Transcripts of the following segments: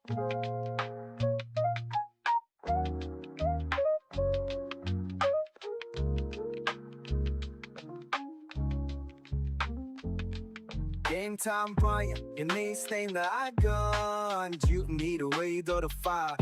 Game time, Brian. Your name's staying the icon. You need a way to the fire.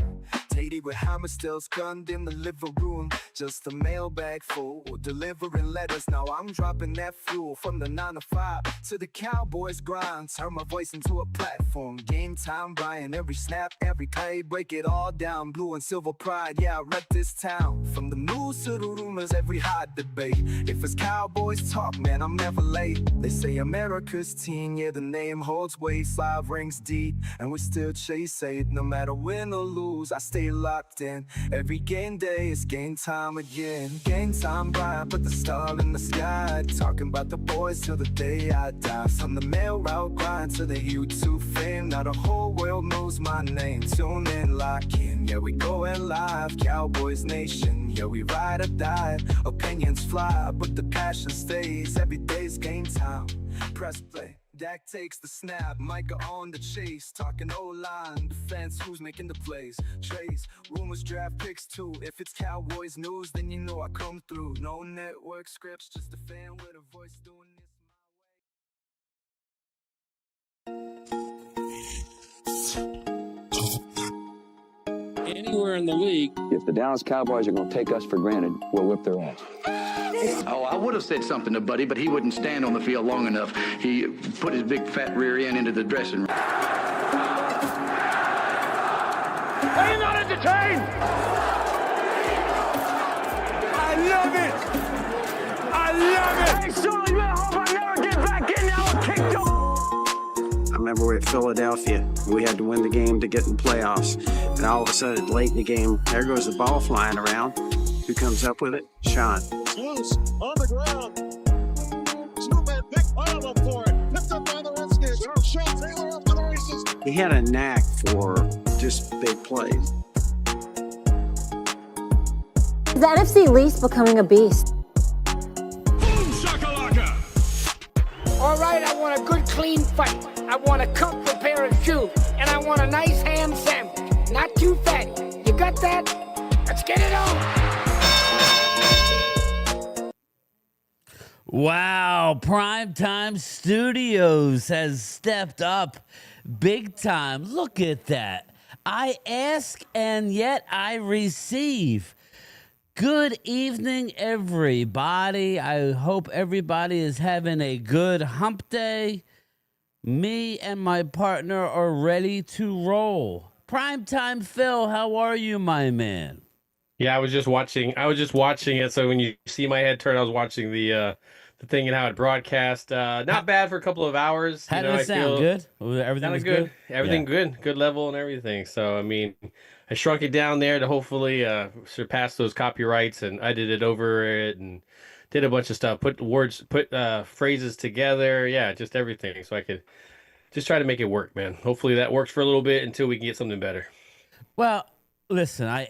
Lady with hammer stills gunned in the living room. Just a mailbag full, delivering letters. Now I'm dropping that fuel from the 9 to 5 to the Cowboys grind. Turn my voice into a platform. Game time, Brian. Every snap, every play, break it all down. Blue and silver pride, yeah, I rep this town. From the news to the rumors, every hot debate. If it's Cowboys talk, man, I'm never late. They say America's team, yeah, the name holds weight. 5 rings deep, and we still chase 8. No matter win or lose, I stay locked in. Every game day is game time again. Game time, Brian, put the star in the sky. Talking about the boys till the day I die. From the mail route grind to the YouTube fame. Now the whole world knows my name. Tune in, lock in, yeah, we going live. Cowboys Nation, yeah, we ride or die. Opinions fly, but the passion stays. Every day's game time. Press play. Dak takes the snap, Micah on the chase. Talking O-line, defense, who's making the plays? Trades, rumors, draft picks too. If it's Cowboys news, then you know I come through. No network scripts, just a fan with a voice doing this. Anywhere in the league. If the Dallas Cowboys are going to take us for granted, we'll whip their ass. Oh, I would have said something to Buddy, but he wouldn't stand on the field long enough. He put his big fat rear end into the dressing room. Are you not entertained? I love it! I love it! Hey, Sully, man, I hope I never get back in there. I'll kick you. I remember we were at Philadelphia. We had to win the game to get in the playoffs. And all of a sudden, late in the game, there goes the ball flying around. Who comes up with it? Sean. Loose on the ground. Snoopman, big pile up for it. Picked up by the Redskins. Sean Taylor up to the races. He had a knack for just big plays. Is the NFC Least becoming a beast? Boom shakalaka! All right, I want a good clean fight. I want a comfy pair of shoes. And I want a nice ham sandwich. Not too fatty. You got that? Let's get it on. Wow, Primetime Studios has stepped up big time. Look at that. I ask and yet I receive. Good evening, everybody. I hope everybody is having a good hump day. Me and my partner are ready to roll. Primetime Phil, how are you, my man? Yeah, I was just watching it. So when you see my head turn, I was watching the thing and how it broadcast. Not bad for a couple of hours. How did it sound? Good? Everything was good? Everything good level and everything. So, I mean, I shrunk it down there to hopefully surpass those copyrights, and I did it over it and did a bunch of stuff, put phrases together. Yeah, just everything. So I could just try to make it work, man. Hopefully that works for a little bit until we can get something better. Well, listen, I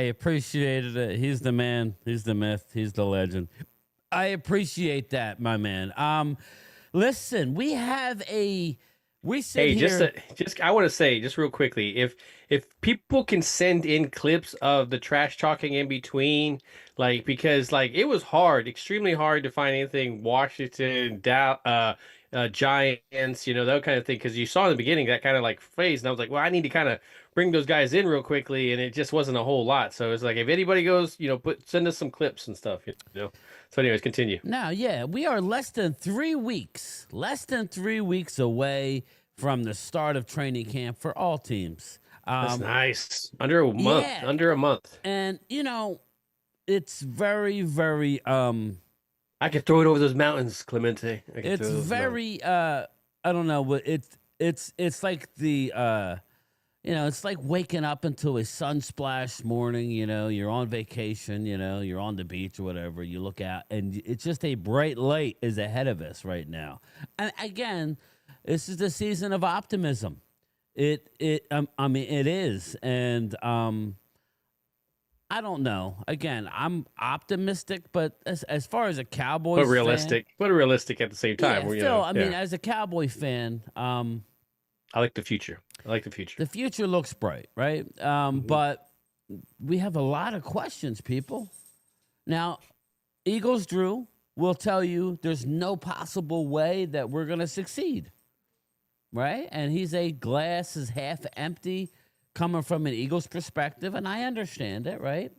appreciated it. He's the man. He's the myth. He's the legend. I appreciate that, my man. Listen, we sit here. I want to say just real quickly, if people can send in clips of the trash talking in between, because it was extremely hard to find anything Washington, Giants, that kind of thing, because you saw in the beginning that kind of phase, and I was like, well, I need to kind of bring those guys in real quickly, and it just wasn't a whole lot. So it's if anybody goes, send us some clips and stuff, So anyways, continue. Now, yeah, we are less than 3 weeks away from the start of training camp for all teams. That's nice. Under a month. And, it's very, very... I could throw it over those mountains, Clemente. It's very, I don't know, but it's like the... it's like waking up into a sunsplash morning, you're on vacation, you're on the beach or whatever. You look out and it's just a bright light is ahead of us right now. And again, this is the season of optimism. It is. And I don't know. Again, I'm optimistic, but as far as a Cowboys but realistic fan, realistic at the same time. Yeah, still, as a Cowboy fan, I like the future. I like the future. The future looks bright, right? But we have a lot of questions, people. Now, Eagles Drew will tell you there's no possible way that we're going to succeed, right? And he's a glass is half empty coming from an Eagles perspective, and I understand it, right?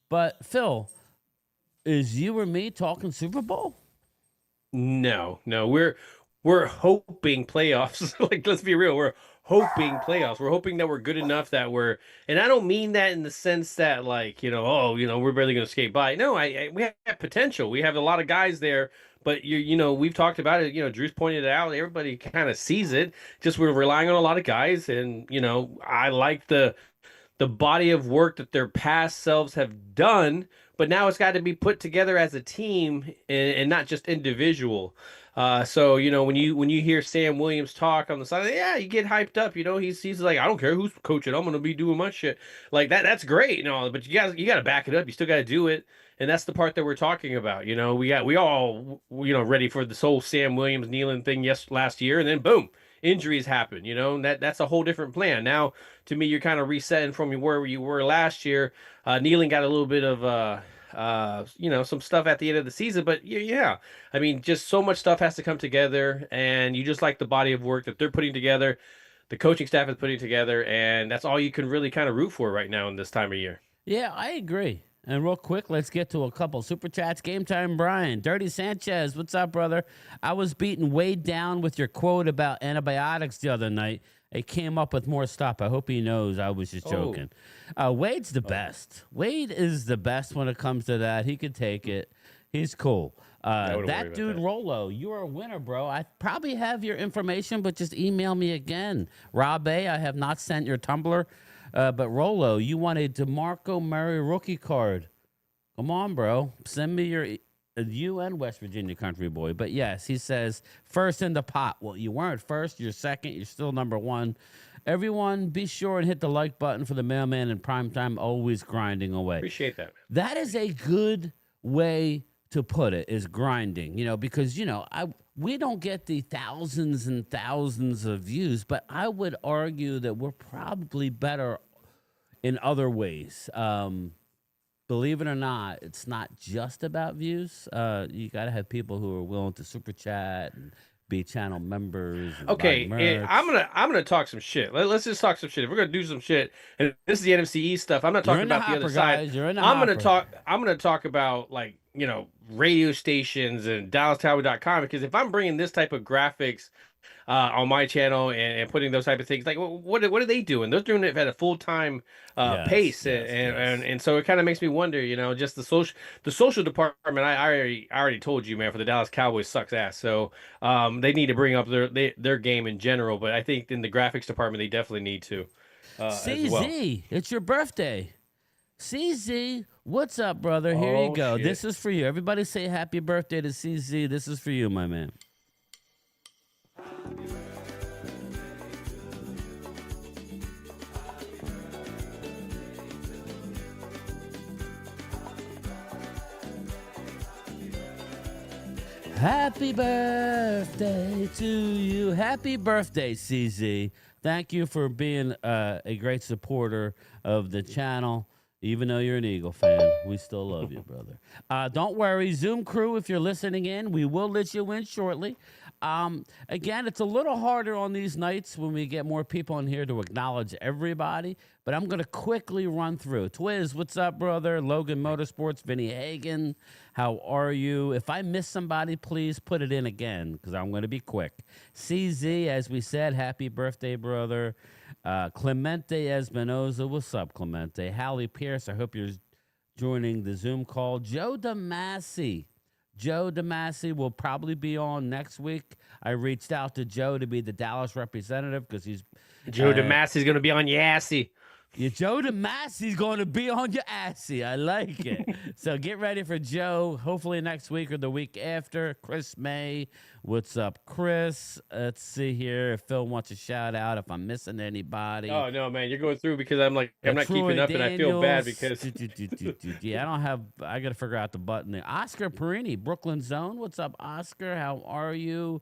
But, Phil, is you or me talking Super Bowl? No, we're hoping playoffs. Like, let's be real. We're hoping playoffs. We're hoping that we're good enough that and I don't mean that in the sense that like, we're barely going to skate by. No, we have potential. We have a lot of guys there, but we've talked about it. Drew's pointed it out. Everybody kind of sees it. Just we're relying on a lot of guys, and I like the body of work that their past selves have done, but now it's got to be put together as a team and not just individual. So when you hear Sam Williams talk on the side, yeah, you get hyped up. He's like, I don't care who's coaching, I'm gonna be doing my shit like that. That's great, but you got to back it up. You still got to do it, and that's the part that we're talking about. We all ready for this whole Sam Williams kneeling thing last year, and then boom, injuries happen. That's a whole different plan. Now, to me, you're kind of resetting from where you were last year. Kneeling got a little bit of some stuff at the end of the season, but yeah, I mean, just so much stuff has to come together, and you just like the body of work that they're putting together, the coaching staff is putting together, and that's all you can really kind of root for right now in this time of year. Yeah, I agree. And real quick, let's get to a couple super chats. Game time, Brian. Dirty Sanchez, what's up, brother? I was beaten way down with your quote about antibiotics the other night. It came up with more stuff. I hope he knows I was just joking. Wade's the best. Wade is the best when it comes to that. He could take it. He's cool. That dude, Rolo, you're a winner, bro. I probably have your information, but just email me again. Rob A, I have not sent your Tumblr. But Rolo, you want a DeMarco Murray rookie card. Come on, bro. Send me you and West Virginia country boy. But yes, he says first in the pot. Well, you weren't first. You're second. You're still number one. Everyone, be sure and hit the like button for the mailman in primetime, always grinding away. Appreciate that. That is a good way to put it, is grinding, because, we don't get the thousands and thousands of views, but I would argue that we're probably better in other ways. Believe it or not, it's not just about views. You got to have people who are willing to super chat and be channel members. And okay, I'm gonna talk some shit. Let's just talk some shit. If we're gonna do some shit, and this is the NFC East stuff, I'm not talking about the other side. I'm gonna talk about radio stations and DallasCowboy.com, because if I'm bringing this type of graphics on my channel and putting those type of things, like what are they doing? They're doing it at a full-time pace, and so it kind of makes me wonder, just the social department. I already told you, man, for the Dallas Cowboys sucks ass. So they need to bring up their game in general, but I think in the graphics department they definitely need to. CZ, as well. It's your birthday. CZ, what's up, brother? Here you go. Shit. This is for you. Everybody say happy birthday to CZ. This is for you, my man. Happy birthday to you. Happy birthday, CZ. Thank you for being a great supporter of the channel. Even though you're an Eagle fan, we still love you, brother. Don't worry, Zoom crew, if you're listening in, we will let you in shortly. Again, it's a little harder on these nights when we get more people in here to acknowledge everybody, but I'm going to quickly run through. Twiz, what's up, brother? Logan Motorsports, Vinny Hagen, how are you? If I miss somebody, please put it in again, because I'm going to be quick. CZ, as we said, happy birthday, brother. Clemente Espinoza, what's up, Clemente? Hallie Pierce, I hope you're joining the Zoom call. Joe DeMasi will probably be on next week. I reached out to Joe to be the Dallas representative because he's Joe DeMasi's going to be on Yassy. Yeah, Joe DeMasi's going to be on your assy. I like it. So get ready for Joe, hopefully next week or the week after. Chris May, what's up, Chris? Let's see here if Phil wants a shout out, if I'm missing anybody. Oh, no, man, you're going through because I'm not keeping up, and I feel bad because... Yeah, I got to figure out the button there. Oscar Perini, Brooklyn Zone. What's up, Oscar? How are you?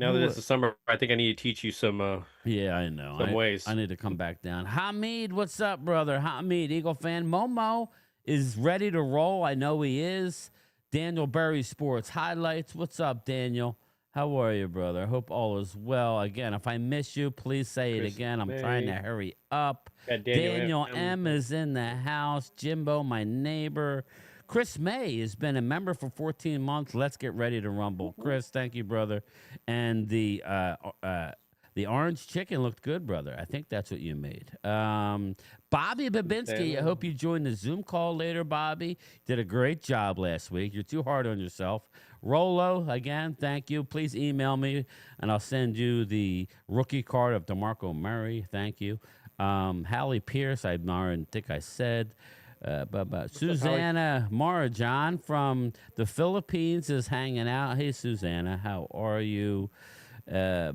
Now that it's the summer, I think I need to teach you some. Yeah, I know. Some ways. I need to come back down. Hamid, what's up, brother? Hamid, Eagle fan. Momo is ready to roll. I know he is. Daniel Berry Sports Highlights. What's up, Daniel? How are you, brother? I hope all is well. Again, if I miss you, please say it again. I'm trying to hurry up. Daniel M is in the house. Jimbo, my neighbor. Chris May has been a member for 14 months. Let's get ready to rumble. Chris, thank you, brother. And the orange chicken looked good, brother. I think that's what you made. Bobby Babinski, I hope you join the Zoom call later, Bobby. Did a great job last week. You're too hard on yourself. Rolo, again, thank you. Please email me, and I'll send you the rookie card of DeMarco Murray. Thank you. Hallie Pierce, I think I said. Susanna Marajan from the Philippines is hanging out. Hey, Susanna, how are you? I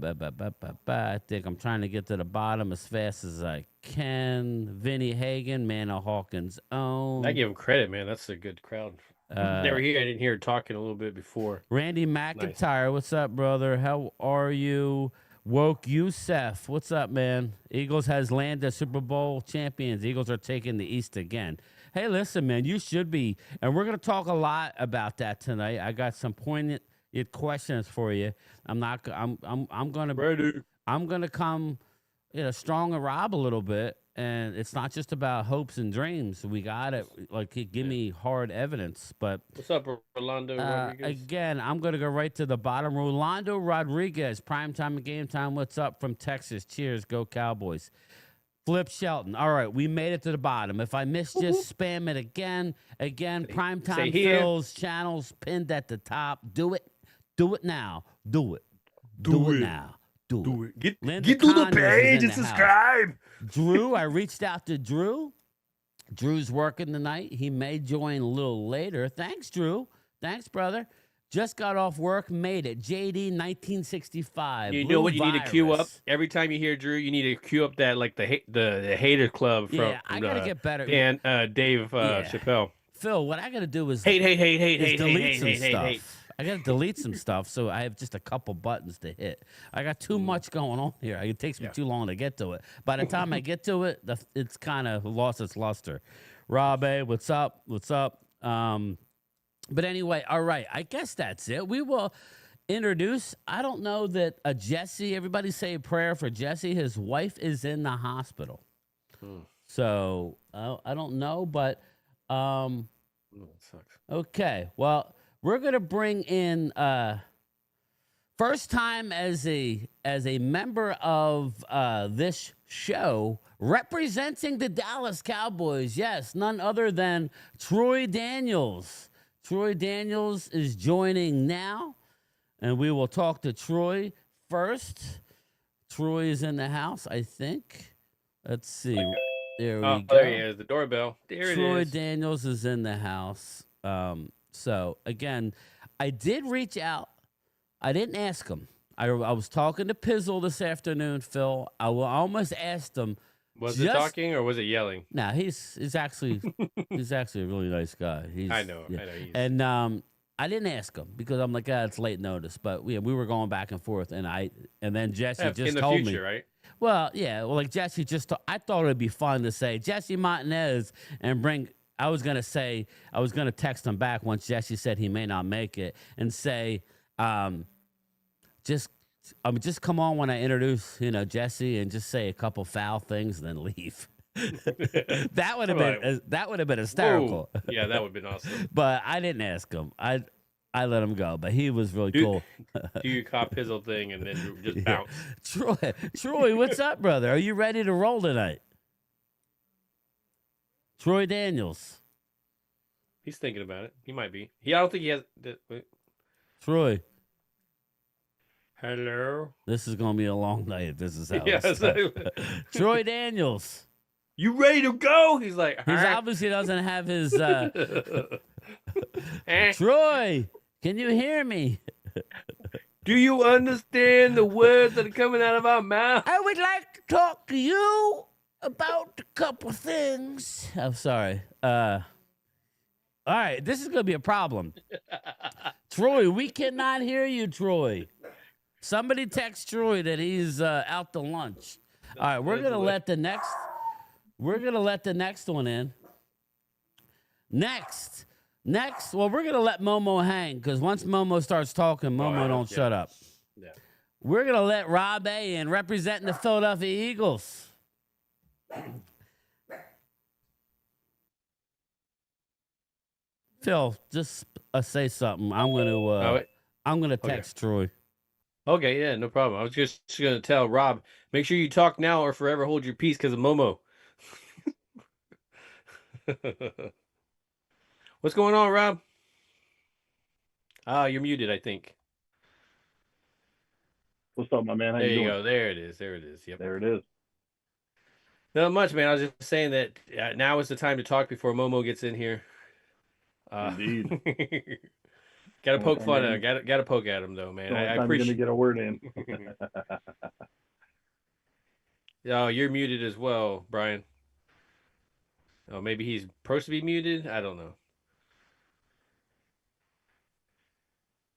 think I'm trying to get to the bottom as fast as I can. Vinny Hagen, Manna Hawkins' own. I give him credit, man. That's a good crowd. Never here. I didn't hear her talking a little bit before. Randy McIntyre, what's up, brother? How are you? Woke Youssef, what's up, man? Eagles has landed Super Bowl champions. Eagles are taking the East again. Hey, listen, man, you should be, and we're going to talk a lot about that tonight. I got some poignant questions for you. I'm going to come, strong and Rob a little bit, and it's not just about hopes and dreams. We got it. Like, give me hard evidence. But what's up, Rolando Rodriguez? Again, I'm going to go right to the bottom. Rolando Rodriguez, primetime and game time. What's up from Texas? Cheers, go Cowboys. Flip Shelton. All right, we made it to the bottom. If I missed, just spam it again. Again, primetime Phil's channels pinned at the top. Do it. Do it now. Do it. Do it now. Do it. Get to the page and subscribe. Drew, I reached out to Drew. Drew's working tonight. He may join a little later. Thanks, Drew. Thanks, brother. Just got off work, made it. JD 1965. You know what you need to queue up? Every time you hear Drew, you need to queue up that like the hater club from I gotta get better. And Dave Chappelle. Phil, what I gotta do is hate, delete some stuff. I gotta delete some stuff, so I have just a couple buttons to hit. I got too much going on here. It takes me too long to get to it. By the time I get to it, it's kind of lost its luster. Rob A, what's up? What's up? But anyway, all right. I guess that's it. We will introduce. I don't know that Jesse. Everybody say a prayer for Jesse. His wife is in the hospital. So I don't know, but that sucks. Okay. Well, we're gonna bring in first time as a member of this show representing the Dallas Cowboys. Yes, none other than Troy Daniels. Troy Daniels is joining now, and we will talk to Troy first. Troy is in the house, I think. Let's see. There we go. There he is. The doorbell. There Troy it is. Daniels is in the house. So, again, I did reach out. I didn't ask him. I was talking to Pizzle this afternoon, Phil. I almost asked him. Was it talking or was it yelling? Nah, he's actually a really nice guy. I know. And I didn't ask him because I'm like, it's late notice. But we were going back and forth, and then Jesse just told me. Right? Well, yeah. Well, like Jesse I thought it'd be fun to say Jesse Martinez and bring. I was gonna text him back once Jesse said he may not make it and say, just come on when I introduce, Jesse, and just say a couple foul things, and then leave. that would have been hysterical. Whoa. Yeah, that would have been awesome. But I didn't ask him. I let him go, but he was really cool. Do your cop pizzle thing and then just bounce. Troy, what's up, brother? Are you ready to roll tonight? Troy Daniels. He's thinking about it. He might be. I don't think he has. Wait. Troy. Hello. This is going to be a long night if this is how yes. Troy Daniels. You ready to go? He's like, he obviously doesn't have his. Troy, can you hear me? Do you understand the words that are coming out of our mouth? I would like to talk to you about a couple things. I'm sorry. All right, this is going to be a problem. Troy, we cannot hear you, Troy. Somebody text Troy that he's out to lunch. All right, we're gonna let the next one in. Next. Well, we're gonna let Momo hang because once Momo starts talking, Momo don't shut up. Yeah. We're gonna let Rob A in representing the Philadelphia Eagles. Phil, just say something. I'm gonna text Troy. Okay, yeah, no problem. I was just gonna tell Rob, make sure you talk now or forever hold your peace because of Momo. What's going on, Rob? You're muted, I think. What's up, my man? How There you doing? go. There it is. Yep. There it is. Not much, man. I was just saying that now is the time to talk before Momo gets in here. Indeed. Gotta poke fun at him. Gotta poke at him though, man. I appreciate. Gonna get a word in. Oh, you're muted as well, Brian. Oh, maybe he's supposed to be muted. I don't know.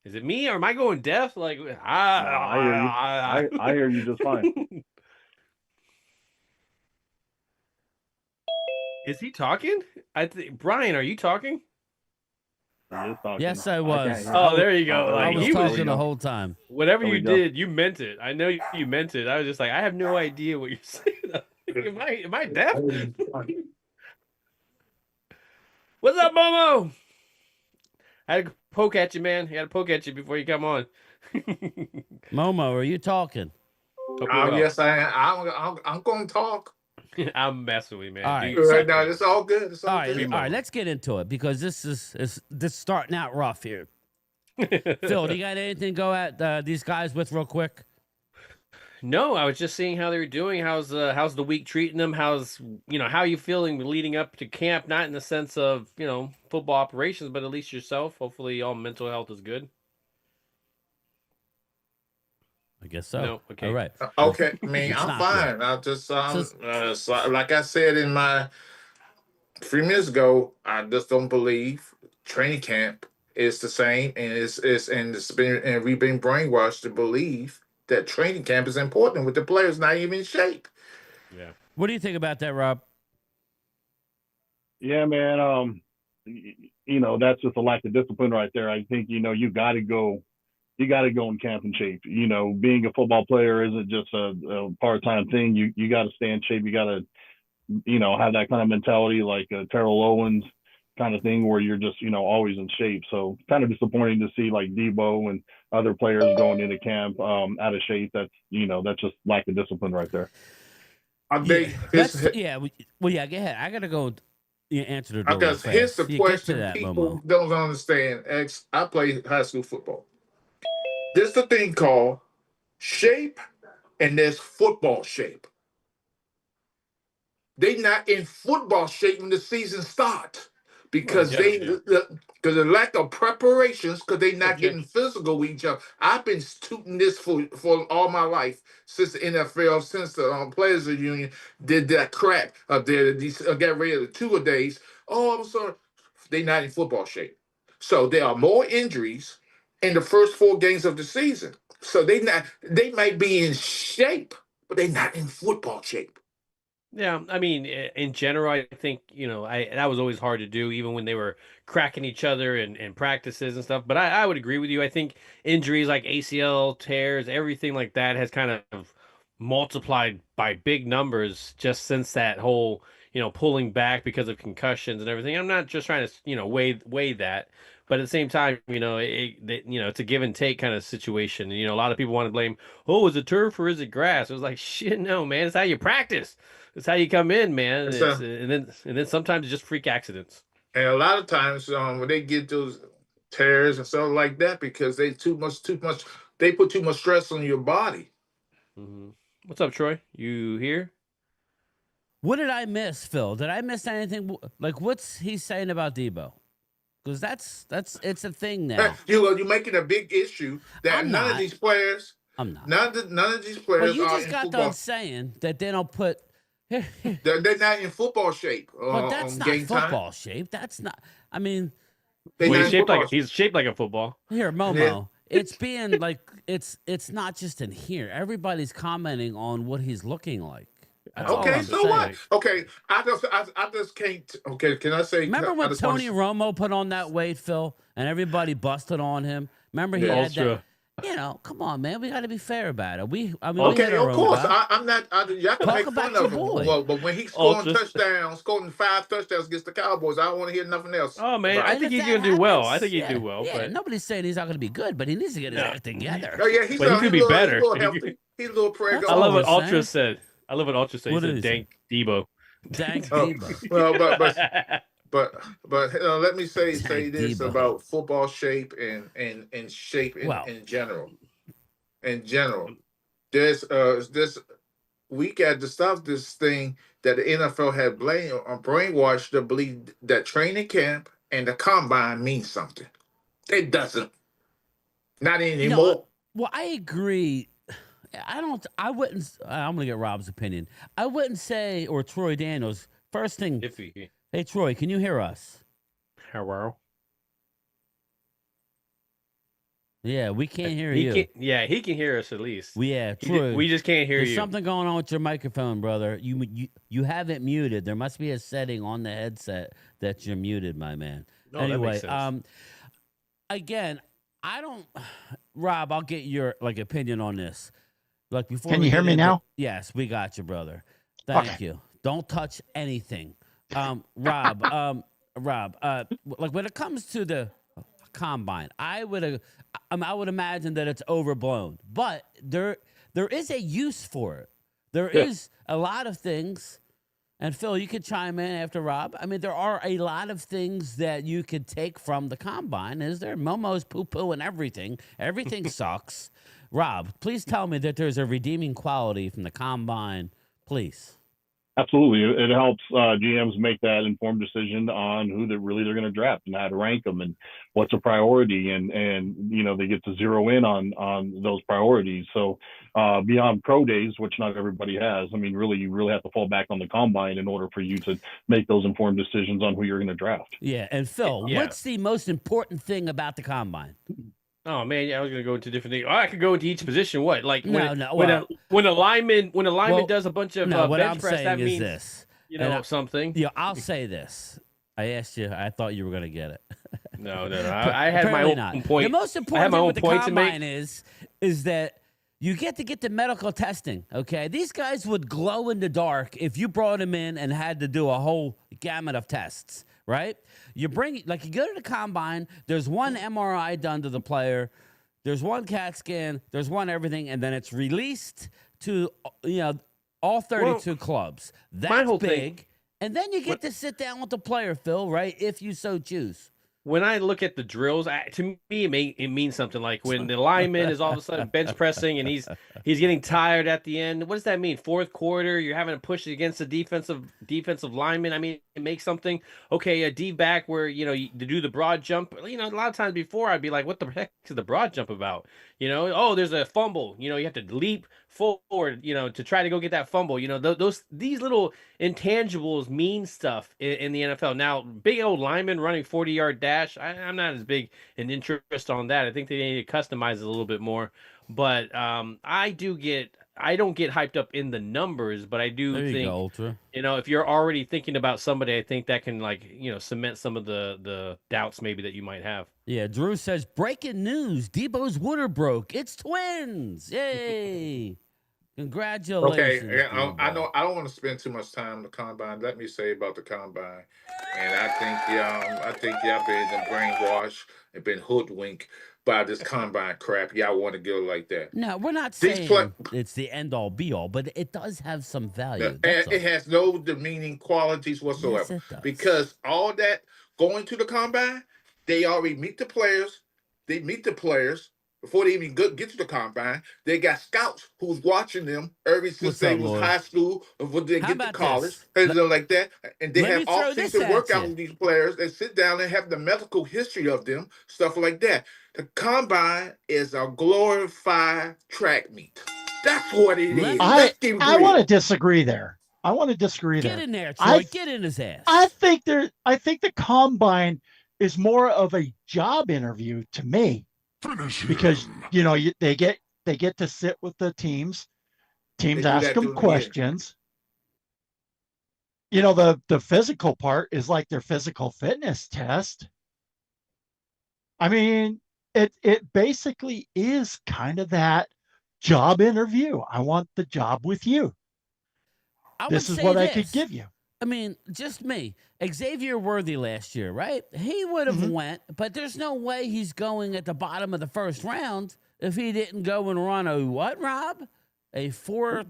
Is it me or am I going deaf? Like I hear you just fine. Is he talking? Brian, are you talking? He is talking. Yes, I was. Oh, there you go. I Like, was talking the whole time. Whatever you did, you meant it. I know you meant it. I was just like, I have no idea what you're saying. Am I deaf? What's up, Momo? I had to poke at you, man. I had to poke at you before you come on. Momo, are you talking? Yes, I am. I'm going to talk. I'm messing with you, man. All right. No, it's all good. It's all good. All right, let's get into it because this is starting out rough here. Phil, do you got anything to go at these guys with real quick? No, I was just seeing how they were doing. How's the week treating them? How are you feeling leading up to camp? Not in the sense of, football operations, but at least yourself. Hopefully all mental health is good. I guess so. No, okay. All right. Okay, I mean, I'm fine. I just, so, like I said in my 3 minutes ago, I just don't believe training camp is the same, and we've been brainwashed to believe that training camp is important with the players not even in shape. Yeah. What do you think about that, Rob? Yeah, man. That's just a lack of discipline right there. I think you got to go in camp in shape. Being a football player isn't just a part-time thing. You got to stay in shape. You got to have that kind of mentality, like Terrell Owens kind of thing, where you're just always in shape. So kind of disappointing to see like Debo and other players going into camp out of shape. That's just lack of discipline right there. Well, yeah, go ahead. I gotta go answer the door. Because here's the question people don't understand. I play high school football. There's a thing called shape, and there's football shape. They not in football shape when the season starts because because of lack of preparations, because they not getting physical with each other. I've been tooting this for all my life since the NFL, since the Players Union did that crap up there. Got rid of the two-a-days. Oh, I'm sorry. They not in football shape. So there are more injuries in the first 4 games of the season. So they might be in shape, but they're not in football shape. Yeah, I mean, in general, I think, that was always hard to do, even when they were cracking each other in practices and stuff. But I would agree with you. I think injuries like ACL tears, everything like that has kind of multiplied by big numbers just since that whole, pulling back because of concussions and everything. I'm not just trying to, weigh that. But at the same time, it's a give and take kind of situation. A lot of people want to blame, is it turf or is it grass? It was like, shit, no, man. It's how you practice. It's how you come in, man. And then sometimes it's just freak accidents. And a lot of times when they get those tears and stuff like that, because they they put too much stress on your body. Mm-hmm. What's up, Troy? You here? What did I miss, Phil? Did I miss anything? Like, what's he saying about Debo? Because it's a thing now. You're making a big issue that none of these players. I'm not. None of these players. Well, you just got football. done saying that they don't put. They're not in football shape. But that's not football shape. That's not. I mean, he's shaped like a football. Here, Momo. it's being like it's not just in here. Everybody's commenting on what he's looking like. That's all Okay, I'm so saying. what? Okay, I just can't. Okay, can I say? Remember I when just wanna Tony Romo put on that weight, Phil, and everybody busted on him? Remember he had that. You know, come on, man. We got to be fair about it. We hit Okay, our of course. own guy. I'm not. Y'all can Talk make about fun your of him. boy. Well, but when he's scoring touchdowns, scoring 5 touchdowns against the Cowboys, I don't want to hear nothing else. Oh man, about I it. think he's gonna do well. I think he'd do well. Yeah, But nobody's saying he's not going to be good, but he needs to get his act together. Oh yeah, he's But he could be better. He's a little healthy. He's a little prego. I love what all we're Ultra saying. said. I love what Ultra said. He What said is it? Dank Debo. Dank Oh, Debo. well, but let me say Dank this Debo. about football shape and shape in general. In general, there's this we got to stop this thing that the NFL had brainwashed to believe that training camp and the combine means something. It doesn't. Not anymore. Well, I agree. I wouldn't. I'm gonna get Rob's opinion. I wouldn't say, or Troy Daniels. First thing. Hey, Troy, can you hear us? Hello. Yeah, we can't hear you. He can hear us at least. Yeah, Troy. We just can't hear There's you. something going on with your microphone, brother. You have it muted. There must be a setting on the headset that you're muted, my man. No, that anyway, makes sense. again, I don't. Rob, I'll get your opinion on this. Like before. Can you hear me now? Yes, we got you, brother. Thank you. Don't touch anything. Rob, like when it comes to the combine, I would imagine that it's overblown, but there is a use for it. There is a lot of things, and Phil, you could chime in after Rob. I mean, there are a lot of things that you could take from the combine. Is there? Momo's poo-poo and everything. Everything sucks. Rob, please tell me that there's a redeeming quality from the combine, please. Absolutely. It helps GMs make that informed decision on who they're going to draft and how to rank them and what's a priority. And they get to zero in on those priorities. So beyond pro days, which not everybody has, I mean, you really have to fall back on the combine in order for you to make those informed decisions on who you're going to draft. Yeah. And Phil, what's the most important thing about the combine? Oh man, yeah, I was gonna go into different things. I could go into each position. What, like when a lineman does a bunch of bench press, that means this. Something. Yeah, I'll say this. I asked you. I thought you were gonna get it. No. I had my own point. The most important thing with the combine is that you get to get the medical testing. Okay, these guys would glow in the dark if you brought them in and had to do a whole gamut of tests. Right? You go to the combine, there's one MRI done to the player, there's one CAT scan, there's one everything, and then it's released to all 32 clubs. That's big. And then you get to sit down with the player, Phil, right? If you so choose. When I look at the drills, to me, it means something. Like when the lineman is all of a sudden bench pressing and he's getting tired at the end. What does that mean? Fourth quarter, you're having to push against the defensive lineman. I mean, it makes something. Okay, a D back where to do the broad jump. A lot of times before I'd be like, what the heck is the broad jump about? There's a fumble. You have to leap forward. To try to go get that fumble. These little intangibles mean stuff in the NFL. Now, big old lineman running 40-yard dash. I'm not as big an interest on that. I think they need to customize it a little bit more. But I don't get hyped up in the numbers, but I do think Ultra. If you're already thinking about somebody, I think that can cement some of the doubts maybe that you might have. Yeah, Drew says breaking news: Debo's water broke. It's twins! Yay! Congratulations. Okay, I know I don't want to spend too much time on the combine. Let me say about the combine, and I think y'all been brainwashed and been hoodwinked by this combine crap. Y'all want to go like that? No, we're not saying it's the end all be all, but it does have some value. And it has no demeaning qualities whatsoever. Yes, it does. Because all that going to the combine, they already meet the players. They meet the players before they even get to the combine. They got scouts who's watching them ever since they was high school before they get to college and like that. And they have off-season workout with these players and sit down and have the medical history of them, stuff like that. The combine is a glorified track meet. That's what it is. I want to disagree there. Get in there, Troy. Get in his ass. I think the combine is more of a job interview to me because they get to sit with the teams. Teams They do ask that them during the year. questions. The physical part is like their physical fitness test. I mean, it basically is kind of that job interview. I want the job with you. This is what I could give you. I mean, just me. Xavier Worthy last year, right? He would have went, but there's no way he's going at the bottom of the first round if he didn't go and run a what, Rob? A 4. It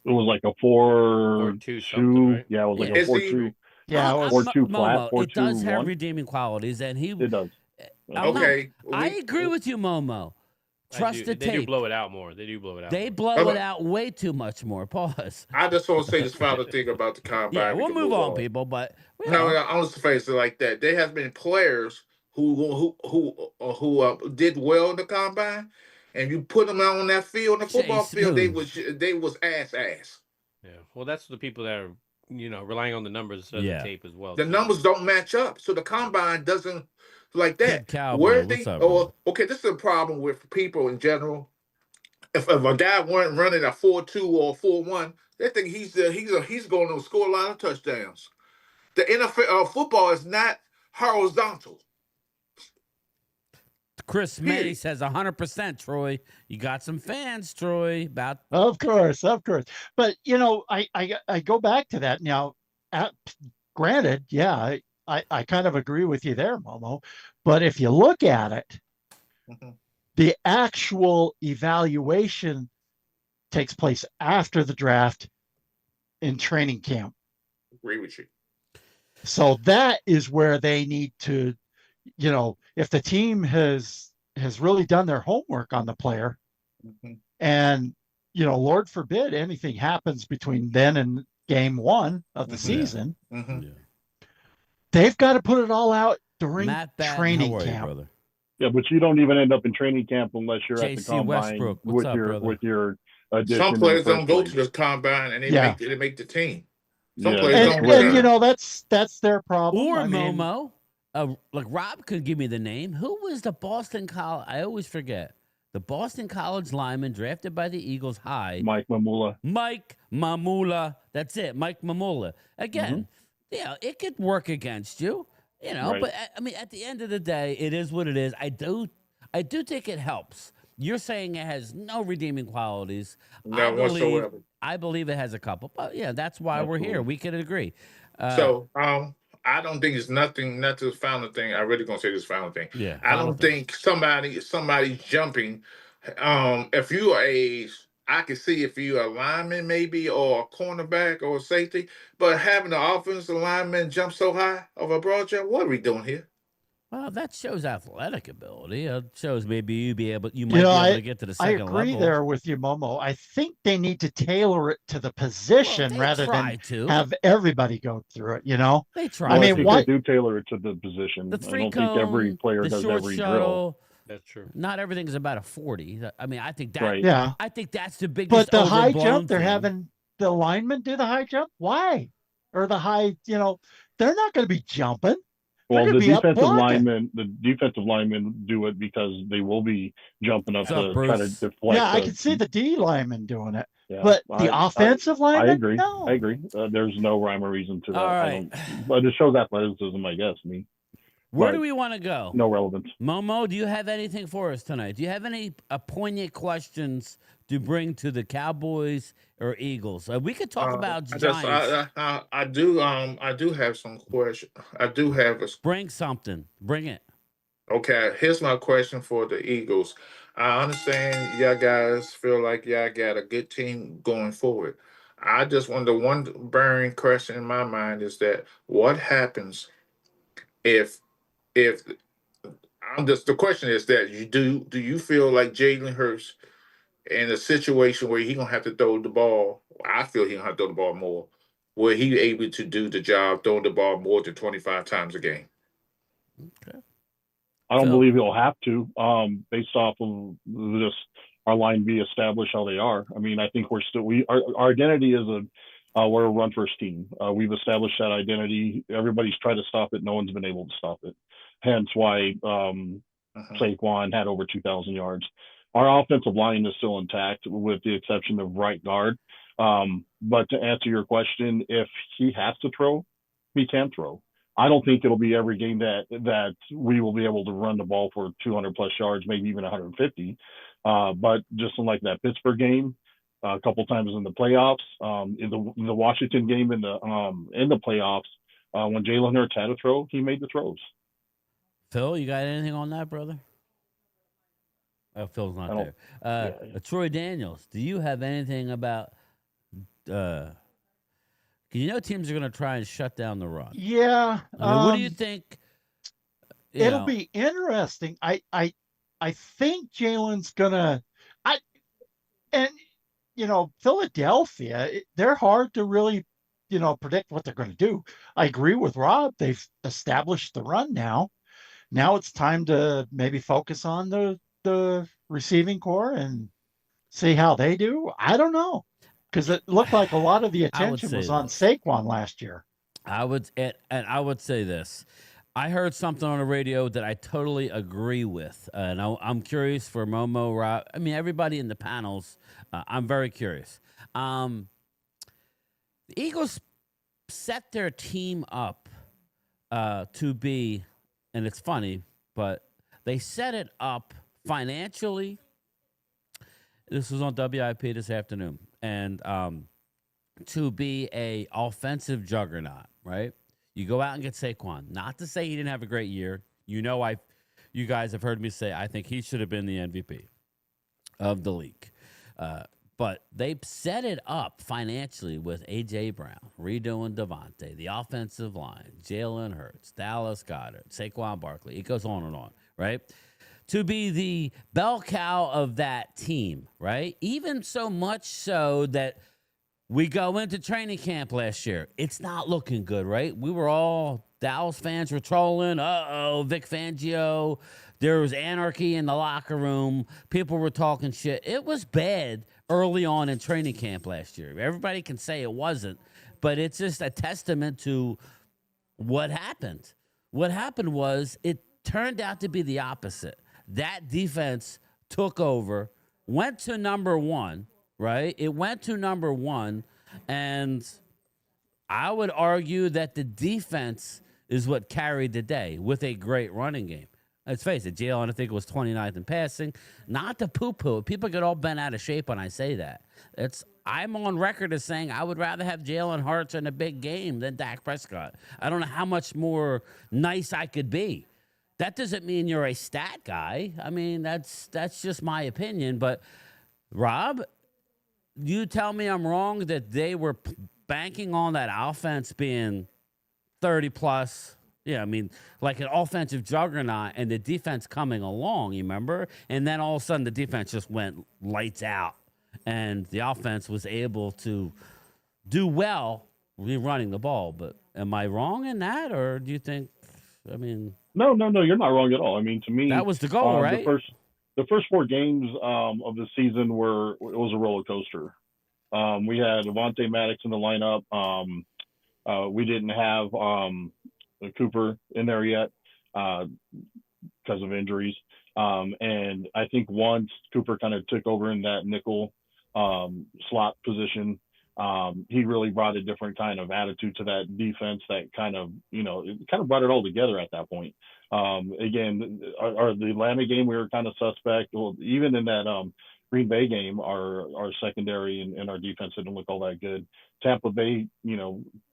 was like a 4.2. Right? Yeah, it was like a 4.2. Yeah, it was 4.2 flat. 4.2. It does have redeeming qualities, and it does. I agree with you, Momo. Trust the tape. They do blow it out more. They blow it out way too much more. Pause. I just want to say this final thing about the combine. Yeah, we'll move on, people. But no, I want to face it like that. There has been players who did well in the combine, and you put them out on that field, on the football field, they was ass. Yeah, well, that's the people that are relying on the numbers instead of the tape as well. The numbers don't match up, so the combine doesn't. Like that. Cowboy, okay, this is a problem with people in general. If a guy weren't running a 4.2 or 4.1, they think he's going to score a lot of touchdowns. The NFL football is not horizontal. Chris May says 100%, Troy. You got some fans, Troy. Of course. But I go back to that now. Granted, yeah, I kind of agree with you there, Momo. But if you look at it, the actual evaluation takes place after the draft in training camp. Agree with you. So that is where they need to, if the team has really done their homework on the player, and Lord forbid anything happens between then and game 1 of the season. They've got to put it all out during training camp. Yeah, but you don't even end up in training camp unless you're at the combine Westbrook. with your addition. Some players don't go to the combine and they make the team. Some players don't. And that's their problem. Or Momo, like Rob could give me the name. Who was the Boston College? I always forget. The Boston College lineman drafted by the Eagles high. Mike Mamula. That's it. Mike Mamula. Again. It could work against you, right. But I mean, at the end of the day, it is what it is. I do think it helps. You're saying it has no redeeming qualities. No, whatsoever. I believe it has a couple, but that's why we're here. We can agree. I don't think it's nothing. Not this final thing. I really gonna say this final thing. Yeah. I don't think somebody's jumping. I can see if you're a lineman maybe or a cornerback or a safety, but having an offensive lineman jump so high over a broad jump, what are we doing here? Well, that shows athletic ability. It shows maybe you might be able to get to the second level. I agree there with you, Momo. I think they need to tailor it to the position rather than have everybody go through it. They try. I mean, they do tailor it to the position. I don't think every player does every drill. That's true. Not everything is about a 40. I mean, I think that. Right. Yeah. I think that's the biggest. But the high jump, they're thing. having the linemen do the high jump. Why? Or the high, they're not going to be jumping. Well, the defensive linemen do it because they will be jumping up to try to deflect. Yeah, I can see the D linemen doing it, but the offensive linemen. I agree. No. I agree. There's no rhyme or reason to that. All right. But it shows athleticism, I guess. Where do we want to go? No relevance. Momo, do you have anything for us tonight? Do you have any poignant questions to bring to the Cowboys or Eagles? We could talk about Giants. I do have some questions. I do have a. Bring something. Bring it. Okay, here's my question for the Eagles. I understand y'all guys feel like y'all got a good team going forward. I just wonder, one burning question in my mind is that what happens if the question is that do you feel like Jalen Hurts in a situation where he's gonna have to throw the ball? I feel he's gonna have to throw the ball more. Where he able to do the job throwing the ball more than 25 times a game? Okay. I don't believe he'll have to, based off of just our line be established how they are. I mean, I think our identity is we're a run first team. We've established that identity. Everybody's tried to stop it. No one's been able to stop it. Hence why Saquon had over 2,000 yards. Our offensive line is still intact, with the exception of right guard. But to answer your question, if he has to throw, he can throw. I don't think it'll be every game that we will be able to run the ball for 200 plus yards, maybe even 150. But just like that Pittsburgh game, a couple times in the playoffs, in the Washington game in the playoffs, when Jalen Hurts had a throw, he made the throws. Phil, you got anything on that, brother? Oh, Phil's not there. Troy Daniels, do you have anything about? Because you know teams are going to try and shut down the run. Yeah. I mean, what do you think? It'll be interesting. I think Jalen's gonna. Philadelphia, they're hard to really, predict what they're going to do. I agree with Rob. They've established the run now. Now it's time to maybe focus on the receiving core and see how they do. I don't know, because it looked like a lot of the attention was on Saquon last year. I would say this. I heard something on the radio that I totally agree with, and I'm curious for Momo, Rob. I mean, everybody in the panels. I'm very curious. The Eagles set their team up to be, and it's funny, but they set it up financially. This was on WIP this afternoon, and to be a offensive juggernaut, right? You go out and get Saquon. Not to say he didn't have a great year. You guys have heard me say I think he should have been the MVP of the league. But they set it up financially with A.J. Brown, redoing Devontae, the offensive line, Jalen Hurts, Dallas Goedert, Saquon Barkley. It goes on and on, right? To be the bell cow of that team, right? Even so much so that we go into training camp last year. It's not looking good, right? We were all, Dallas fans were trolling. Vic Fangio. There was anarchy in the locker room. People were talking shit. It was bad early on in training camp last year. Everybody can say it wasn't, but it's just a testament to what happened. What happened was it turned out to be the opposite. That defense took over, went to number one, right? It went to number one, and I would argue that the defense is what carried the day with a great running game. Let's face it, Jalen, I think it was 29th in passing. Not to poo-poo. People get all bent out of shape when I say that. I'm on record as saying I would rather have Jalen Hurts in a big game than Dak Prescott. I don't know how much more nice I could be. That doesn't mean you're a stat guy. I mean, that's just my opinion. But, Rob, you tell me I'm wrong that they were banking on that offense being 30-plus. Yeah, I mean, like an offensive juggernaut and the defense coming along, you remember? And then all of a sudden the defense just went lights out. And the offense was able to do well running the ball. But am I wrong in that? Or do you think, I mean... No, you're not wrong at all. I mean, to me, that was the goal, right? The first four games of the season it was a roller coaster. We had Avonte Maddox in the lineup. We didn't have Cooper in there yet because of injuries. And I think once Cooper kind of took over in that nickel slot position, he really brought a different kind of attitude to that defense that kind of, it kind of brought it all together at that point. Again, the Atlanta game, we were kind of suspect. Well, even in that Green Bay game, our secondary and our defense didn't look all that good. Tampa Bay,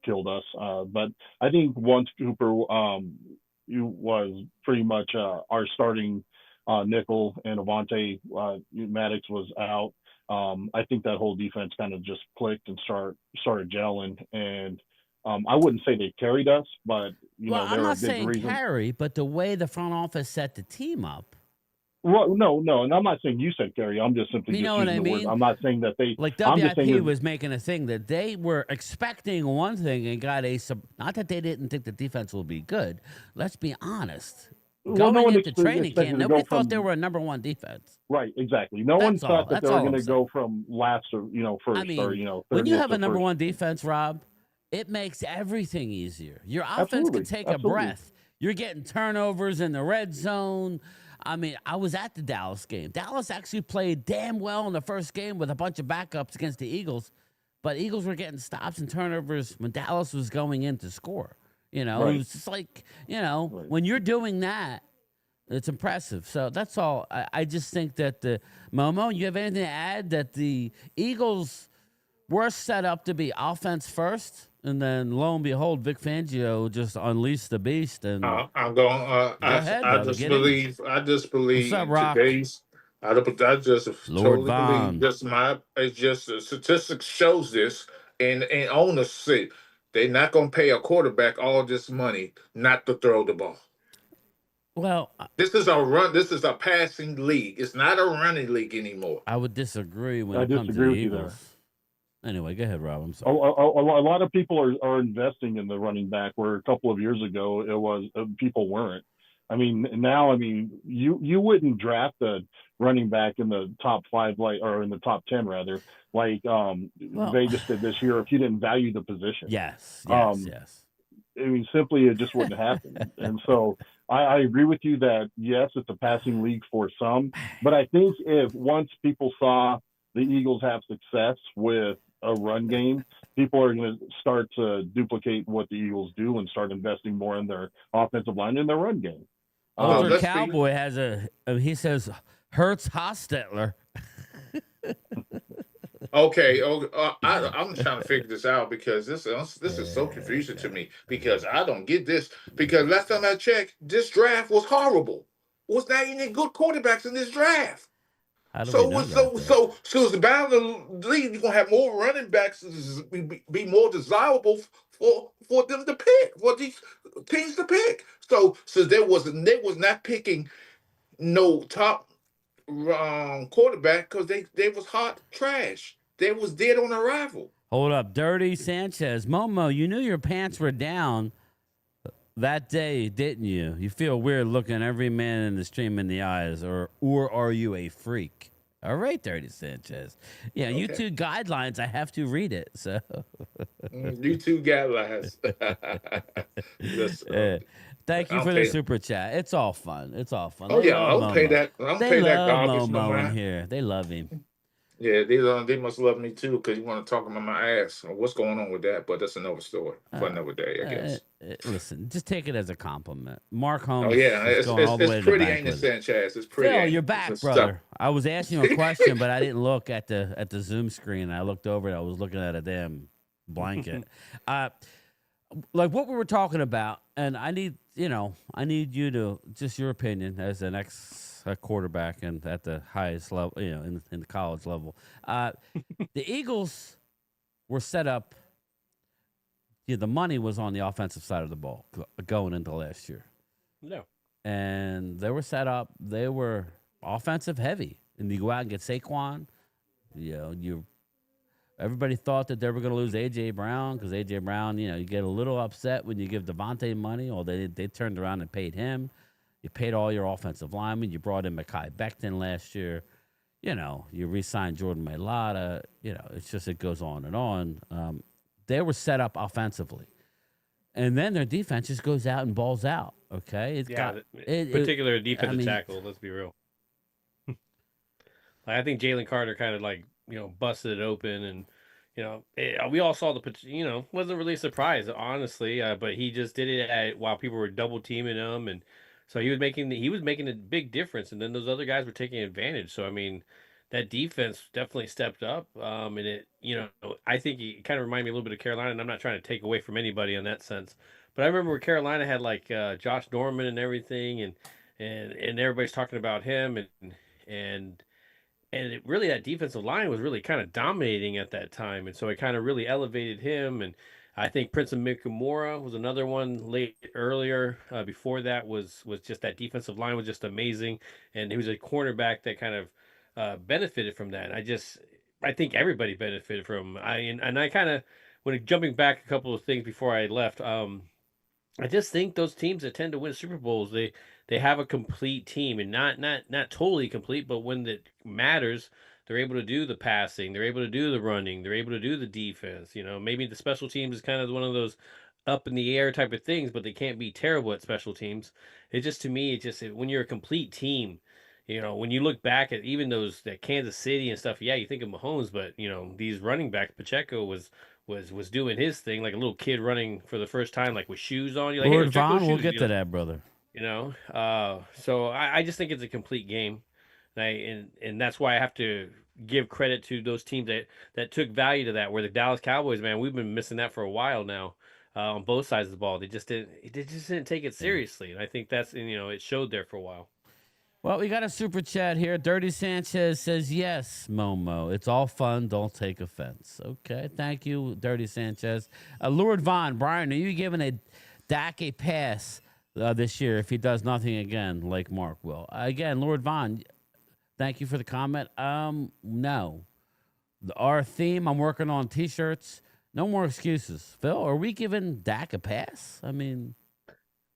killed us. But I think once Cooper was pretty much our starting nickel and Avonte Maddox was out, I think that whole defense kind of just clicked and started gelling. And I wouldn't say they carried us, but I'm not saying carry, but the way the front office set the team up. Well, no, and I'm not saying you said carry. I'm just simply using the word. I'm not saying that they like WIP was making a thing that they were expecting one thing and got not that they didn't think the defense will be good. Let's be honest. Going into training camp, nobody thought they were a number one defense. Right, exactly. No one thought that they were going to go from last or first. I mean, or when you have a number one defense, Rob, it makes everything easier. Your offense can take a breath. You're getting turnovers in the red zone. I mean, I was at the Dallas game. Dallas actually played damn well in the first game with a bunch of backups against the Eagles, but Eagles were getting stops and turnovers when Dallas was going in to score. You know, Right. it was just like, you know, when you're doing that, it's impressive. So that's all. I just think that Momo, you have anything to add that the Eagles were set up to be offense first, and then lo and behold, Vic Fangio just unleashed the beast. And I'm going. go ahead, I brother. just Get in there. believe. I just What's believe up, in Rock? today's. I just Lord totally believe. Vaughn. Just my. It's just statistics shows this, and owners say they're not going to pay a quarterback all this money not to throw the ball. Well, This is a run. This is a passing league. It's not a running league anymore. I would disagree when I it comes to disagree the with you there. Eagles. Anyway, go ahead, Rob. I'm A sorry. lot of people are investing in the running back, where a couple of years ago it was people weren't. I mean, now, I mean, you wouldn't draft a running back in the top 5, like, or in the top 10 rather, like Vegas did this year, if you didn't value the position. Yes. I mean, simply it just wouldn't happen. And so I agree with you that yes, it's a passing league for some, but I think if once people saw the Eagles have success with a run game, people are going to start to duplicate what the Eagles do and start investing more in their offensive line and their run game. Older Cowboy has he says Hurts Hostetler. Okay, I'm trying to figure this out because this is so confusing to me because I don't get this. Because last time I checked, this draft was horrible. Was not any good quarterbacks in this draft. So it's bound to lead. You're gonna have more running backs, be more desirable for them to pick, for these teams to pick. So they was not picking no top quarterback because they was hot trash. They was dead on arrival. Hold up, Dirty Sanchez. Momo, you knew your pants were down that day, didn't you? You feel weird looking every man in the stream in the eyes, or are you a freak? All right, Dirty Sanchez. Yeah, Okay. YouTube guidelines. I have to read it. So YouTube guidelines. Thank you for the super chat. It's all fun. It's all fun. Oh They yeah, love I'll pay Momo. that. I'll They pay that love garbage. No Momo in mind. here. They love him. Yeah, they must love me too because you want to talk about my ass. What's going on with that? But that's another story for another day, I guess. Listen, just take it as a compliment. Mark Holmes. Oh yeah, is going all the way it's to the pretty, bank ain't it, with it. Sanchez? It's pretty. Phil, ain't you're it? back, It's brother. I was asking you a question, but I didn't look at the Zoom screen. I looked over it. I was looking at a damn blanket. Like what we were talking about, and I need you to just your opinion as an ex quarterback and at the highest level, in the college level. The Eagles were set up. Yeah, the money was on the offensive side of the ball going into last year. No. And they were set up. They were offensive heavy, and you go out and get Saquon. Everybody thought that they were going to lose A.J. Brown because A.J. Brown, you get a little upset when you give Devontae money, or they turned around and paid him. You paid all your offensive linemen. You brought in Mekhi Becton last year. You re-signed Jordan Mailata. It goes on and on. They were set up offensively. And then their defense just goes out and balls out, okay? Particular defensive tackle, let's be real. I think Jalen Carter kind of busted it open, and we all saw wasn't really a surprise, honestly, but he just did it while people were double teaming him, and so he was making a big difference, and then those other guys were taking advantage. So I mean, that defense definitely stepped up, and it I think it kind of reminded me a little bit of Carolina, and I'm not trying to take away from anybody in that sense, but I remember where Carolina had Josh Norman and everything, and everybody's talking about him, and really that defensive line was really kind of dominating at that time. And so it kind of really elevated him. And I think Prince of Mikamura was another one earlier. Before that was just that defensive line was just amazing. And he was a cornerback that kind of benefited from that. And I think everybody benefited from I kind of, when jumping back a couple of things before I left, I just think those teams that tend to win Super Bowls, they have a complete team, and not totally complete, but when it matters, they're able to do the passing, they're able to do the running, they're able to do the defense. Maybe the special teams is kind of one of those up in the air type of things, but they can't be terrible at special teams. It just, to me, when you're a complete team, when you look back at even that Kansas City and stuff, yeah, you think of Mahomes, but these running backs, Pacheco was doing his thing like a little kid running for the first time, like with shoes on. You're like, Lord hey, check those Vaughn, we'll shoes, get to that, brother. So I just think it's a complete game, and that's why I have to give credit to those teams that took value to that. Where the Dallas Cowboys, man, we've been missing that for a while now, on both sides of the ball. They just didn't take it seriously, and I think that's it showed there for a while. Well, we got a super chat here. Dirty Sanchez says, yes, Momo. It's all fun. Don't take offense. Okay. Thank you, Dirty Sanchez. Lord Vaughn, Brian, are you giving a Dak a pass this year if he does nothing again like Mark will? Again, Lord Vaughn, thank you for the comment. No. Our theme, I'm working on T-shirts. No more excuses. Phil, are we giving Dak a pass? I mean...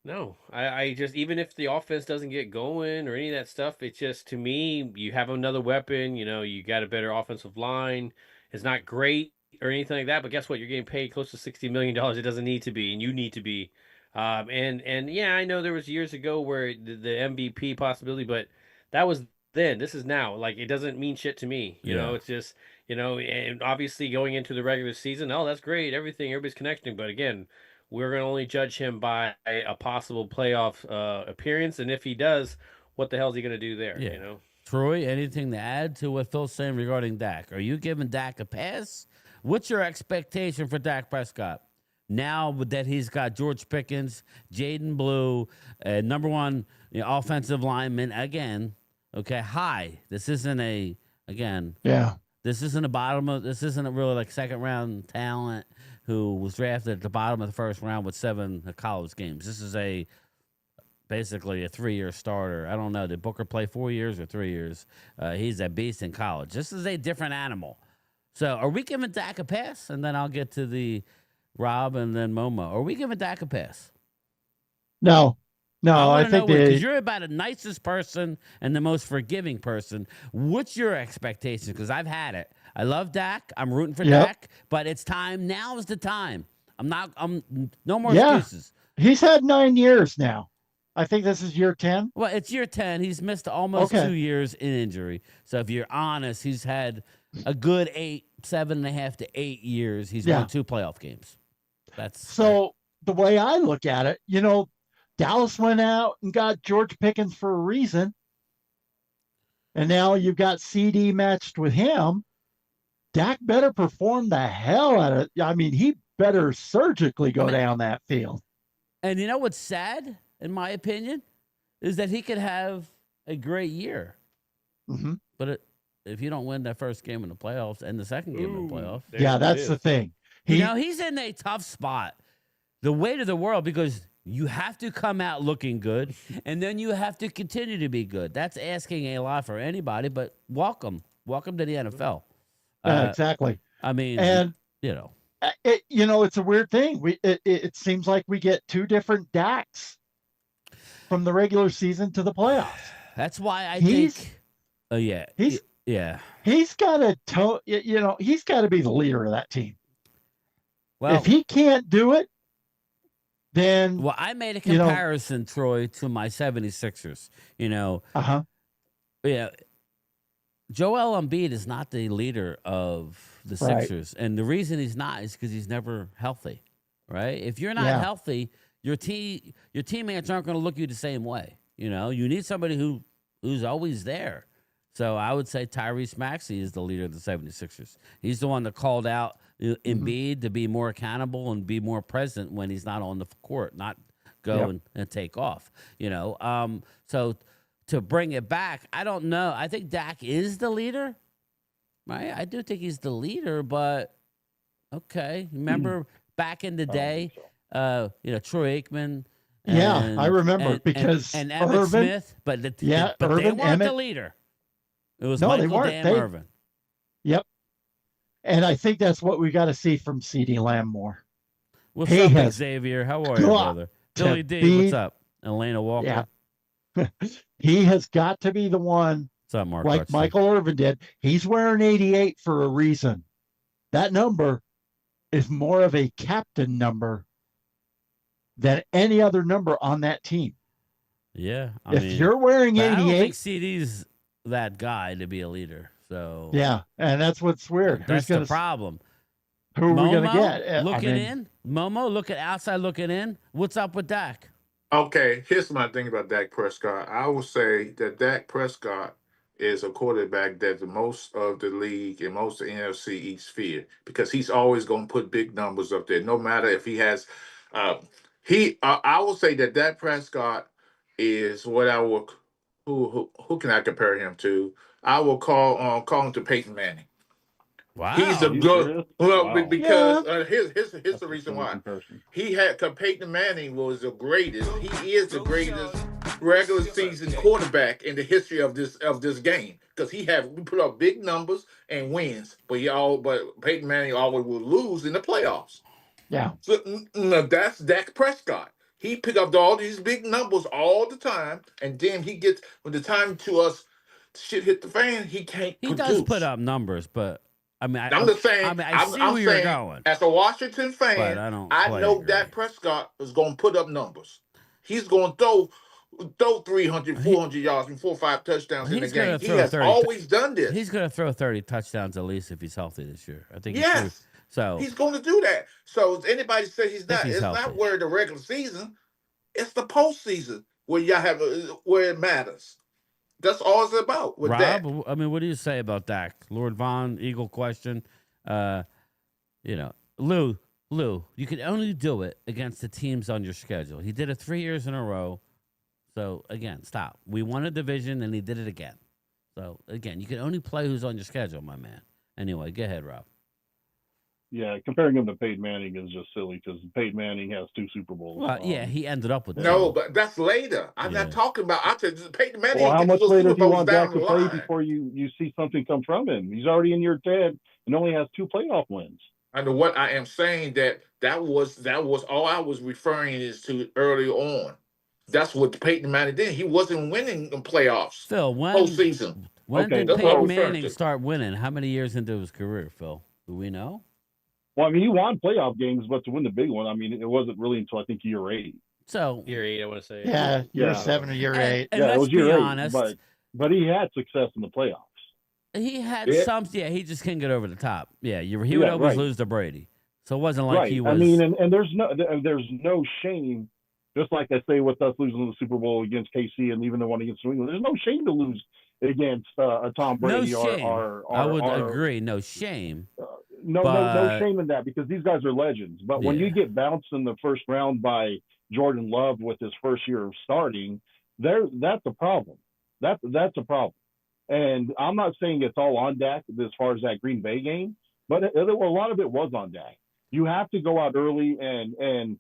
No, I just, even if the offense doesn't get going or any of that stuff, it's just, to me, you have another weapon, you got a better offensive line. It's not great or anything like that, but guess what? You're getting paid close to $60 million. It doesn't need to be, and you need to be. And yeah, I know there was years ago where the MVP possibility, but that was then. This is now. Like, it doesn't mean shit to me. It's just, and obviously going into the regular season, oh, that's great. Everybody's connecting. But again, we're going to only judge him by a possible playoff appearance. And if he does, what the hell is he going to do there? Yeah. Troy, anything to add to what Phil's saying regarding Dak? Are you giving Dak a pass? What's your expectation for Dak Prescott? Now that he's got George Pickens, Jaden Blue, number one offensive lineman again. Okay, high. This isn't this isn't this isn't a really like second round talent who was drafted at the bottom of the first round with 7 college games. This is basically a 3-year starter. I don't know. Did Booker play 4 years or 3 years? He's a beast in college. This is a different animal. So are we giving Dak a pass? And then I'll get to the Rob and then Momo. Are we giving Dak a pass? No. I think because you're about the nicest person and the most forgiving person. What's your expectation? Because I've had it. I love Dak. I'm rooting for Dak, but it's time. Now is the time. No more excuses. He's had 9 years now. I think this is year 10. Well, it's year 10. He's missed almost 2 years in injury. So if you're honest, he's had a good 7.5 to 8 years. He's won 2 playoff games. The way I look at it, Dallas went out and got George Pickens for a reason. And now you've got CD matched with him. Dak better perform the hell out of it. I mean, he better surgically go down that field. And you know what's sad, in my opinion, is that he could have a great year. Mm-hmm. But if you don't win that first game in the playoffs and the second game in the playoffs. That's the thing. He's in a tough spot. The weight of the world, because you have to come out looking good, and then you have to continue to be good. That's asking a lot for anybody, but welcome to the NFL. Exactly. I mean, and it's a weird thing. It seems like we get 2 different Daks from the regular season to the playoffs. That's why I think. Oh yeah, he's got to he's got to be the leader of that team. Well, if he can't do it, then I made a comparison, Troy, to my 76ers. Joel Embiid is not the leader of the Sixers, and the reason he's not is because he's never healthy, right? If you're not healthy, your teammates aren't going to look you the same way. You need somebody who's always there. So I would say Tyrese Maxey is the leader of the 76ers. He's the one that called out Embiid to be more accountable and be more present when he's not on the court, not go and take off. So to bring it back, I don't know. I think Dak is the leader, right? I do think he's the leader, but okay. Remember back in the day, Troy Aikman. I remember because and Emmitt Smith, but they weren't the leader. It was Michael Dan Irvin. Yep. And I think that's what we got to see from CeeDee Lamb more. What's up, Xavier? How are you, brother? Billy D, what's up? Elena Walker. Yeah. He has got to be the one, what's up, Mark like Hudson? Michael Irvin did. He's wearing 88 for a reason. That number is more of a captain number than any other number on that team. Yeah. If you're wearing I don't 88, think CD's that guy to be a leader. So yeah, and that's what's weird. that's the problem. Who are we going to Momo get? looking in? Momo looking outside, looking in. What's up with Dak? Okay, here's my thing about Dak Prescott. I will say that Dak Prescott is a quarterback that the most of the league and most of the NFC East fear because he's always going to put big numbers up there, no matter if he has. I will say that Dak Prescott is what I will. Who can I compare him to? I will call him to Peyton Manning. Wow, he's a good because Yeah. Here's the reason why. Peyton Manning was the greatest. He is the greatest regular season quarterback in the history of this game because we put up big numbers and wins, but Peyton Manning always will lose in the playoffs. Yeah. So that's Dak Prescott. He pick up all these big numbers all the time, and then he gets when the time to us shit hit the fan, he can't. He does put up numbers, but I mean, I'm just saying. I see where you're going. As a Washington fan, But I know Dak Prescott is going to put up numbers. He's going to throw 300, 400 yards and 4 or 5 touchdowns in the game. He has always done this. He's going to throw 30 touchdowns at least if he's healthy this year. I think. Yes. So he's going to do that. So if anybody says he's not, it's healthy. not where the regular season. It's the postseason where y'all have where it matters. That's all it's about with Rob, Dak. I mean, what do you say about Dak? Lord Von, Eagle question. Lou, you can only do it against the teams on your schedule. He did it 3 years in a row. So, again, stop. We won a division, and he did it again. So, again, you can only play who's on your schedule, my man. Anyway, go ahead, Rob. Yeah, comparing him to Peyton Manning is just silly because Peyton Manning has 2 Super Bowls. Well, yeah, he ended up with No, but that's later. I'm not talking about. I said Peyton Manning. Well, how much later do you want Dak to play line before you see something come from him? He's already in your 10 and only has 2 playoff wins. I know what I am saying. That was all I was referring is to early on. That's what Peyton Manning did. He wasn't winning in playoffs. Phil, postseason. When did Peyton Manning start winning? How many years into his career, Phil? Do we know? Well, I mean, he won playoff games, but to win the big one, I mean, it wasn't really until I think year 8. So year 8, I want to say. Yeah, year 7 or year 8. And let's it was year be 8, honest. But he had success in the playoffs. He had some. Yeah, he just couldn't get over the top. Yeah, he would always lose to Brady. So it wasn't like he was. I mean, and there's no shame. Just like I say with us losing the Super Bowl against KC and even the one against New England, there's no shame to lose against a Tom Brady. No shame. I would agree. No shame. No shame in that because these guys are legends. But when you get bounced in the first round by Jordan Love with his first year of starting, that's a problem. That's a problem. And I'm not saying it's all on Dak as far as that Green Bay game, but a lot of it was on Dak. You have to go out early and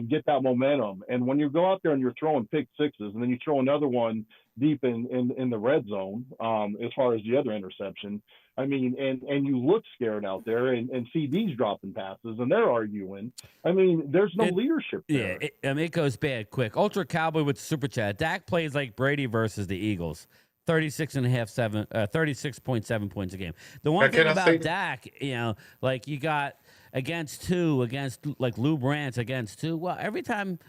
get that momentum. And when you go out there and you're throwing pick sixes, and then you throw another one deep in the red zone, as far as the other interception, I mean, and you look scared out there, and CD's dropping passes, and they're arguing. I mean, there's no leadership there. Yeah, it goes bad quick. Ultra Cowboy with the super chat. Dak plays like Brady versus the Eagles. 36.7 points a game. The one thing about Dak, like you got against like Lou Branch against 2. Well, every time,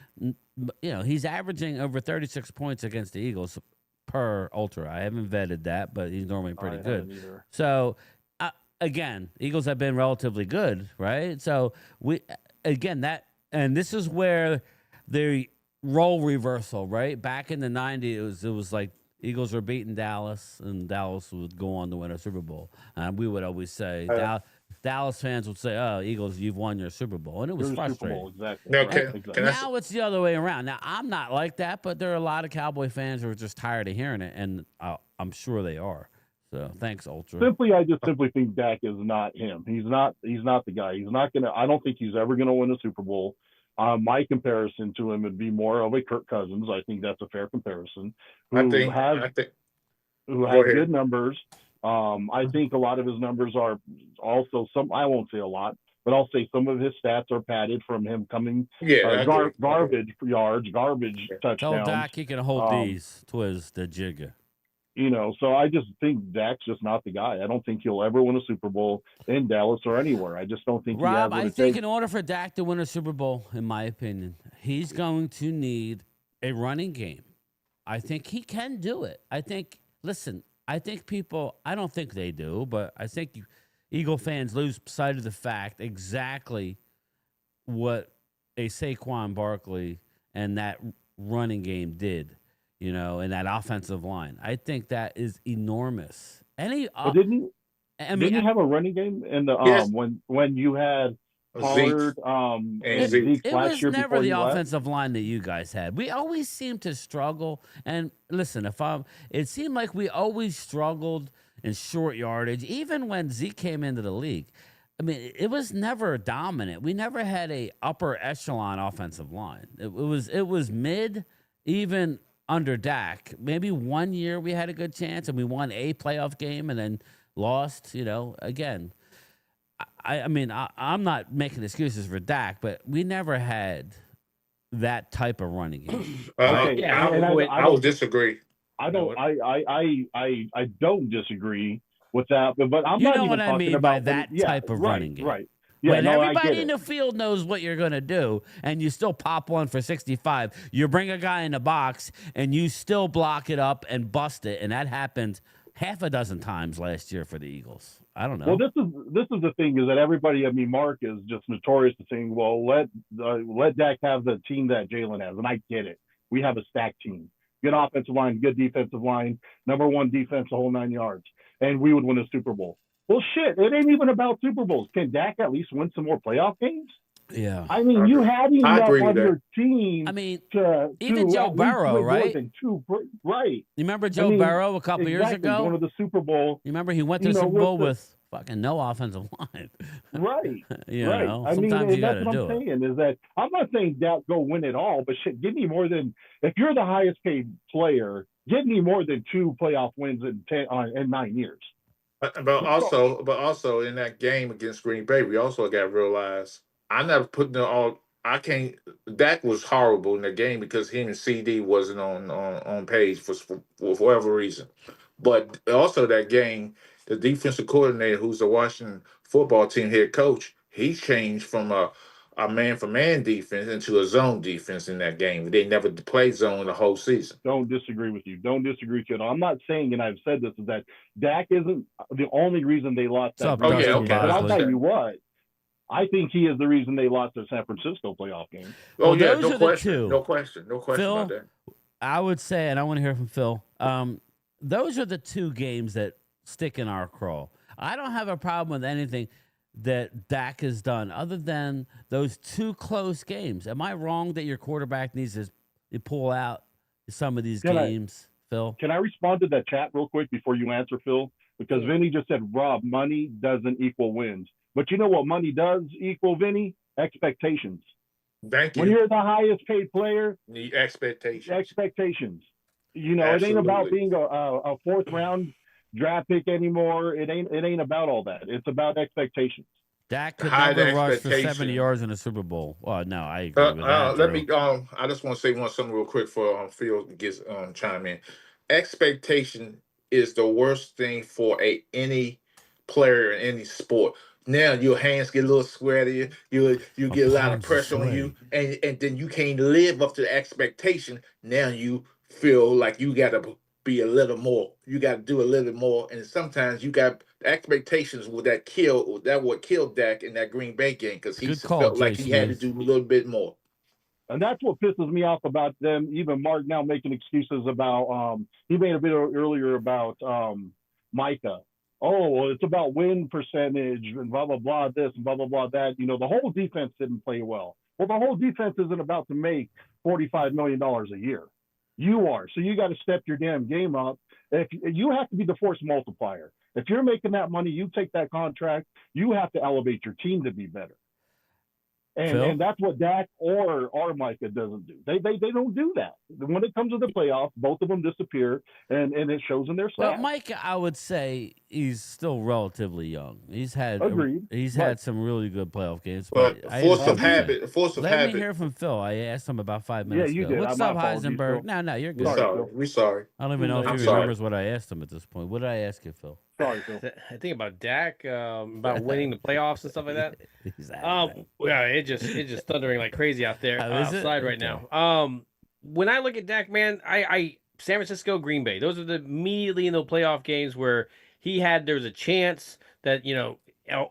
he's averaging over 36 points against the Eagles per Ultra. I haven't vetted that, but he's normally pretty good. So, again, Eagles have been relatively good, right? So this is where the role reversal, right? Back in the 90s, it was like Eagles were beating Dallas, and Dallas would go on to win a Super Bowl. And we would always say, Dallas fans would say, "Oh, Eagles, you've won your Super Bowl," and it was frustrating. Exactly. Now it's the other way around. Now I'm not like that, but there are a lot of Cowboy fans who are just tired of hearing it, and I'm sure they are. So thanks, Ultra. I just simply think Dak is not him. He's not the guy. He's not gonna. I don't think he's ever gonna win a Super Bowl. My comparison to him would be more of a Kirk Cousins. I think that's a fair comparison. Who has good numbers. I think a lot of his numbers are also I won't say a lot, but I'll say some of his stats are padded from him coming garbage yards, garbage touchdowns. Tell Dak he can hold these towards the jigger. You know, so I just think Dak's just not the guy. I don't think he'll ever win a Super Bowl in Dallas or anywhere. I just don't think he has Rob, what I it think takes. in order for Dak to win a Super Bowl, in my opinion, he's going to need a running game. I think he can do it. I think people, I don't think they do, but I think Eagle fans lose sight of the fact exactly what a Saquon Barkley and that running game did, and that offensive line. I think that is enormous. But didn't he have a running game in the Yes. when you had Pollard and Zeke It last was year never before the he left? offensive line that you guys had. We always seemed to struggle. And listen, it seemed like we always struggled in short yardage, even when Zeke came into the league. I mean, it was never dominant. We never had a upper echelon offensive line. It was mid, even under Dak. Maybe 1 year we had a good chance and we won a playoff game and then lost. Again. I'm not making excuses for Dak, but we never had that type of running game. I would disagree. I don't disagree with that, but I'm You not know even what I talking mean about by that type of running game. Right. Yeah, when no, everybody in the field knows what you're going to do and you still pop one for 65, you bring a guy in the box and you still block it up and bust it. And that happened half a dozen times last year for the Eagles. I don't know. Well, this is the thing is that everybody, Mark is just notorious for saying, well, let Dak have the team that Jalen has. And I get it. We have a stacked team. Good offensive line, good defensive line, number one defense, the whole 9 yards. And we would win a Super Bowl. Well, shit, it ain't even about Super Bowls. Can Dak at least win some more playoff games? Yeah. I mean, you had enough on your team. Even Joe Burrow, right? Right. You remember Joe Burrow a couple years ago? Going to the Super Bowl. You remember he went to the Super Bowl with fucking no offensive line. Right. Sometimes you got to do it. Is that I'm not saying Dak go win it all, but shit, give me more than, if you're the highest paid player, give me more than 2 playoff wins in 9 years. But also in that game against Green Bay, we also got to realize I never put the all. I can't. Dak was horrible in the game because him and CD wasn't on page for whatever reason. But also that game, the defensive coordinator, who's the Washington football team head coach, he changed from a man-for-man defense into a zone defense in that game. They never played zone the whole season. Don't disagree with you. I'm not saying, and I've said this, is that Dak isn't the only reason they lost that. Okay. But I'll tell you what. I think he is the reason they lost their San Francisco playoff game. Oh, yeah, no question. No question Phil, about that. I would say, and I want to hear from Phil, those are the 2 games that stick in our craw. I don't have a problem with anything that Dak has done other than those 2 close games. Am I wrong that your quarterback needs to pull out some of these games, Phil? Can I respond to that chat real quick before you answer, Phil? Because Vinny just said, Rob, money doesn't equal wins. But you know what money does equal, Vinny? Expectations. Thank you. When you're the highest paid player, the expectations. Absolutely. It ain't about being a 4th round draft pick anymore. It ain't about all that. It's about expectations. Dak could never rush for 70 yards in a Super Bowl. Well, no, I agree with that. Let me. I just want to say something real quick for Phil gets chime in. Expectation is the worst thing for any player in any sport. Now your hands get a little sweaty. You get a lot of pressure on you, and then you can't live up to the expectation. Now you feel like you got to be a little more. You got to do a little more, and sometimes you got expectations that what killed Dak in that Green Bay game because he felt like he had to do a little bit more. And that's what pisses me off about them. Even Mark now making excuses about he made a video earlier about Micah. Oh, well, it's about win percentage and blah, blah, blah, this and blah, blah, blah, that. The whole defense didn't play well. Well, the whole defense isn't about to make $45 million a year. You are. So you got to step your damn game up. If you have to be the force multiplier. If you're making that money, you take that contract, you have to elevate your team to be better. And that's what Dak or Micah doesn't do. They don't do that. When it comes to the playoffs, both of them disappear, and it shows in their stats. Well, Micah, I would say he's still relatively young. He's had Agreed. had some really good playoff games. But I force of understand. habit, force of Let me habit. hear from Phil. I asked him about 5 minutes you ago. did. What's My up, apologies, Heisenberg? Phil. No, you're We good. sorry. We sorry. I don't even know if I'm he sorry. remembers what I asked him at this point. What did I ask you, Phil? Sorry, Phil. I think about Dak, about winning the playoffs and stuff like that. Yeah, it just thundering like crazy out there outside right now. When I look at Dak, man, I San Francisco, Green Bay, those are the immediately in the playoff games where there was a chance that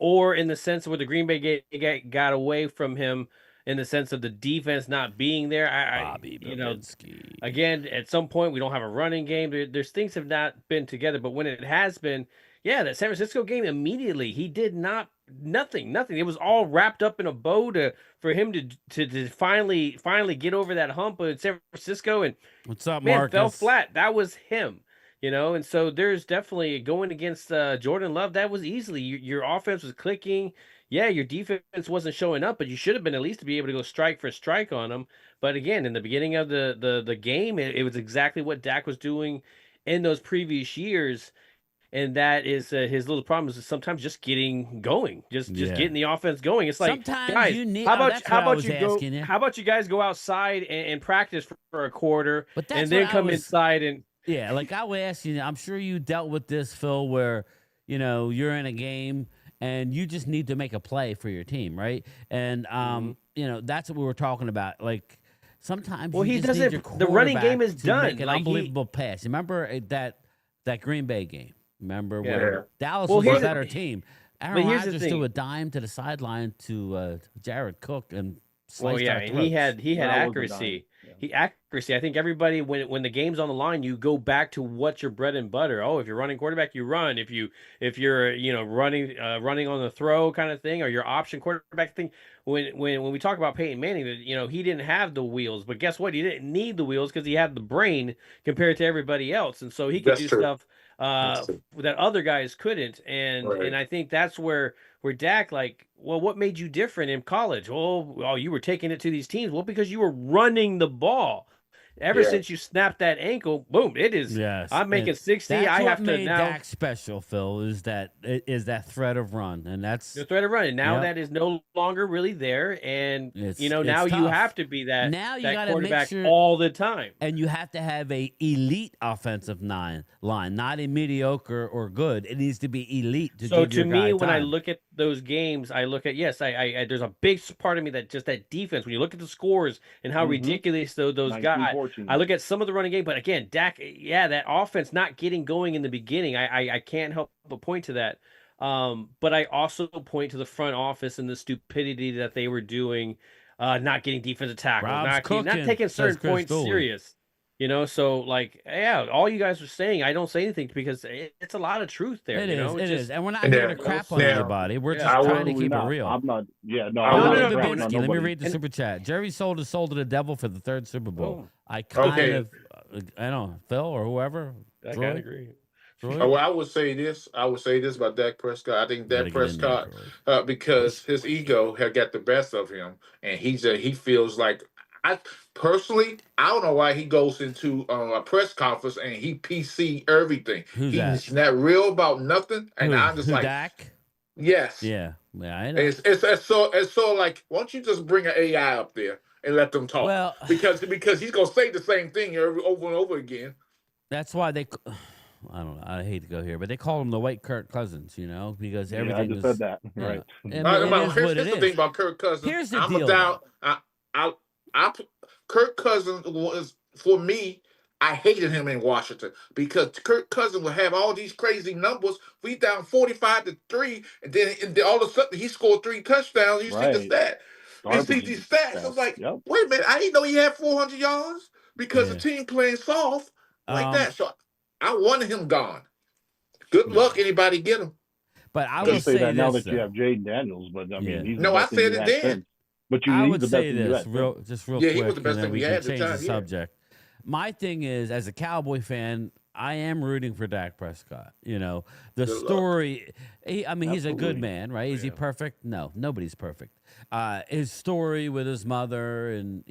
or in the sense where the Green Bay got away from him in the sense of the defense not being there. Bobby Babinski. Again, at some point we don't have a running game. There's things have not been together, but when it has been, yeah, that San Francisco game immediately he did nothing. It was all wrapped up in a bow for him to finally get over that hump in San Francisco, and what's up, man, Marcus? fell flat. That was him. And so there's definitely going against Jordan Love. That was easily your offense was clicking. Yeah, your defense wasn't showing up, but you should have been at least to be able to go strike for strike on them. But again, in the beginning of the game, it was exactly what Dak was doing in those previous years, and that is his little problem is sometimes just getting going, just getting the offense going. It's like, sometimes guys, you need. how about you guys go outside and practice for a quarter, and then come inside and. Yeah, like I would ask you, I'm sure you dealt with this, Phil, where, you're in a game and you just need to make a play for your team, right? And, that's what we were talking about. Like, sometimes he just need your the running game is to done. make an unbelievable pass. Remember that Green Bay game? Remember where Dallas was a better team? Aaron Rodgers threw a dime to the sideline to Jared Cook and sliced our and throats. he had accuracy. Accuracy. I think everybody, when the game's on the line, you go back to what's your bread and butter. Oh, if you're running quarterback, you run. If you're running on the throw kind of thing, or your option quarterback thing. When we talk about Peyton Manning, he didn't have the wheels, but guess what? He didn't need the wheels because he had the brain compared to everybody else, and so he could do stuff that other guys couldn't. And I think that's where Dak, like, well, what made you different in college? Oh, you were taking it to these teams. Well, because you were running the ball. Ever since you snapped that ankle, boom, it is. Yes, I'm making 60. That's I what have to made now. Dak special, Phil, is that threat of run, and that's the threat of run. And now that is no longer really there, and now you have to be that. Now you got to quarterback make sure, all the time, and you have to have a elite offensive line, not a mediocre or good. It needs to be elite. So to me, when I look at those games, I look at I there's a big part of me that defense. When you look at the scores and how ridiculous those got, I look at some of the running game, but again, Dak, that offense not getting going in the beginning, I can't help but point to that. But I also point to the front office and the stupidity that they were doing, not getting defensive tackles, not taking certain points serious. So like, all you guys are saying, I don't say anything because it's a lot of truth there. It is, and we're not here to crap on anybody. We're just trying to keep it real. I'm not. Yeah, no. Babinski, let me read the super chat. Jerry sold his soul to the devil for the 3rd Super Bowl. I don't know, Phil or whoever. I kind of agree. Well, I would say this about Dak Prescott. I think Dak Prescott, because his ego had got the best of him, and he feels like. I don't know why he goes into a press conference and he PC everything. He's not real about nothing, and I'm just like, Dak? Yes, yeah, I know. It's so like, why don't you just bring an AI up there and let them talk? Well, because he's gonna say the same thing over and over again. That's why they. I don't know. I hate to go here, but they call him the white Kirk Cousins, because everything. I just said that. Right. Here's the thing about Kirk Cousins. Here's the deal. Kirk Cousins was, for me, I hated him in Washington because Kirk Cousins would have all these crazy numbers. We down 45-3, and then all of a sudden he scored 3 touchdowns. You see the stat. You see these stats. I'm like, wait a minute, I didn't know he had 400 yards because the team playing soft like that. So I wanted him gone. Good luck, anybody get him. But I will say that this, now that you have Jaden Daniels, but I mean, he's I said it then. But I would say this real quick, he was the best and then thing we we can had change at the the time, subject. My thing is, as a Cowboy fan, I am rooting for Dak Prescott. The Good story. He's a good man, right? Is he perfect? No, nobody's perfect. His story with his mother, and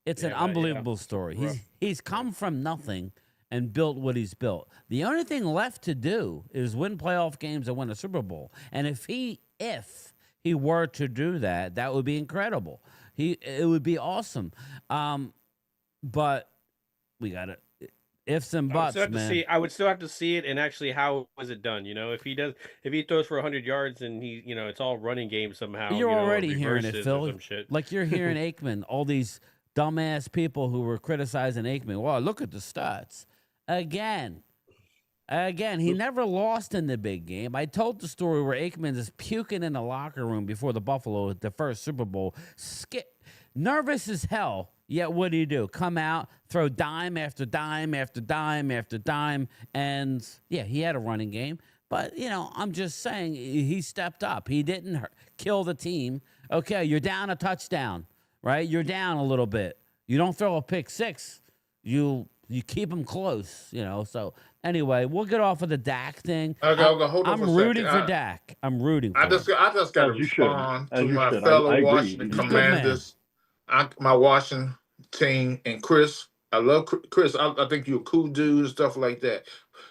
it's an unbelievable story. He's come from nothing, and built what he's built. The only thing left to do is win playoff games and win a Super Bowl. And if he were to do that, that would be incredible. It would be awesome. But we got to ifs and buts, man. I would still have to see it, and actually, how was it done? If he throws for 100 yards and it's all running game somehow. You're already hearing it, Phil. Shit. Like you're hearing Aikman, all these dumbass people who were criticizing Aikman. Wow, look at the stats. Again, he never lost in the big game. I told the story where Aikman is puking in the locker room before the first Super Bowl. Nervous as hell. Yet what do? Come out, throw dime after dime after dime after dime. And, yeah, he had a running game. But, I'm just saying he stepped up. He didn't kill the team. Okay, you're down a touchdown, right? You're down a little bit. You don't throw a pick six. You keep them close, So, anyway, we'll get off of the Dak thing. Okay, hold on I'm rooting for Dak. I'm rooting for him. I just got to respond to my fellow Washington Commanders. My Washington team and Chris. I love Chris. I think you're a cool dude and stuff like that.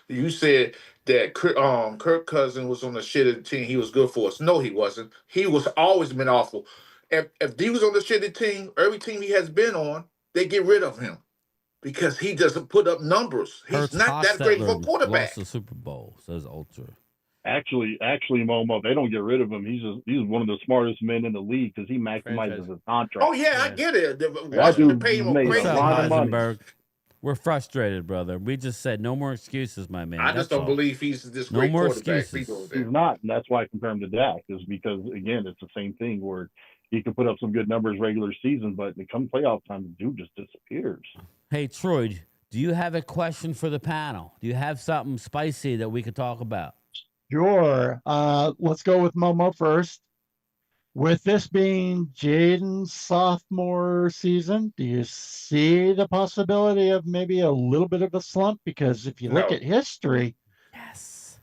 You said that Kirk Cousins was on the shit of the team. He was good for us. No, he wasn't. He was always been awful. If he was on the shitty team, every team he has been on, they get rid of him because he doesn't put up numbers. He's not that great for a quarterback. Lost the Super Bowl, says Ultra. Actually, Momo, they don't get rid of him. He's one of the smartest men in the league because he maximizes his contract. Oh yeah, I get it. Washington paid him made crazy. a lot of money. We're frustrated, brother. We just said no more excuses, my man. I just don't believe he's this great quarterback. He's not, and that's why I compare him to Dak, is because again, it's the same thing where he can put up some good numbers regular season, but when it comes playoff time, the dude just disappears. Hey, Troy, do you have a question for the panel? Do you have something spicy that we could talk about? Sure. Let's go with Momo first. With this being Jaden's sophomore season, do you see the possibility of maybe a little bit of a slump? Because if you look at history, yes,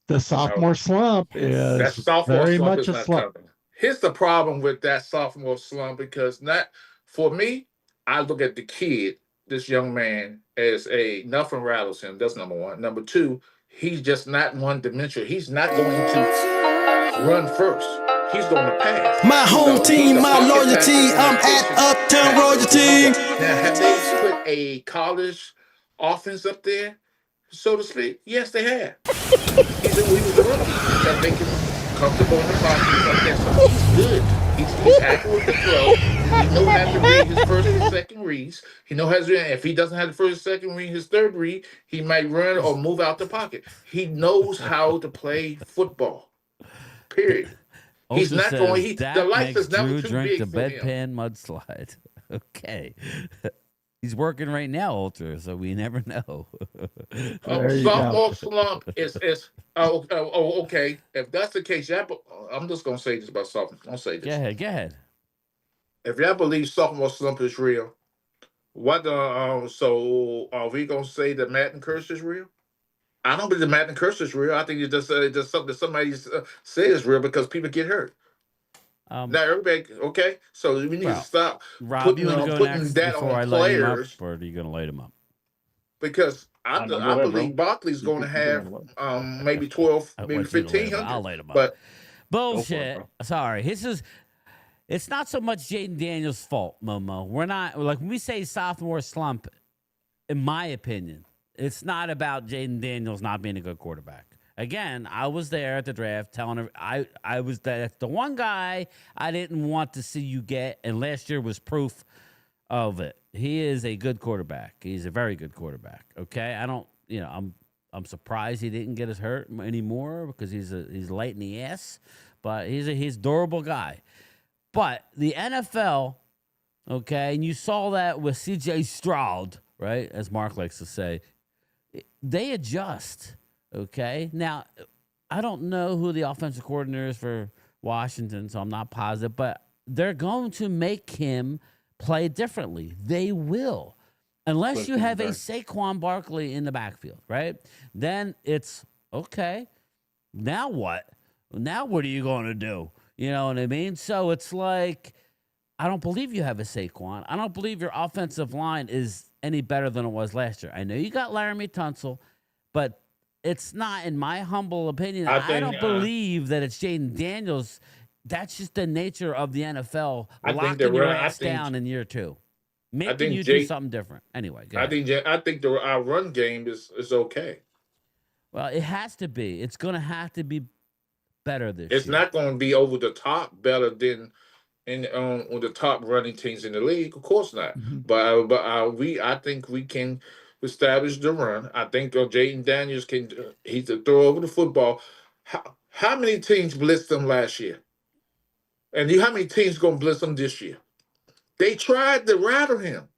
the sophomore slump is very much a slump. Here's the problem with that sophomore slump, because for me, I look at the kid, this young man, as nothing rattles him. That's number one. Number two, he's just not one-dimensional. He's not going to run first. He's going to pass. My home team, my loyalty. I'm at Uptown Royalty. Now, have they put a college offense up there, so to speak? Yes, they have. He was a rookie. That make him comfortable in the pocket like that. So he's good. He's accurate with the throw. He knows how to read his first and second reads. He knows how to, if he doesn't have the first and second read, his third read, he might run or move out the pocket. He knows how to play football. Period. He's not going. The life is never too big the for him. bedpan mudslide. Okay, he's working right now, Ultra. So we never know. Sophomore slump is okay. If that's the case, I'm just gonna say this about sophomore. I'll say this. Go ahead. If y'all believe sophomore slump is real, so are we gonna say the Madden curse is real? I don't believe the Madden curse is real. I think it's just something that somebody says is real because people get hurt. Now everybody, okay? So we need to stop putting that on players. Or are you going to light him up? Because I believe Barkley's going to have maybe 12, maybe 1,500. I'll light him up. But bullshit. Sorry. It's not so much Jaden Daniels' fault, Momo. We're not, like, when we say sophomore slump, in my opinion, it's not about Jaden Daniels not being a good quarterback. Again, I was there at the draft telling her I was the one guy I didn't want to see you get, and last year was proof of it. He is a good quarterback. He's a very good quarterback. Okay, I'm surprised he didn't get us hurt anymore because he's light in the ass, but he's a durable guy. But the NFL, okay, and you saw that with C.J. Stroud, right, as Mark likes to say. They adjust, okay? Now, I don't know who the offensive coordinator is for Washington, so I'm not positive, but they're going to make him play differently. They will. Unless you have a Saquon Barkley in the backfield, right? Then it's, okay, now what? Now what are you going to do? You know what I mean? So it's like, I don't believe you have a Saquon. I don't believe your offensive line is any better than it was last year. I know you got Laramie Tunsil, but it's not, in my humble opinion. I don't believe that it's Jaden Daniels. That's just the nature of the NFL, locking your ass down in year 2, making you do something different. Anyway, go ahead. I think our run game is okay. Well, it has to be. It's going to have to be better this It's year. not going to be over the top better than on the top running teams in the league. Of course not. But I think we can establish the run. I think Jaden Daniels can. He's to throw over the football. How many teams blitzed them last year? And how many teams going to blitz them this year? They tried to rattle him.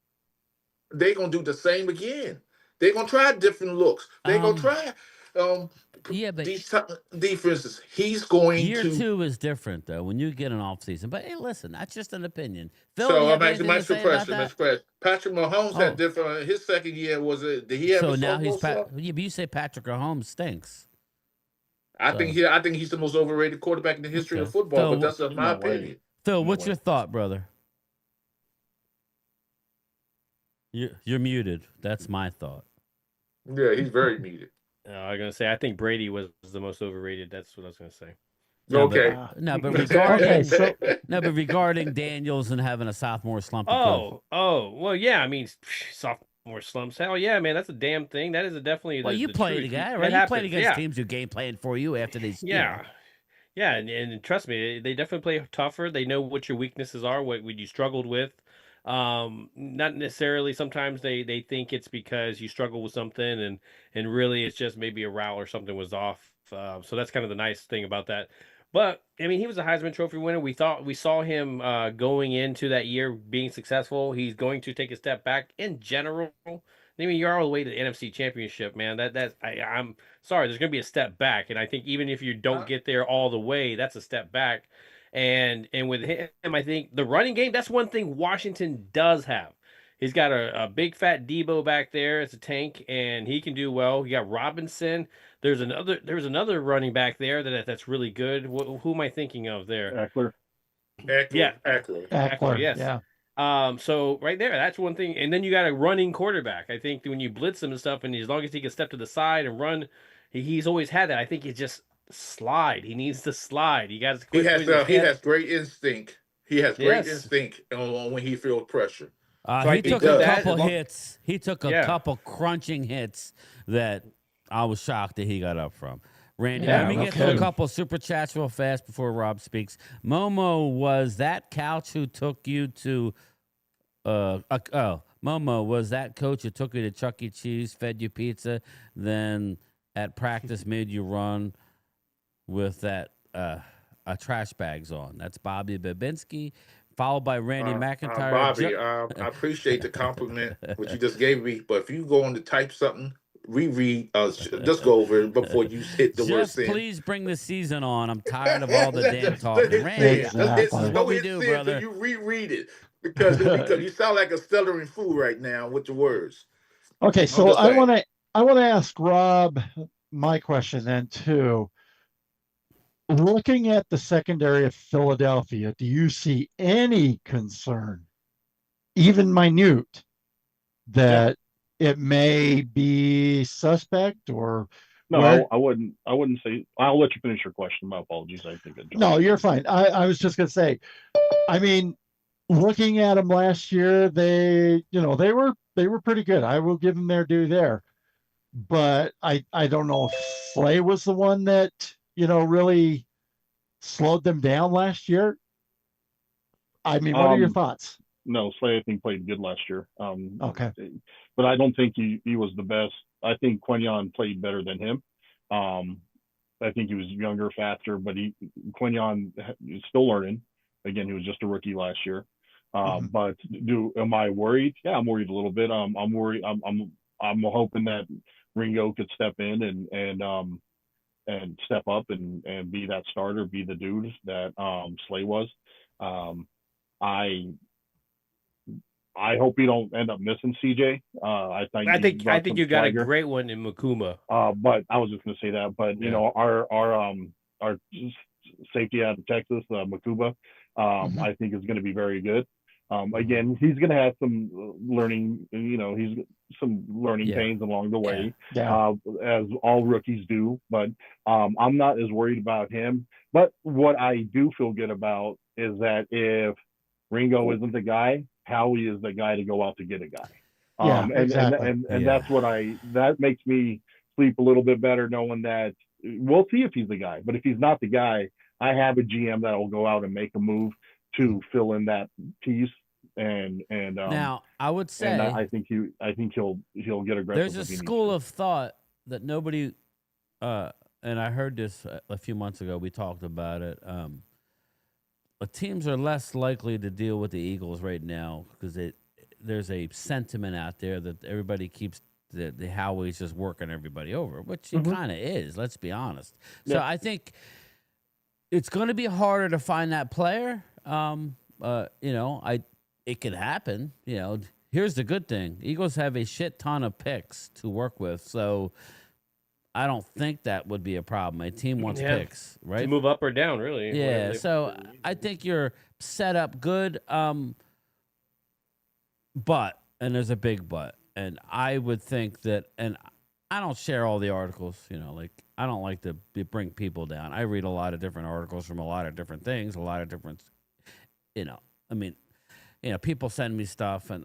They're going to do the same again. They're going to try different looks. They're going to try but these defenses. He's going year to. 2 is different, though, when you get an off season. But, hey, listen, that's just an opinion. Phil, So you have I'm anything asking to say about that? Patrick Mahomes had different. His second year did he have So a now Super he's Bowl? but you say Patrick Mahomes stinks. I think he's the most overrated quarterback in the history of football. Phil, but that's my opinion. Phil, what's your thought, brother? You're muted. That's my thought. Yeah, he's very muted. I was gonna say I think Brady was the most overrated. That's what I was gonna say. But regarding Daniels and having a sophomore slump. Well, yeah. I mean, sophomore slumps. Hell yeah, man. That's a damn thing. That is definitely. Well, you played a guy, right? You played against teams who game plan for you after these. Yeah. Yeah, and trust me, they definitely play tougher. They know what your weaknesses are, what you struggled with. Not necessarily. Sometimes they think it's because you struggle with something, and really it's just maybe a route or something was off. So that's kind of the nice thing about that. But I mean, he was a Heisman Trophy winner. We saw him going into that year being successful. He's going to take a step back in general. I mean, you're all the way to the NFC Championship, man. I'm sorry, there's going to be a step back, and I think even if you don't get there all the way, that's a step back. And with him, I think the running game, that's one thing Washington does have. He's got a big fat Debo back there as a tank, and he can do well. You got Robinson. There's another running back there that's really good. Who am I thinking of there? Eckler. Yeah, Eckler. Yes. Yeah. So right there, that's one thing. And then you got a running quarterback. I think when you blitz him and stuff, and as long as he can step to the side and run, he's always had that. I think it's just slide. He needs to slide. He has great instinct. He has great instinct when he feels pressure. He took a couple hits. He took a couple crunching hits that I was shocked that he got up from. Randy, let me get to a couple super chats real fast before Rob speaks. Momo, was that couch who took you to Momo, was that coach who took you to Chuck E. Cheese, fed you pizza, then at practice made you run with that trash bags on? That's Bobby Babinski, folled by Randy McIntyre. Bobby, I appreciate the compliment which you just gave me, but if you go on to type something, reread, just go over it before you hit the word sin. Please bring the season on. I'm tired of all the damn talking. Randy, that's what we do, brother. You reread it because you sound like a stuttering fool right now with the words. Okay, so I want to ask Rob my question then too. Looking at the secondary of Philadelphia, do you see any concern, even minute, that it may be suspect or? No, I wouldn't say. I'll let you finish your question. My apologies. I think. No, you're fine. I was just gonna say, I mean, looking at them last year, they were pretty good. I will give them their due there, but I don't know if Slay was the one that really slowed them down last year. I mean, what are your thoughts? No, Slay I think played good last year. Okay, but I don't think he was the best. I think Quinyon played better than him. I think he was younger, faster, but Quinyon is still learning. Again, he was just a rookie last year. But am I worried? Yeah, I'm worried a little bit. I'm worried. I'm hoping that Ringo could step in and step up and be that starter, be the dude that Slay was. I hope we don't end up missing CJ. I think you got a great one in Makuma. But I was just going to say that. But our safety out of Texas, Makuba, I think is going to be very good. Again, he's going to have some learning, he's some learning pains along the way, as all rookies do. But I'm not as worried about him. But what I do feel good about is that if Ringo isn't the guy, Howie is the guy to go out to get a guy. Exactly. And that's what that makes me sleep a little bit better, knowing that we'll see if he's the guy. But if he's not the guy, I have a GM that will go out and make a move to fill in that piece. And now I would say, and I think he'll get aggressive. There's a school of thought that nobody, and I heard this a few months ago. We talked about it. Teams are less likely to deal with the Eagles right now because there's a sentiment out there that everybody keeps the Howie's just working everybody over, which he kind of is. Let's be honest. So I think it's going to be harder to find that player. It could happen. Here's the good thing: Eagles have a shit ton of picks to work with, so I don't think that would be a problem. A team wants picks, right? To move up or down, really. Yeah. So I think you're set up good. But, and there's a big but, and I would think that, and I don't share all the articles, I don't like to bring people down. I read a lot of different articles from a lot of different things, a lot of different, people send me stuff, and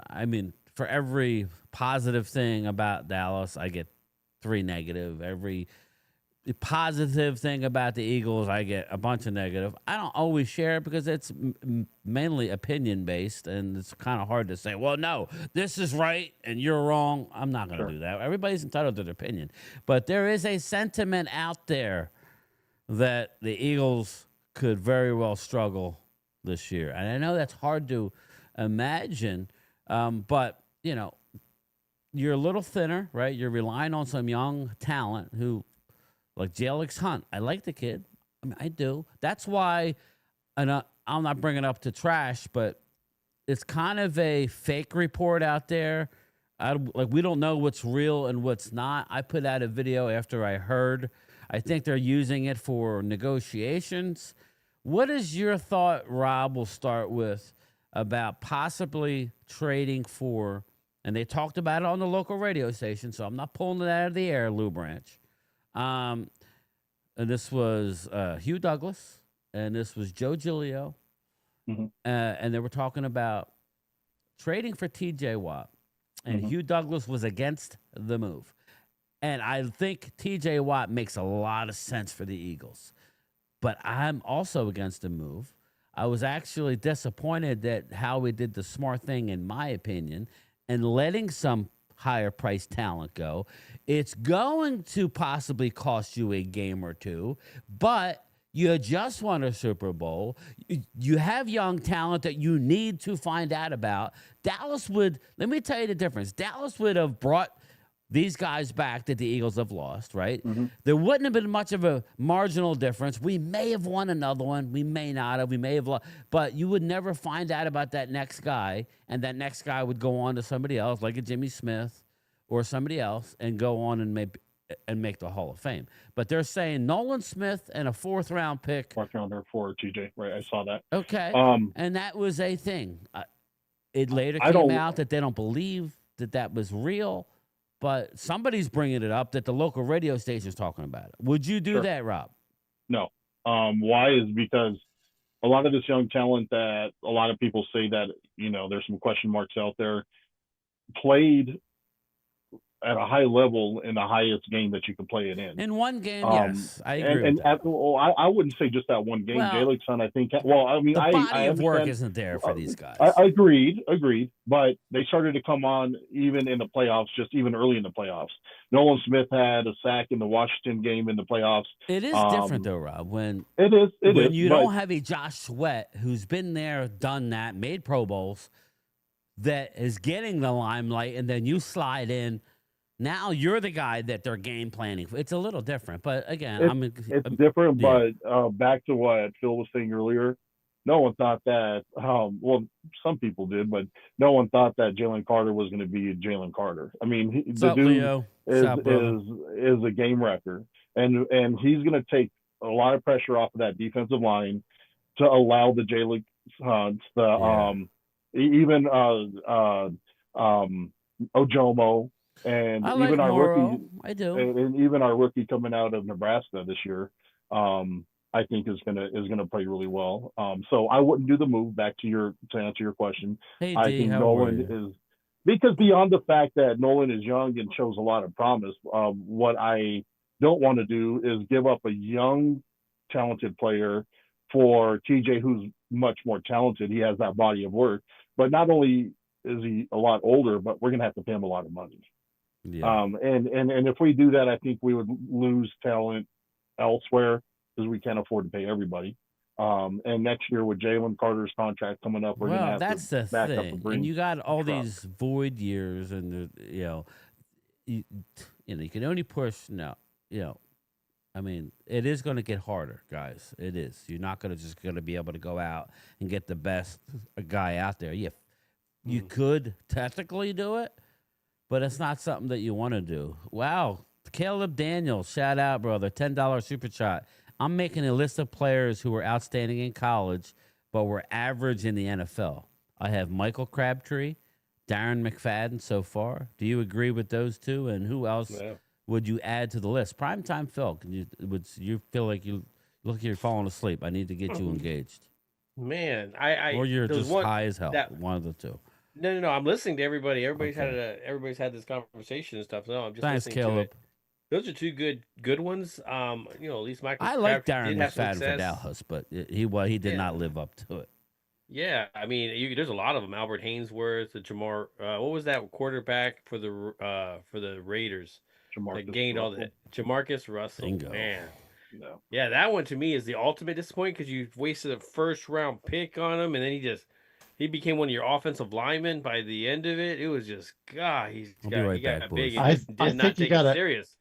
for every positive thing about Dallas, I get 3 negative. Every positive thing about the Eagles, I get a bunch of negative. I don't always share it because it's mainly opinion based, and it's kind of hard to say, well, no, this is right and you're wrong. I'm not going to do that. Everybody's entitled to their opinion, but there is a sentiment out there that the Eagles could very well struggle this year, and I know that's hard to imagine, but you're a little thinner, right? You're relying on some young talent who, like Jalix Hunt. I like the kid. I do. That's why, and I'm not bringing it up to trash, but it's kind of a fake report out there. We don't know what's real and what's not. I put out a video after I heard. I think they're using it for negotiations. What is your thought, Rob? We'll start with about possibly trading for, and they talked about it on the local radio station, so I'm not pulling it out of the air, Lou Branch. And this was Hugh Douglas, and this was Joe Giglio, and they were talking about trading for T.J. Watt, and Hugh Douglas was against the move. And I think T.J. Watt makes a lot of sense for the Eagles, but I'm also against the move. I was actually disappointed that Howie did the smart thing, in my opinion, and letting some higher priced talent go. It's going to possibly cost you a game or two, but you just won a Super Bowl. You have young talent that you need to find out about. Dallas would, let me tell you the difference. Dallas would have brought these guys back that the Eagles have lost, right? There wouldn't have been much of a marginal difference. We may have won another one. We may not have. We may have lost. But you would never find out about that next guy, and that next guy would go on to somebody else, like a Jimmy Smith or somebody else, and go on and make the Hall of Fame. But they're saying Nolan Smith and a 4th-round pick. 4th rounder for TJ, right? I saw that. Okay. And that was a thing. It later came out that they don't believe that was real. But somebody's bringing it up that the local radio station is talking about it. Would you do that, Rob? No. Why is because a lot of this young talent that a lot of people say that, there's some question marks out there, played at a high level in the highest game that you can play it in. In one game, yes, I agree. And I wouldn't say just that one game. Jalix Hunt, I think. Well, I mean, the body of work isn't there for these guys. I agreed. But they started to come on even in the playoffs, just even early in the playoffs. Nolan Smith had a sack in the Washington game in the playoffs. It is different though, Rob. When you don't have a Josh Sweat who's been there, done that, made Pro Bowls, that is getting the limelight, and then you slide in. Now you're the guy that they're game planning. It's a little different, but again, it's different. Yeah. But back to what Phil was saying earlier, no one thought that. Well, some people did, but no one thought that Jalen Carter was going to be Jalen Carter. I mean, the dude is a game wrecker, and he's going to take a lot of pressure off of that defensive line to allow the Jalen Hunts, even Ojomo, and I even like our Morrow. rookie, I do. and even our rookie coming out of Nebraska this year, I think is gonna play really well. So I wouldn't do the move. To answer your question, Hey I D, think how Nolan are you? is, because beyond the fact that Nolan is young and shows a lot of promise. What I don't want to do is give up a young, talented player for TJ, who's much more talented. He has that body of work, but not only is he a lot older, but we're gonna have to pay him a lot of money. Yeah. And if we do that, I think we would lose talent elsewhere because we can't afford to pay everybody. And next year with Jalen Carter's contract coming up, we're gonna Well, have that's to the back up thing, and bring and you got all truck. these void years, and you, you can only push now. I mean, it is going to get harder, guys. It is. You're not going to be able to go out and get the best guy out there. Yeah, you could technically do it, but it's not something that you want to do. Wow, Caleb Daniels, shout out, brother. $10 super chat. I'm making a list of players who were outstanding in college, but were average in the NFL. I have Michael Crabtree, Darren McFadden so far. Do you agree with those two? And who else would you add to the list? Primetime Phil, would you feel like you look like you're falling asleep? I need to get you engaged. Man, or you're just high as hell. That, one of the two. No. I'm listening to everybody. Everybody's had this conversation and stuff. No, I'm just Thanks, listening Caleb. to it. Those are two good ones. At least Michael. I like Crabtree Darren did have McFadden success. for Dallas, but he did not live up to it. Yeah, I mean, there's a lot of them. Albert Hainsworth, the Jamar. What was that quarterback for the Raiders? That gained all that. Jamarcus Russell. Bingo. Man. No. Yeah, that one to me is the ultimate disappointment because you wasted a first round pick on him, and then he became one of your offensive linemen by the end of it. It was just God. He got big and just did not take it serious.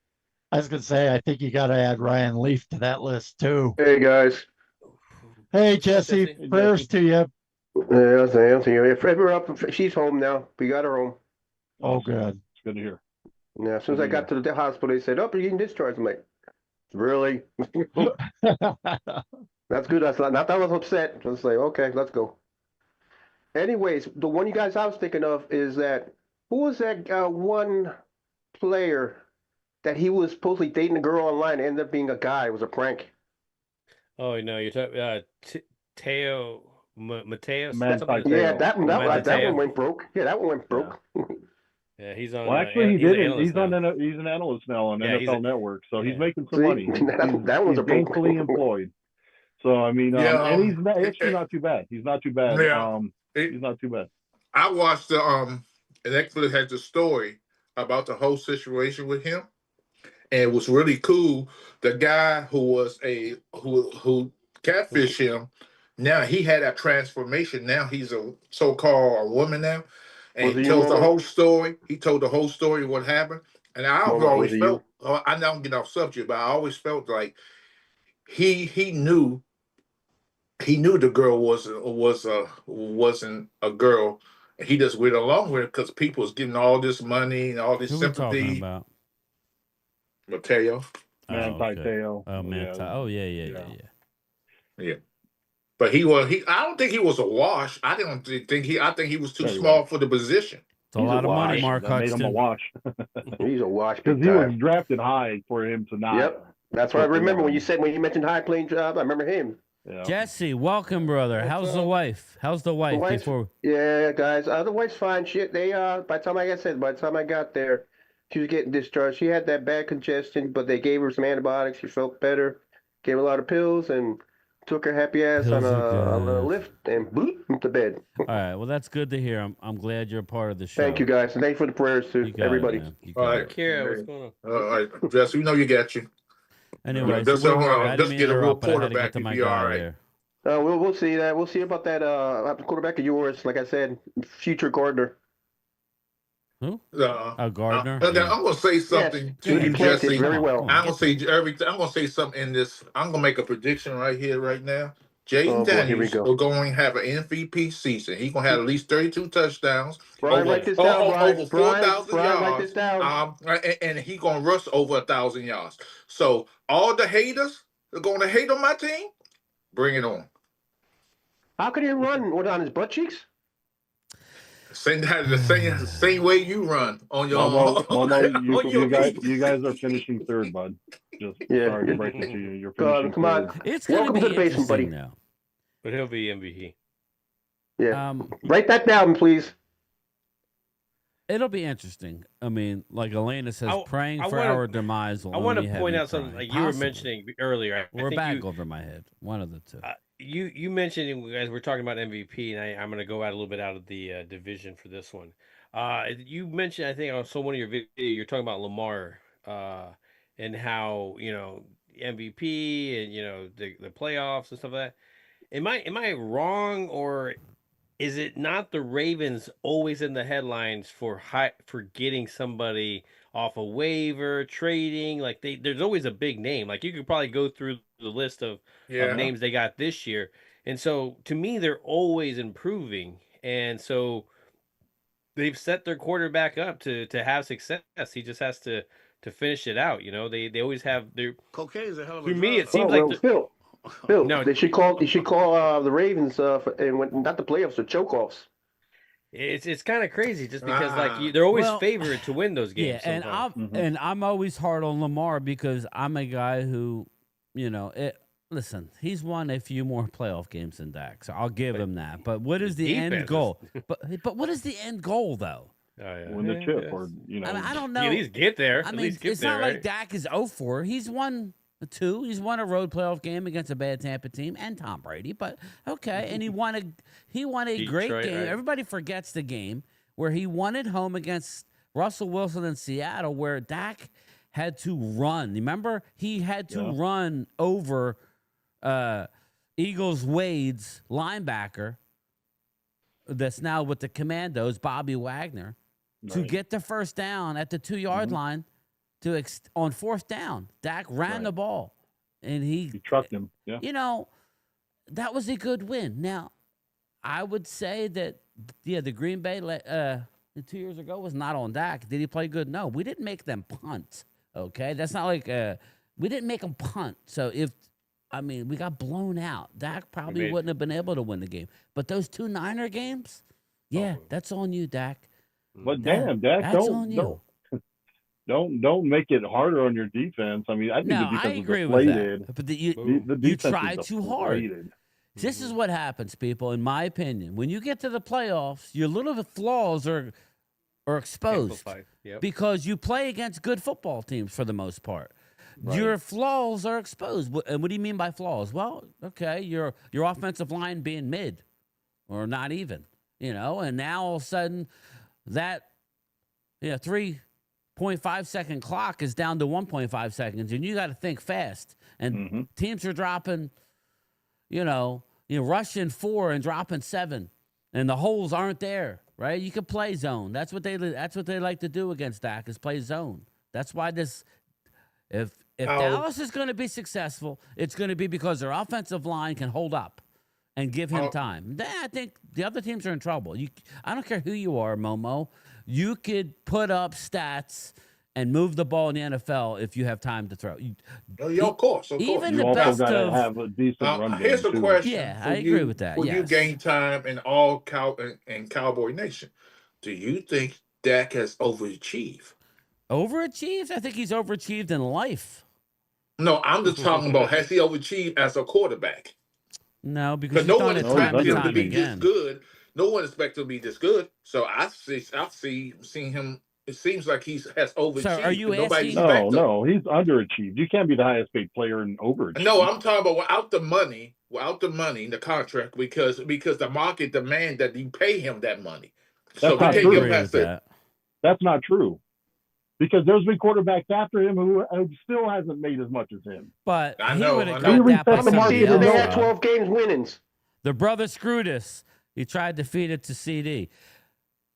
I was gonna say, I think you got to add Ryan Leaf to that list too. Hey guys. Hey Jesse, prayers to you. Yeah, thank you. We're up. She's home now. We got her home. Oh, good. It's good to hear. Yeah, as soon as I got to the hospital, they said, "Oh, you're getting discharged." I'm like, "Really?" That's good. That's not that I was upset. I was like, "Okay, let's go." Anyways, the one you guys I was thinking of is that who was that one player that he was supposedly dating a girl online and ended up being a guy? It was a prank. Oh no, you're talking Teo Mateus. Yeah, that one went broke. Yeah, that one went broke. Yeah, he's on. Well, actually, he didn't. He's an analyst now on NFL Network, so he's making some money. That was he's gainfully employed. So I mean, and he's actually not too bad. He's not too bad. Yeah, he's not too bad. I watched Netflix had the story about the whole situation with him, and it was really cool. The guy who was who catfished him, now he had a transformation. Now he's a so-called a woman now. And he tells the whole story. He told the whole story of what happened. And I always felt, I don't get off subject, but I always felt like he knew the girl wasn't a girl. And he just went along with it because people was getting all this money and all this sympathy. Who are we talking about? Mateo. Mateo. Oh, Manti. Oh, yeah. But I don't think he was a wash. I think he was too small for the position. It's a lot of money, Mark Hudson. Made him a wash. He's a wash because he was drafted high for him to not. Yep, that's what I remember when you mentioned high playing job. I remember him. Yeah. Jesse, welcome, brother. How's the wife? Yeah, guys, the wife's fine. By the time I got there, she was getting discharged. She had that bad congestion, but they gave her some antibiotics. She felt better. Gave her a lot of pills and took her happy ass on a lift and boop to bed. All right, well that's good to hear. I'm glad you're a part of the show. Thank you guys, and thank you for the prayers to everybody. All right, Kara, what's going on? All right, Jesse, we know you got you. Anyway, just get a real quarterback to be all right. We'll see that. We'll see about that quarterback of yours. Like I said, future Gardner. Who? Gardner. I'm gonna say something to you, Jesse. Very well. I'm gonna say everything. I'm gonna say something in this. I'm gonna make a prediction right here, right now. Jaden Daniels will going to have an MVP season. He's gonna have at least 32 touchdowns. Brian, write this down. Over 4,000 yards. Write this down. And he's gonna rush over 1,000 yards. So all the haters are gonna hate on my team. Bring it on. How could he run? What, on his butt cheeks? same way you run on your you guys are finishing third, bud. Just sorry to break it to you. You're finishing come on. third. It's going to be interesting now. But he'll be MVP. Yeah. Write that down, please. It'll be interesting. I mean, like Elena says, praying for our demise. I want to point out something like you were mentioning earlier. We're back over my head. One of the two. You mentioned as we're talking about MVP, and I'm going to go out a little bit out of the division for this one. You mentioned, I think I saw one of your videos. You're talking about Lamar and how MVP and the playoffs and stuff like that. Am I wrong, or is it not the Ravens always in the headlines for getting somebody off a waiver, trading? Like there's always a big name. Like you could probably go through the list of names they got this year. And so to me, they're always improving. And so they've set their quarterback up to have success. He just has to finish it out. They always have their cocaine is a hell of a to drug. me, it seems like Phil, no, they should call the Ravens and not the playoffs, the choke-offs. It's kind of crazy just because they're always favored to win those games. Yeah, and I'm always hard on Lamar because I'm a guy who, listen, he's won a few more playoff games than Dak, so I'll give him that. But what is the end goal? But what is the end goal though? Win the chip, or I don't know. At least get there. I mean, it's not like Dak is 0-4. He's won 2. He's won a road playoff game against a bad Tampa team and Tom Brady. But okay, and he won a great game. Right? Everybody forgets the game where he won at home against Russell Wilson in Seattle, where Dak had to run. Remember, he had to run over Eagles Wade's linebacker that's now with the Commandos, Bobby Wagner, to get the first down at the 2-yard line. On fourth down, Dak ran the ball, and he trucked him. Yeah, that was a good win. Now, I would say that the Green Bay 2 years ago was not on Dak. Did he play good? No, we didn't make them punt. Okay, that's not like we didn't make them punt. So we got blown out. Dak probably wouldn't have been able to win the game. But those 2 Niner games, that's on you, Dak. But damn, Dak, don't make it harder on your defense. I mean, I think the defense I agree is with deflated. that. But you try too hard. This is what happens, people, in my opinion. When you get to the playoffs, your little flaws are exposed because you play against good football teams for the most part. Right. Your flaws are exposed. And what do you mean by flaws? Well, okay, your offensive line being mid or not even, and now all of a sudden that 3.5 second clock is down to 1.5 seconds, and you got to think fast. And teams are dropping, rushing 4 and dropping 7, and the holes aren't there, right? You can play zone. That's what they like to do against Dak, is play zone. That's why if Dallas is going to be successful, it's going to be because their offensive line can hold up and give him time. Then I think the other teams are in trouble. I don't care who you are, Momo. You could put up stats and move the ball in the NFL if you have time to throw. Of course. Even you the also best gotta of have a decent run game. Here's a question. Yeah, I agree with that. For you gain time in all Cowboy Nation, do you think Dak has overachieved? Overachieved? I think he's overachieved in life. No, I'm just talking about, has he overachieved as a quarterback? No, because no one expected him to be this good. No one expected him to be this good. So I've seen him. It seems like he has overachieved. So are you asking? No, he's underachieved. You can't be the highest paid player and overachieve. No, I'm talking about without the money, the contract, because the market demand that you pay him that money. That's not true. That's not true. Because there's been quarterbacks after him who still hasn't made as much as him. But I he know. would have got that by somebody else. They had 12 games winnings. The brother screwed us. He tried to feed it to CD.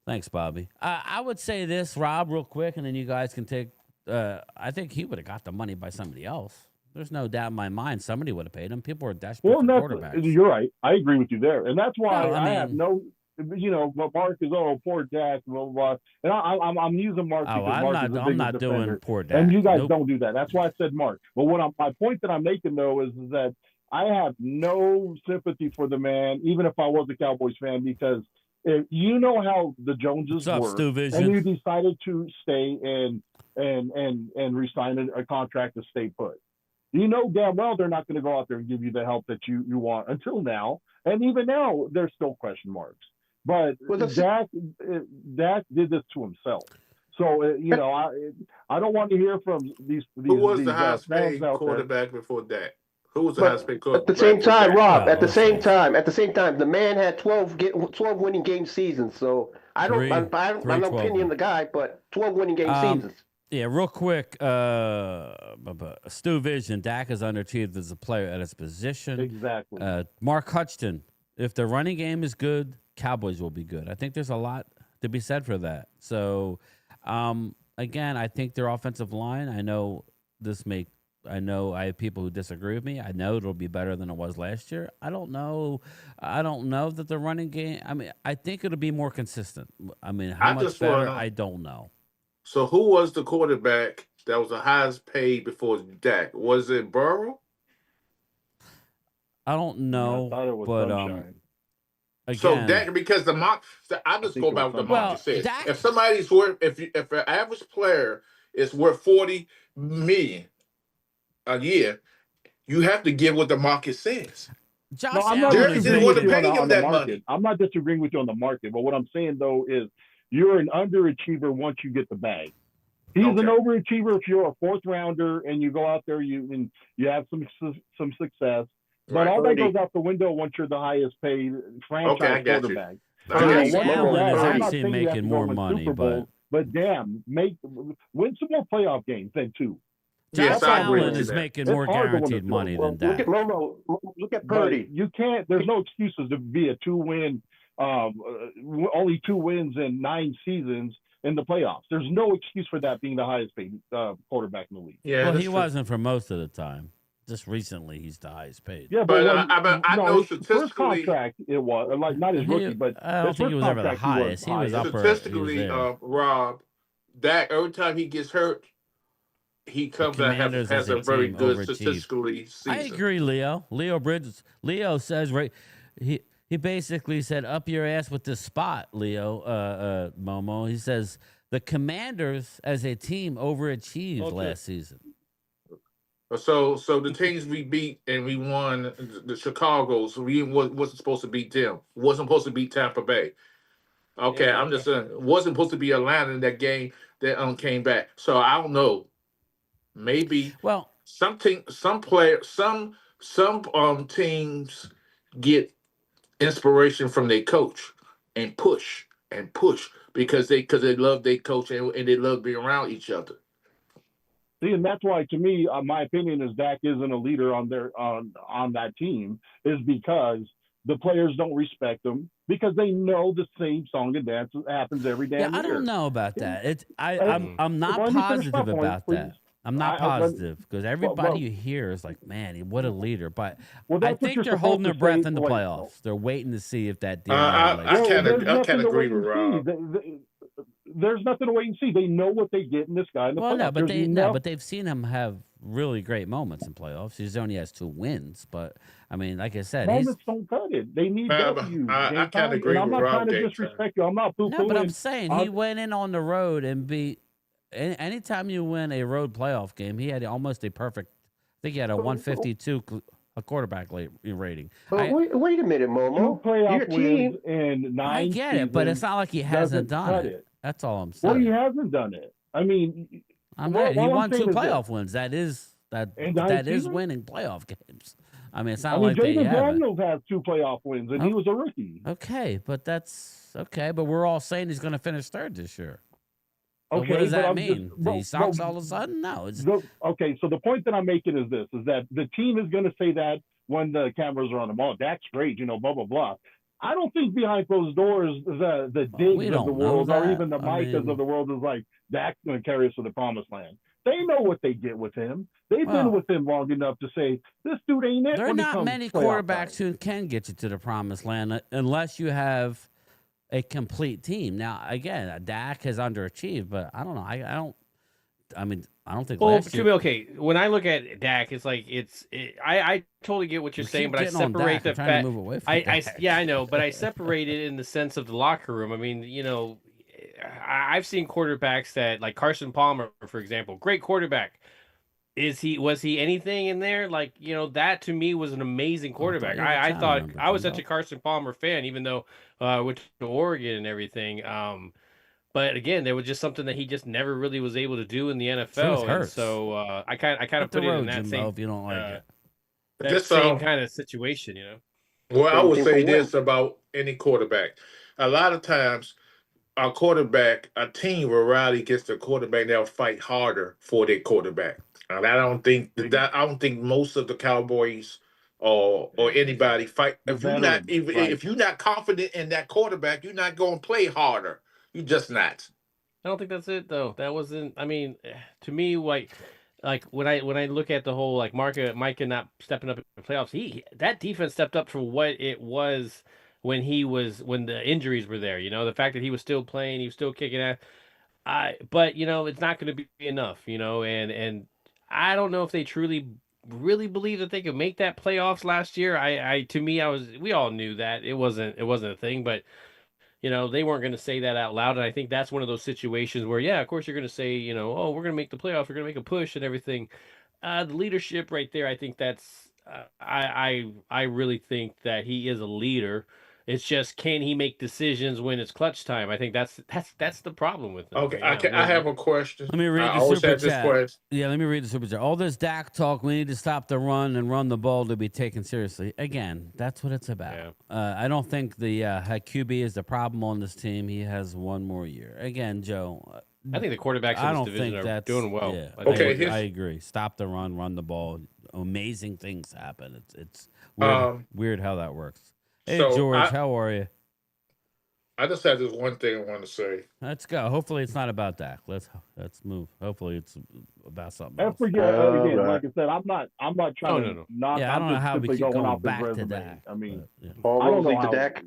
Thanks, Bobby. I would say this, Rob, real quick, and then you guys can take. I think he would have got the money by somebody else. There's no doubt in my mind somebody would have paid him. People were desperate for quarterbacks. You're right. I agree with you there, and that's why I have no. But Mark is poor Dak, blah blah blah. And I'm using Mark because Mark is the biggest defender. Doing poor Dak. And you guys don't do that. That's why I said Mark. But my point that I'm making though is that I have no sympathy for the man, even if I was a Cowboys fan, because if you know how the Joneses What's up, were, Stu and Vision? you decided to stay and resign a contract to stay put. You know damn well they're not going to go out there and give you the help that you want until now. And even now, there's still question marks. But Dak did this to himself. So, I don't want to hear from these Who was the highest fans paid out there. quarterback before Dak? Who was the But highest paid at quarterback? the same time, before Dak? Rob, at the same time, the man had 12 winning game seasons. So I don't know opinion of the guy, but 12 winning game seasons. Yeah, real quick, Stu Vision, Dak is underachieved as a player at his position. Exactly. Mark Hutchton, if the running game is good, Cowboys will be good. I think there's a lot to be said for that. So, again, I think their offensive line, I know I have people who disagree with me. I know it'll be better than it was last year. I don't know that the running game, I think it'll be more consistent. How much better, I don't know. So who was the quarterback that was the highest paid before Dak? Was it Burrow? I don't know, I thought it was but Sunshine. again, So Dak, because the mock, I just go by what the market says. Dak, If somebody's worth, if an average player is worth $40 million a year, you have to give what the market says. Josh No, I'm not Jerry disagreeing didn't want with to you pay him on the that market. money. I'm not disagreeing with you on the market, but what I'm saying though is you're an underachiever once you get the bag. He's an overachiever if you're a fourth rounder and you go out there you have some success. But all that goes out the window once you're the highest paid franchise quarterback. Josh Allen is actually making more money, but damn, win some more playoff games than two. Josh Allen is making more guaranteed money than Dak. Look at Purdy. You can't. There's no excuses to be a 2-win. Only 2 wins in 9 seasons in the playoffs. There's no excuse for that being the highest paid quarterback in the league. Yeah, well, he wasn't for most of the time. Just recently, he's the highest paid. Yeah, but I know his statistically, first contract it was like not his rookie, but I don't think he was ever the highest. He was upper. Statistically, Rob, Dak every time he gets hurt, he comes out and has a very good statistically season. I agree, Leo. Leo Bridges. Leo says he basically said, "Up your ass with this spot, Leo." Momo. He says the Commanders as a team overachieved last season. So the teams we beat and we won, the Chicago's, we wasn't supposed to beat them. Wasn't supposed to beat Tampa Bay. Okay, I'm just saying, wasn't supposed to be Atlanta in that game that came back. So I don't know. Maybe some teams get inspiration from their coach and push because they love their coach and they love being around each other. See, and that's why, to me, my opinion is Dak isn't a leader on that team, is because the players don't respect him because they know the same song and dance happens every damn year. I don't know about that. I'm not positive about that. I'm not positive because everybody you hear is like, man, what a leader. But I think they're holding their breath in the playoffs. They're waiting to see if that deal. I can't agree with Rob. There's nothing to wait and see. They know what they get in this guy in the playoffs. But they've seen him have really great moments in playoffs. He only has 2 wins, but I mean, like I said, moments don't cut it. They need W's. I can't agree with Rob. I'm not trying to disrespect you. I'm not poo-pooing. No, but I'm saying he went in on the road and beat. Anytime you win a road playoff game, he had almost a perfect. I think he had a 152 a quarterback rating. But wait a minute, Momo. Your team in 9 I get it, but it's not like he hasn't done it. That's all I'm saying. Well, he hasn't done it. I mean, he won 2 playoff wins. That is winning playoff games. I mean, it's not like they Jaden haven't. Daniels has 2 playoff wins, and he was a rookie. Okay, but that's okay. But we're all saying he's going to finish 3rd this year. So Okay, what does that but mean? He sucks all of a sudden? No. Okay, so the point that I'm making is this: is that the team is going to say that when the cameras are on them. Oh, Dak's great, blah blah blah. I don't think behind closed doors the digs of the world or even the Micahs of the world is like Dak's going to carry us to the promised land. They know what they get with him. They've been with him long enough to say this dude ain't it. There are not many quarterbacks who can get you to the promised land unless you have a complete team. Now, again, Dak has underachieved, but I don't know. I mean, I don't think Well, last year. okay. When I look at Dak, it's like I totally get what you're saying, keep but I getting on separate Dak. the I'm trying to fact. move away from Dak. Yeah, I know, but I separate it in the sense of the locker room. I mean, I've seen quarterbacks that, like Carson Palmer, for example, great quarterback. Was he anything in there? Like, that to me was an amazing quarterback. I thought I was such a Carson Palmer fan, even though I went to Oregon and everything. But again, there was just something that he just never really was able to do in the NFL, and so I kind of put it in that same if you don't like it. That same kind of situation, Well, I would say for this about any quarterback. A lot of times, a team will rally against the quarterback. They'll fight harder for their quarterback. And I don't think most of the Cowboys or anybody fight. If you're not confident in that quarterback, you're not going to play harder. You're just not. I don't think that's it though. That wasn't. I mean, to me, like when I look at the whole like Micah not stepping up in the playoffs, that defense stepped up for what it was when the injuries were there. The fact that he was still playing, he was still kicking ass. But it's not going to be enough. And I don't know if they truly really believe that they could make that playoffs last year. We all knew that it wasn't a thing, but they weren't going to say that out loud. And I think that's one of those situations where, yeah, of course you're going to say, oh, we're going to make the playoffs, we're going to make a push and everything. The leadership right there, I think that's, I really think that he is a leader. It's just, can he make decisions when it's clutch time? I think that's the problem with him. Okay, right I have a question. Let me read the super chat. Yeah, let me read the super chat. All this Dak talk, we need to stop the run and run the ball to be taken seriously. Again, that's what it's about. Yeah. I don't think the QB is the problem on this team. He has one more year. Again, Joe. I think the quarterbacks in this division are doing well. Yeah, okay, I agree. Stop the run the ball. Amazing things happen. It's weird how that works. Hey, so George, how are you? I just had this one thing I want to say. Let's go. Hopefully, it's not about Dak. Let's move. Hopefully, it's about something else. Again, like I said, I'm not trying to knock. Yeah, I don't know how we keep going back to Dak. I mean, Paul Rosie to Dak.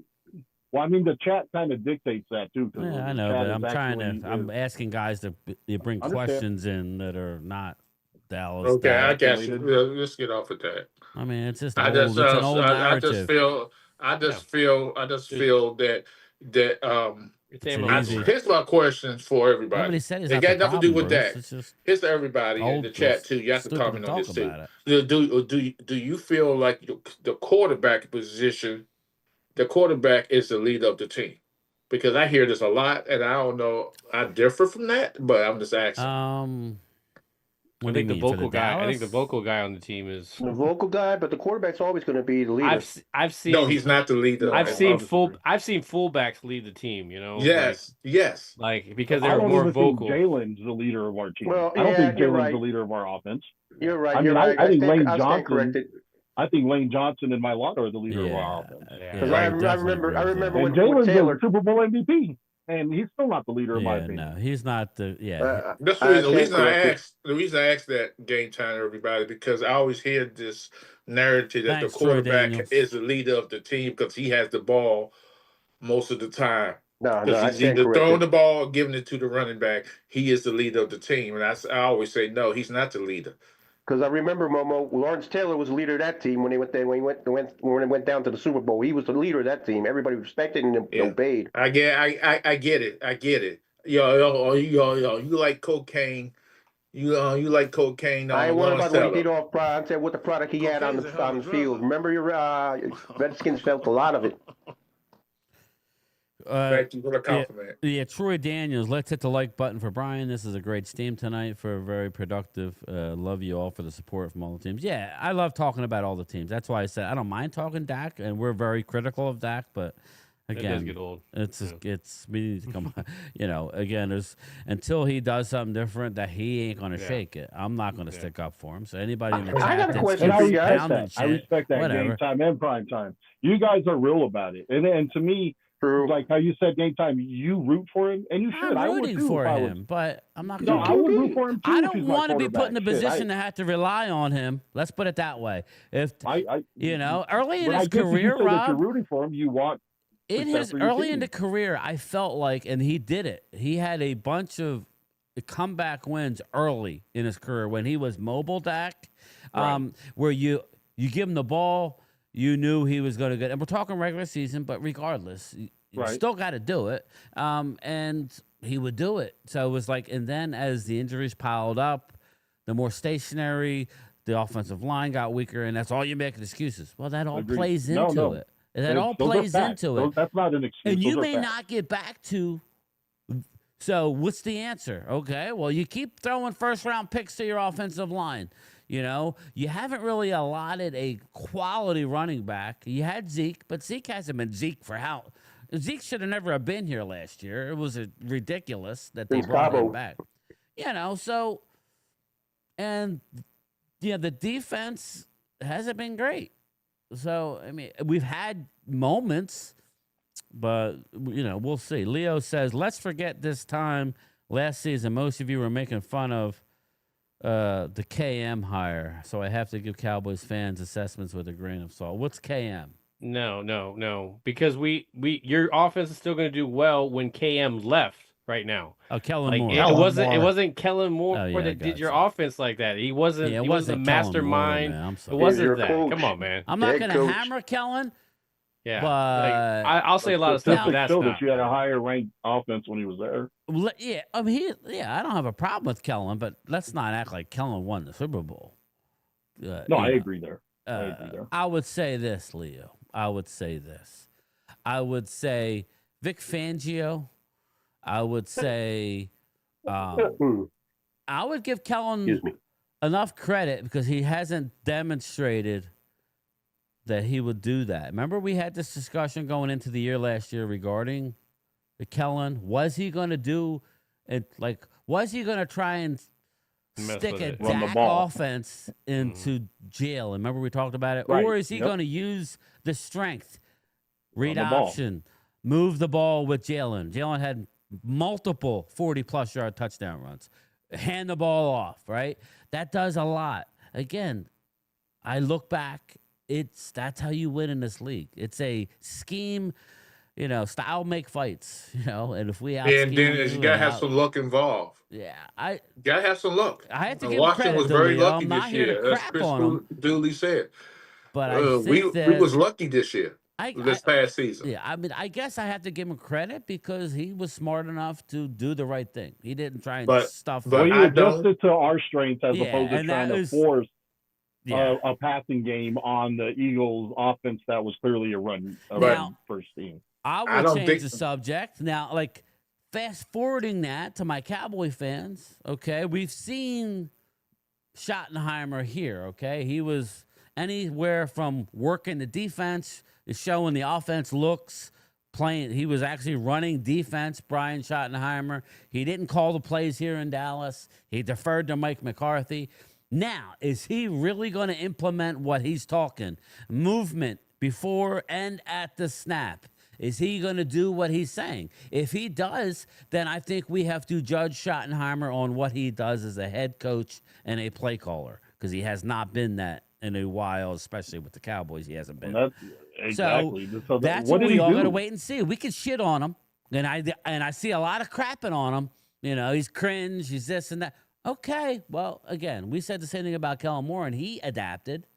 Well, I mean, the chat kind of dictates that too. Yeah, I know, but I'm asking guys to bring questions in that are not Dallas. Okay, Dak. I guess let's get off of that. I mean, it's just an old narrative. I just feel that here's my question for everybody. It got nothing to do with that. Here's to everybody in the chat too. You have to comment on this too. Do you feel like the quarterback position, the quarterback is the leader of the team? Because I hear this a lot, and I don't know. I differ from that, but I'm just asking. I think the vocal guy on the team is the vocal guy, but the quarterback's always going to be the leader. I've seen. No, he's not the leader. I've seen fullbacks lead the team. Yes, yes. Like because they're more vocal. Jalen's the leader of our team. Well, I don't think Jalen's the leader of our offense. You're right. I think Lane Johnson. I think Lane Johnson and Mylata are the leader of our offense. Because I remember when Jalen's Taylor, a Super Bowl MVP. And he's still not the leader, in my opinion. No, he's not the. Yeah, that's the reason I asked that game time, everybody, because I always hear this narrative that the quarterback is the leader of the team because he has the ball most of the time. No, he's either throwing the ball or giving it to the running back. He is the leader of the team, and I always say no, he's not the leader. Because I remember, Momo, Lawrence Taylor was the leader of that team when they went there. When it went down to the Super Bowl, he was the leader of that team. Everybody respected and obeyed. I get it. Yo, you like cocaine. You like cocaine. I ain't worried about what he did off prior. I said what the product he had on the field. Remember, your Redskins felt a lot of it. Thank you for the compliment. Yeah, Troy Daniels. Let's hit the like button for Brian. This is a great stream tonight for a very productive. Love you all for the support from all the teams. Yeah, I love talking about all the teams. That's why I said I don't mind talking Dak, and we're very critical of Dak, but again, it does get old. It's we need to come. Again, there's until he does something different that he ain't gonna shake it. I'm not gonna stick up for him. So anybody in the chat, I got a question for you guys. I respect that game time and prime time. You guys are real about it, and to me. Like how you said, game time, you root for him, and you should. I'm rooting for him, but I'm not going to. I would root for him too. I don't want to be put in a position to have to rely on him. Let's put it that way. If early in his career, Rob, you're rooting for him. You want in his early in the career, I felt like, and he did it. He had a bunch of comeback wins early in his career when he was mobile, Dak, where you give him the ball, you knew he was going to get. And we're talking regular season, but regardless, you still got to do it. And he would do it. So it was like, and then as the injuries piled up, the more stationary, the offensive line got weaker, and that's all you're making excuses. Well, that all plays into it. That all plays into it. That's not an excuse. And you may not get back to. So what's the answer? Okay, well, you keep throwing first-round picks to your offensive line. You know, you haven't really allotted a quality running back. You had Zeke, but Zeke hasn't been Zeke for how. Zeke should have never have been here last year. It was ridiculous that they brought him back. You know, so, and the defense hasn't been great. So, I mean, we've had moments, but, we'll see. Leo says, let's forget this time last season. Most of you were making fun of the KM hire. So I have to give Cowboys fans assessments with a grain of salt. What's KM? No. Because your offense is still going to do well when KM left right now. Oh, Kellen Moore. It wasn't Kellen Moore that did your offense like that. He wasn't the mastermind. Moore, man. It wasn't that. Come on, man. I'm not going to hammer Kellen. Yeah, but I'll say a lot of stuff. But that's still not. that you had a higher ranked offense when he was there. Yeah, I mean, I don't have a problem with Kellen, but let's not act like Kellen won the Super Bowl. I agree there. I would say this, Leo. I would say Vic Fangio. I would say I would give Kellen enough credit because he hasn't demonstrated that he would do that. Remember we had this discussion going into the year last year regarding the Kellen. Was he going to do it? Like, was he going to try and stick a Dak offense into jail? Remember we talked about it? Or is he going to use the strength, read option, move the ball with Jalen? Jalen had multiple 40-plus yard touchdown runs. Hand the ball off, right? That does a lot. Again, I look back, that's how you win in this league. It's a scheme, style make fights, and if we and then you gotta have some luck involved. Yeah, you gotta have some luck. I have to give Washington credit was to very Leo. lucky I'm not this here year, to as crap Chris on him. Dooley said. But I think we was lucky this year. This past season. Yeah, I mean, I guess I have to give him credit because he was smart enough to do the right thing. He didn't try and stuff. But he adjusted to our strengths as opposed to trying to force a passing game on the Eagles' offense that was clearly a run first team. I will change the subject now. Like fast forwarding that to my Cowboy fans. Okay, we've seen Schottenheimer here. Okay, he was anywhere from working the defense. Is showing the offense looks, playing. He was actually running defense, Brian Schottenheimer. He didn't call the plays here in Dallas. He deferred to Mike McCarthy. Now, is he really going to implement what he's talking? Movement before and at the snap. Is he going to do what he's saying? If he does, then I think we have to judge Schottenheimer on what he does as a head coach and a play caller because he has not been that in a while, especially with the Cowboys. He hasn't been. Exactly. So that's what we all got to wait and see. We can shit on him, and I see a lot of crapping on him. He's cringe. He's this and that. Okay, well, again, we said the same thing about Kellen Moore, and he adapted.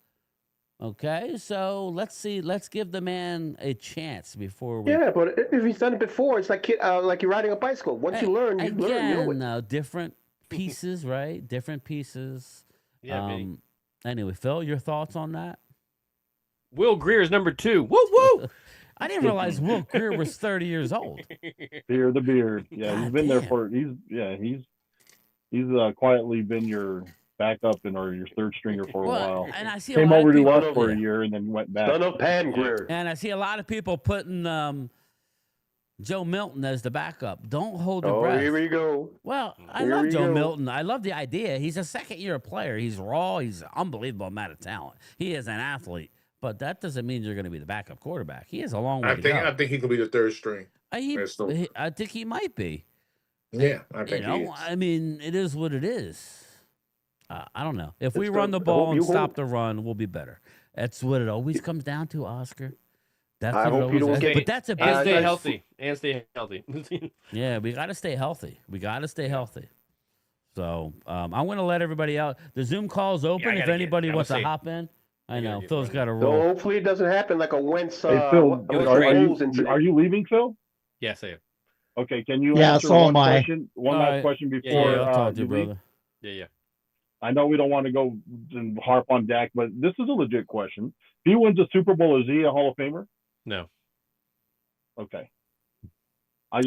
Okay, so let's see. Let's give the man a chance before we. Yeah, but if he's done it before, it's like you're riding a bicycle. Once you learn, you learn. Different pieces, right? Different pieces. Yeah. Anyway, Phil, your thoughts on that? Will Greer's number 2. Woo woo! I didn't realize Will Greer was 30 years old. Beard the beard. Yeah, he's been there for. He's quietly been your backup or your third stringer for a while. And I see came over to us for a year and then went back. Son of Pan Greer. And I see a lot of people putting Joe Milton as the backup. Don't hold your breath. Here we go. Well, I love Joe Milton. I love the idea. He's a second-year player. He's raw. He's an unbelievable amount of talent. He is an athlete. But that doesn't mean you're going to be the backup quarterback. He has a long way to go. I think he could be the third string. I think he might be. Yeah, I think he is. I mean, it is what it is. I don't know. If we run the ball and stop the run, we'll be better. That's what it always comes down to, Oscar. That's I hope you don't get. But that's a big stay healthy. And stay healthy. Yeah, we got to stay healthy. We got to stay healthy. So I'm going to let everybody out. The Zoom call's open if anybody wants to hop in. I know Phil's got a So roll. hopefully it doesn't happen like a Wentz. Hey, Phil, Are are you leaving, Phil? Yes, I am. Okay, can you Yeah, answer so one am I. question? One last question Yeah, before I'll talk to you, leave? brother. Yeah. I know we don't want to go and harp on Dak, but this is a legit question. If he wins a Super Bowl, is he a Hall of Famer? No. Okay. I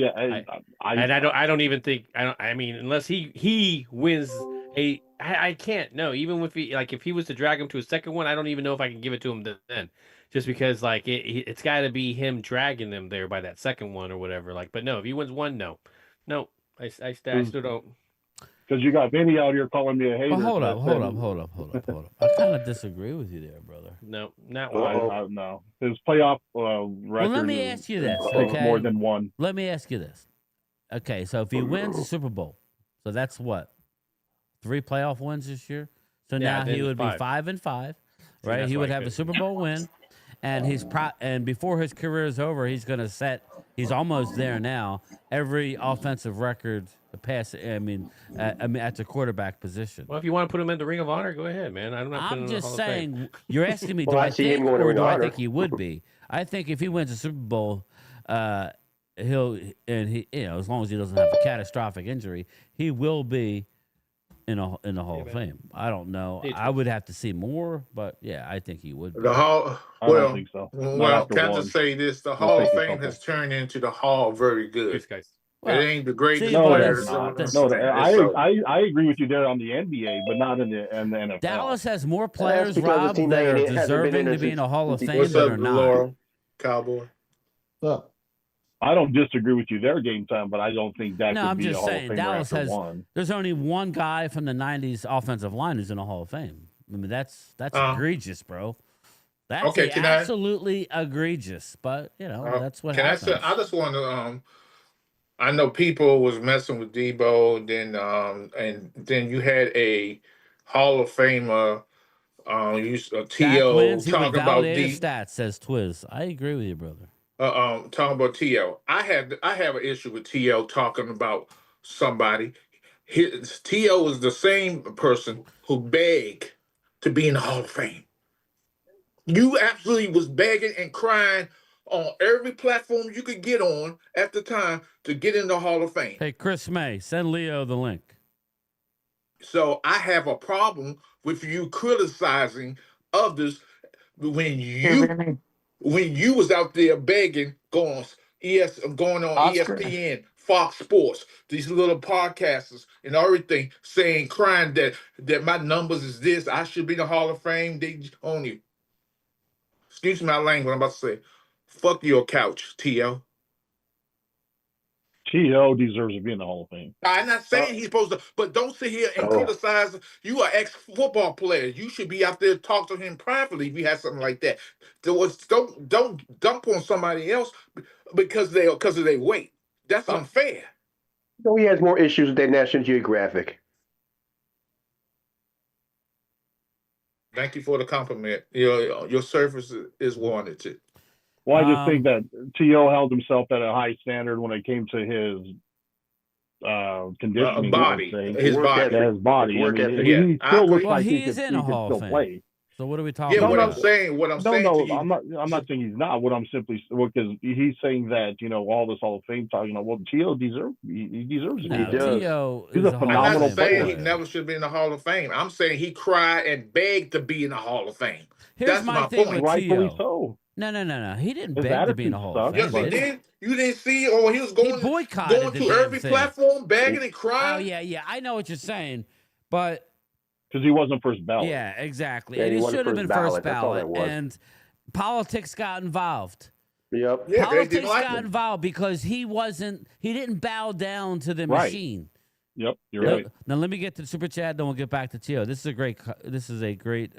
don't even think I mean unless he wins I can't no, even if he was to drag him to a second one, I don't even know if I can give it to him then, just because like it's got to be him dragging them there by that second one or whatever. Like, but no, if he wins one, no, I still don't. Because you got Vinny out here calling me a hater. Well, hold up. I kind of disagree with you there, brother. No, not one. No. His playoff record. Well, let me ask you this, takes okay? more than one. Let me ask you this. Okay, so if he wins the Super Bowl, so that's what? 3 playoff wins this year? So now he would be 5-5, right? He would have a Super Bowl win, and and before his career is over, he's going to set. He's almost there now. Every offensive record pass. At the quarterback position. Well, if you want to put him in the Ring of Honor, go ahead, man. I'm just saying. You're asking me, do Well, I I see think him going to or Ring do of I Honor. think he would be? I think if he wins a Super Bowl, he as long as he doesn't have a catastrophic injury, he will be in the Hall of Fame. I don't know. I would have to see more, but yeah, I think he would be. The Hall. I don't think so. Well, can I just say this? The Hall of Fame has turned into the Hall very good. Guys. It ain't the greatest No, players. I agree with you there on the NBA, but not in the NFL. Dallas has more That's players, because the Rob, team that are hasn't been in deserving there to be in since a Hall of Fame What's that up, are not. Laurel? Cowboy. I don't disagree with you there, Game Time, but I don't think that No, could I'm be a just Hall saying of Famer Dallas after has. one. There's only one guy from the '90s offensive line who's in a Hall of Fame. I mean, that's egregious, bro. That's Okay, absolutely egregious. But that's what happens. Can I say? I just want to. I know people was messing with Debo, and then you had a Hall of Famer, Dak T.O. wins, he would talking about validate his stats, says Twiz. I agree with you, brother. talking about T.O. I have an issue with T.O. talking about somebody. T.O. is the same person who begged to be in the Hall of Fame. You absolutely was begging and crying on every platform you could get on at the time to get in the Hall of Fame. Hey, Chris May, send Leo the link. So I have a problem with you criticizing others when you was out there begging, going on ESPN, Fox Sports, these little podcasters and everything, saying, crying that my numbers is this, I should be in the Hall of Fame. They on you. Excuse my language. I'm about to say, fuck your couch, T.O. T.O. deserves to be in the Hall of Fame. I'm not saying he's supposed to, but don't sit here and criticize. You are ex-football player. You should be out there talk to him privately if you have something like that. Don't dump on somebody else because of their weight. That's unfair. So he has more issues than National Geographic. Thank you for the compliment. Your service is warranted. Well, I just think that T.O. held himself at a high standard when it came to his conditioning. Body. His body. He still looks like he can still play. So what are we talking about? What I'm saying to you. I'm not saying he's not. What I'm simply because he's saying that all this Hall of Fame talk. Well, T.O. deserves it. He deserves it. No, He does. T.O. He's a phenomenal I'm not saying player. he never should be in the Hall of Fame. I'm saying he cried and begged to be in the Hall of Fame. Here's my thing point. with T.O. Rightfully so. No. He didn't beg to be in the Hall of Fame. Yes, he did. You didn't see, or he was going to every platform, begging and crying. Oh yeah. I know what you're saying, but because he wasn't first ballot. Yeah, exactly. Yeah, and he he should have been first ballot. was. And politics got involved. Yep. Yeah, politics got involved because he didn't bow down to the machine. Yep, you're right. Now let me get to the super chat, then we'll get back to Tio. This is a great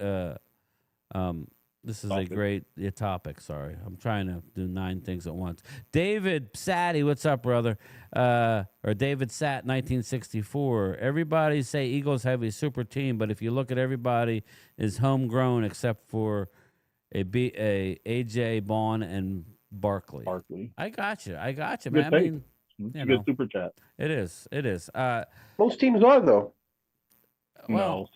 topic. Sorry, I'm trying to do 9 things at once. David Satty, what's up, brother? Or David Sat, 1964. Everybody say Eagles have a super team, but if you look at everybody, is homegrown except for a AJ Bond and Barkley. I got you, man. I mean, it's a good super chat. It is. Most teams are though. No,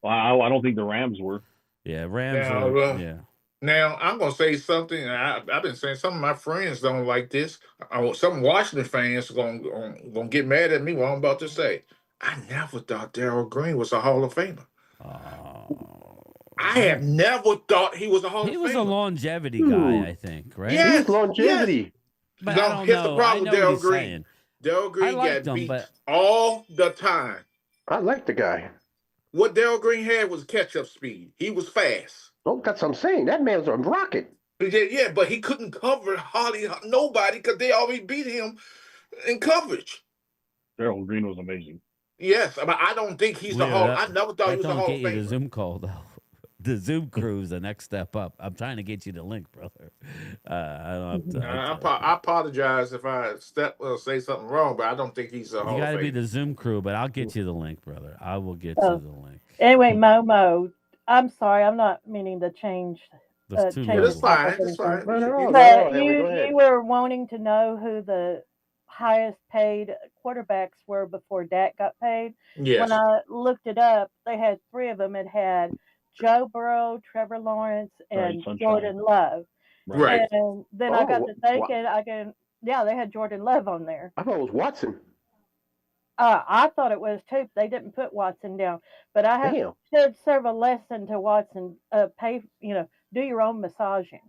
I don't think the Rams were. Yeah, Rams Now, are. Yeah. now I'm gonna say something. I've been saying some of my friends don't like this. Some Washington fans gonna get mad at me. What I'm about to say. I never thought Darryl Green was a Hall of Famer. I have never thought he was a Hall of Famer. He was a longevity guy, I think, right? Yes, He was longevity. Yes. But No, I don't here's know. the problem I with know what Darryl he's Green. saying. Darryl Green liked got him, beat but- all the time. I like the guy. What Darryl Green had was catch-up speed. He was fast. Oh, that's what I'm saying. That man's a rocket. Yeah, but he couldn't cover hardly nobody because they always beat him in coverage. Darryl Green was amazing. Yes, but I don't think he's a Hall. I never thought he was a Hall of Don't get you the Famer. Zoom call though. The Zoom crew is the next step up. I'm trying to get you the link, brother. I don't have to. I apologize if I say something wrong, but I don't think he's a Hall You got to of be Famer. the Zoom crew, but I'll get you the link, brother. I will get you the link. Anyway, Momo, I'm sorry, I'm not meaning to change. That's too change low. It's fine. It's fine. But you were wanting to know who the highest paid quarterbacks were before Dak got paid. Yes. When I looked it up, they had 3 of them. It had Joe Burrow, Trevor Lawrence, and Jordan Love. Right. And then I got to thinking, they had Jordan Love on there. I thought it was Watson. I thought it was too. They didn't put Watson down, but I have should serve a lesson to Watson. Pay, do your own massaging.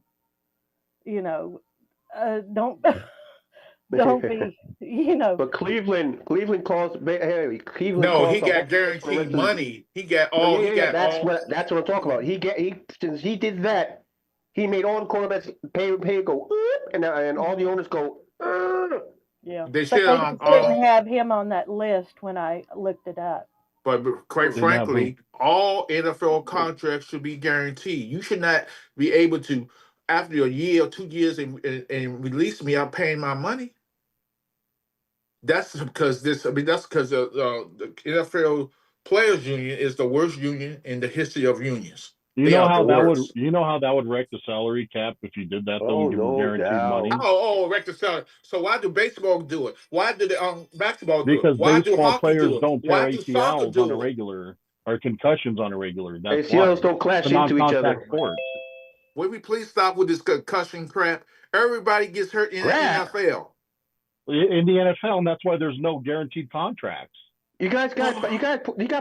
Don't be, But Cleveland calls. Hey, Cleveland. No, calls he got guaranteed money. He got all. That's what I'm talking about. Since he did that, he made all the quarterbacks pay go, and all the owners go. Yeah, They but should didn't have him on that list when I looked it up. But quite frankly, all NFL contracts should be guaranteed. You should not be able to, after a year or 2 years, and release me. I'm paying my money. That's because the NFL Players Union is the worst union in the history of unions. You know how that would wreck the salary cap if you did that though, and give them guaranteed money. Wreck the salary. So why do baseball do it? Why do the basketball do because it? Why do baseball hockey players do it? don't Why tear do soccer ACLs do on a it? regular or concussions on a regular. That's ACLs why. don't clash It's a into each other. non-contact sport. Will we please stop with this concussion crap? Everybody gets hurt in the NFL. In the NFL, and that's why there's no guaranteed contracts. You got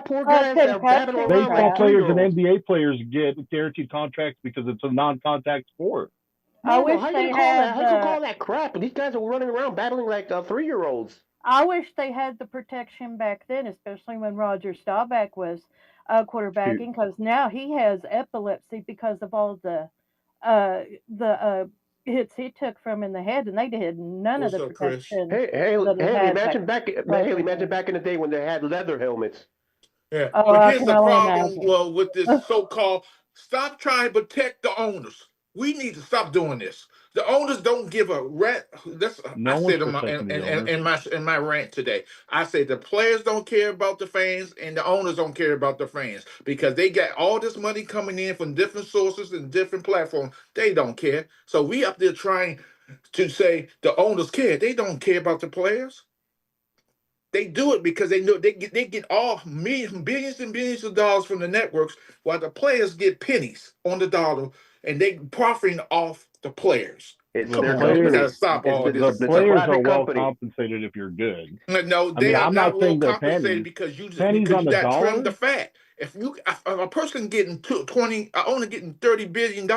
poor guys that are battling around. Baseball players and NBA players get guaranteed contracts because it's a non-contact sport. I wish they had. How you call that crap? These guys are running around battling like 3-year-olds. I wish they had the protection back then, especially when Roger Staubach was quarterbacking, because now he has epilepsy because of all the hits he took from in the head, and they did none of the protection. Imagine back in the day when they had leather helmets. Yeah, but here's the problem with this so-called. Stop trying to protect the owners. We need to stop doing this. The owners don't give a rat. I said in my rant today. I said the players don't care about the fans, and the owners don't care about the fans because they got all this money coming in from different sources and different platforms. They don't care. So we up there trying to say the owners care. They don't care about the players. They do it because they know they get all billions and billions of dollars from the networks, while the players get pennies on the dollar, and they profiting off the players. Come on, we gotta stop all this. The players are well compensated if you're good. No, they are not well compensated because you got trimmed the fat. If a person getting only getting $30 billion,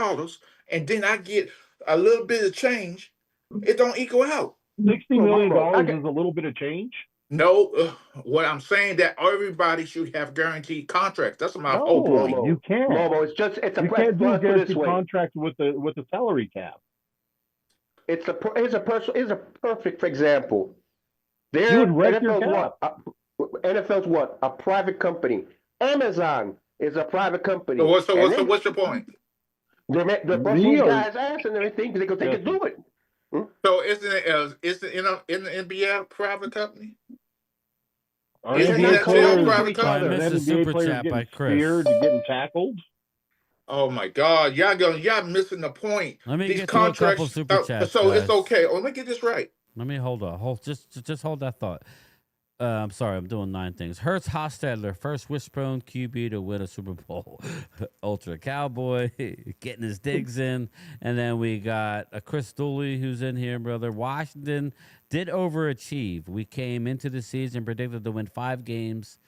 and then I get a little bit of change, it don't equal out. $60 million is a little bit of change. No, what I'm saying that everybody should have guaranteed contracts. That's my whole point. You can't. Momo, you can't do a guaranteed contract with the salary cap. It's a perfect example. NFL's what? A private company. Amazon is a private company. So what's your point? They're busting guys' ass and everything because they can do it. So isn't it in the NBA a private company? Isn't that players, a private company? I missed a super chat by Chris. Getting tackled. Oh my God, y'all missing the point. Let me These get contracts, to a couple super chats. So guys. it's okay. Let me get this right. Let me hold on. Just hold that thought. I'm sorry, I'm doing 9 things. Hurts Hostetler, first wishbone QB to win a Super Bowl. Ultra Cowboy, getting his digs in. And then we got a Chris Dooley who's in here, brother. Washington did overachieve. We came into the season predicted to win 5 games.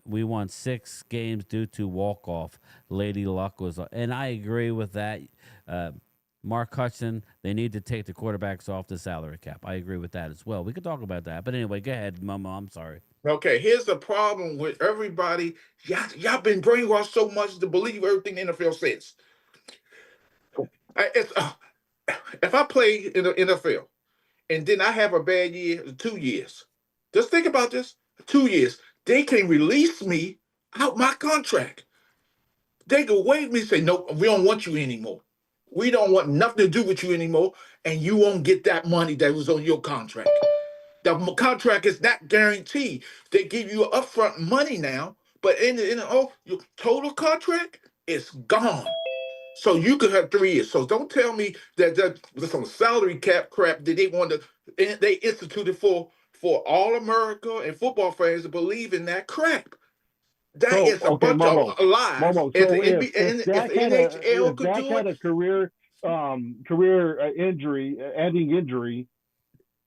We won 6 games due to walk-off. Lady Luck was, and I agree with that. Mark Hudson, they need to take the quarterbacks off the salary cap. I agree with that as well. We could talk about that. But anyway, go ahead, Momo. I'm sorry. Okay, here's the problem with everybody. Y'all been brainwashed so much to believe everything the NFL says. If I play in the NFL and then I have a bad year, 2 years, just think about this. 2 years, they can release me out my contract. They can waive me and say, nope, we don't want you anymore. We don't want nothing to do with you anymore, and you won't get that money that was on your contract. The contract is not guaranteed. They give you upfront money now, but in your total contract is gone. So you could have 3 years. So don't tell me that there's some salary cap crap that they instituted for all America and football fans to believe in that crap. That is a bunch of lies. Momo, so if Dak had a career ending injury,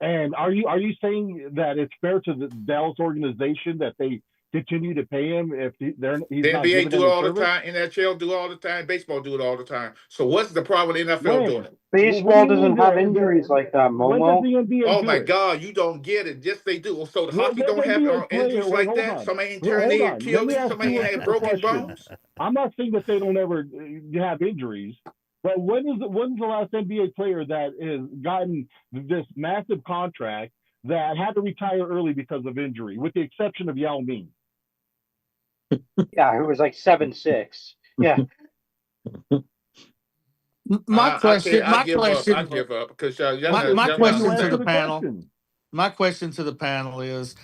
and are you saying that it's fair to the Dallas organization that they continue to pay him if he's the not NBA do it all service? the time, NHL do it all the time, baseball do it all the time. So what's the problem with NFL doing it? Baseball doesn't have injuries like that, Momo. Oh my God, you don't get it. Yes, they do. So the hockey don't have injuries like that. Somebody ain't turning their Achilles. Somebody ain't had broken bones. I'm not saying that they don't ever have injuries, but when's the last NBA player that has gotten this massive contract that had to retire early because of injury, with the exception of Yao Ming? Yeah, who was like 7'6". Yeah. My question I give up because my question to the panel. My question to the panel is: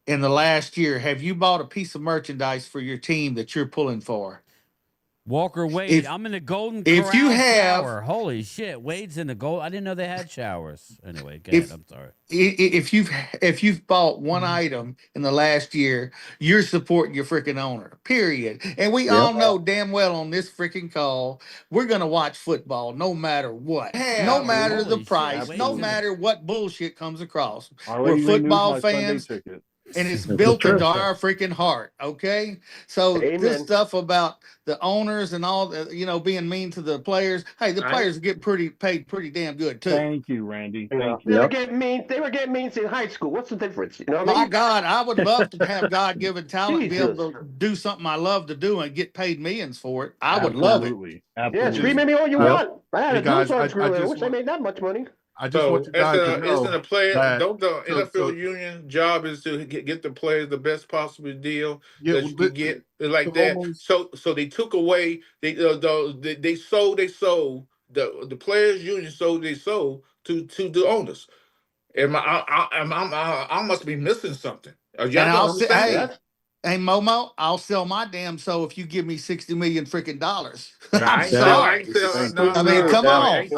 in the last year, have you bought a piece of merchandise for your team that you're pulling for? Walker Wade, I'm in the Golden Corral if you have, shower. Holy shit, Wade's in the gold. I didn't know they had showers. Anyway, go ahead. I'm sorry. If you've bought one item in the last year, you're supporting your freaking owner. Period. And we all know damn well on this freaking call, we're gonna watch football no matter what, no matter the price, no matter what bullshit comes across. We're football fans. And it's built into our freaking heart, okay? So this stuff about the owners and all, being mean to the players. Hey, the players get paid pretty damn good too. Thank you, Randy. Thank you. They were getting mean in high school. What's the difference? You know what I mean? My God, I would love to have God-given talent, and be able to do something I love to do, and get paid millions for it. I would love it. Absolutely. Yeah, scream at me all you want. I had a Blues on screw. I wish I made that much money. I just want you guys to know isn't a player, don't the NFL union job is to get the players the best possible deal that you can get like that. So they took away they sold the players union sold to the owners. And I must be missing something. Hey Momo, I'll sell my damn soul if you give me $60 million freaking dollars. I'm sorry. I mean, come on.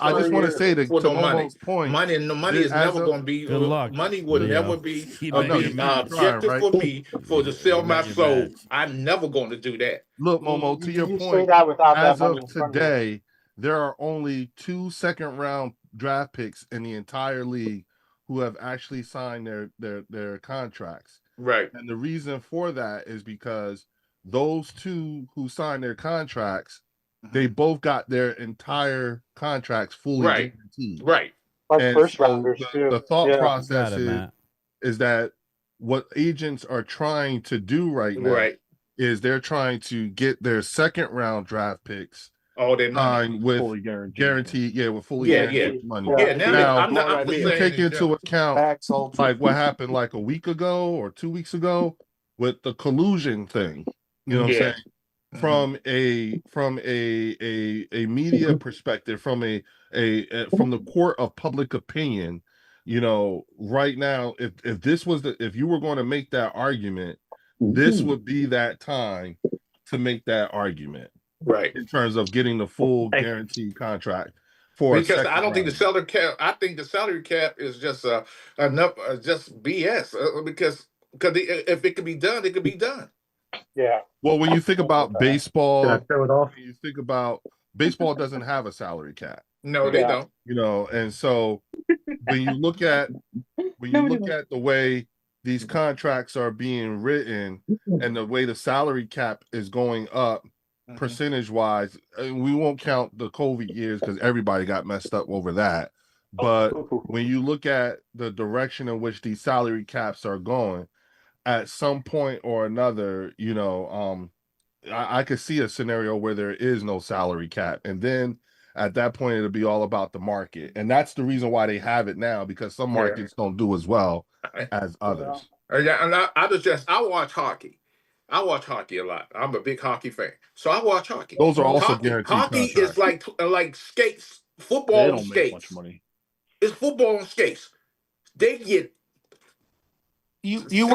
I just want to say to Momo's point, money is never going to be. Money would never be objective for me to sell my soul. I'm never going to do that. Look, Momo, to your point, as of today, there are only 2 second-round draft picks in the entire league who have actually signed their contracts. Right. And the reason for that is because those 2 who signed their contracts, they both got their entire contracts fully guaranteed. Right. And first rounders too. The thought process is that what agents are trying to do right now is they're trying to get their second round draft picks with fully guaranteed with fully guaranteed money. Now you take into account like what happened like a week ago or 2 weeks ago with the collusion thing. You know what I'm saying? From a media perspective, from the court of public opinion, right now, if you were going to make that argument, this would be that time to make that argument. Right. In terms of getting the full guaranteed contract because I don't think the salary cap. I think the salary cap is just enough, just BS. Because because if it could be done, it could be done. Yeah. Well, when you think about baseball, Can I throw it off? you think about baseball doesn't have a salary cap. No, they don't. You know, and so when you look at the way these contracts are being written and the way the salary cap is going up percentage wise, we won't count the COVID years because everybody got messed up over that. But when you look at the direction in which these salary caps are going, at some point or another, you know, I could see a scenario where there is no salary cap. And then at that point, it'll be all about the market. And that's the reason why they have it now, because some markets don't do as well as others. Yeah, and I watch hockey. I watch hockey a lot. I'm a big hockey fan. So I watch hockey. Those are also hockey. guaranteed Hockey contracts. is like skates, football They on don't make skates. much money. It's football on skates. They get You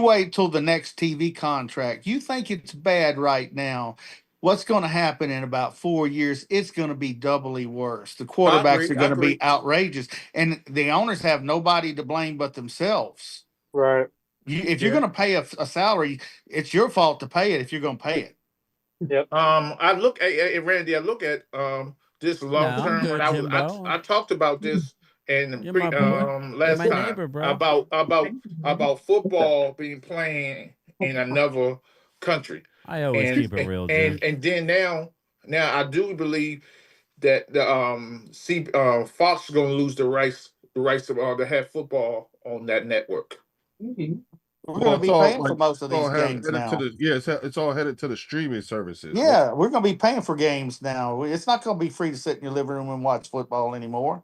wait till the next TV contract. You think it's bad right now. What's going to happen in about 4 years? It's going to be doubly worse. The quarterbacks are going to be outrageous, and the owners have nobody to blame but themselves. Right. If you're going to pay a salary, it's your fault to pay it if you're going to pay it. Yep. I look at Randy. I look at this long term. good, I talked about this and last my time neighbor, bro. about football being playing in another country. I always keep it real, dude. And then now I do believe that the Fox is going to lose the rights to have football on that network. We're going to be paying for most of these games now. It's all headed to the streaming services. Yeah, we're going to be paying for games now. It's not going to be free to sit in your living room and watch football anymore.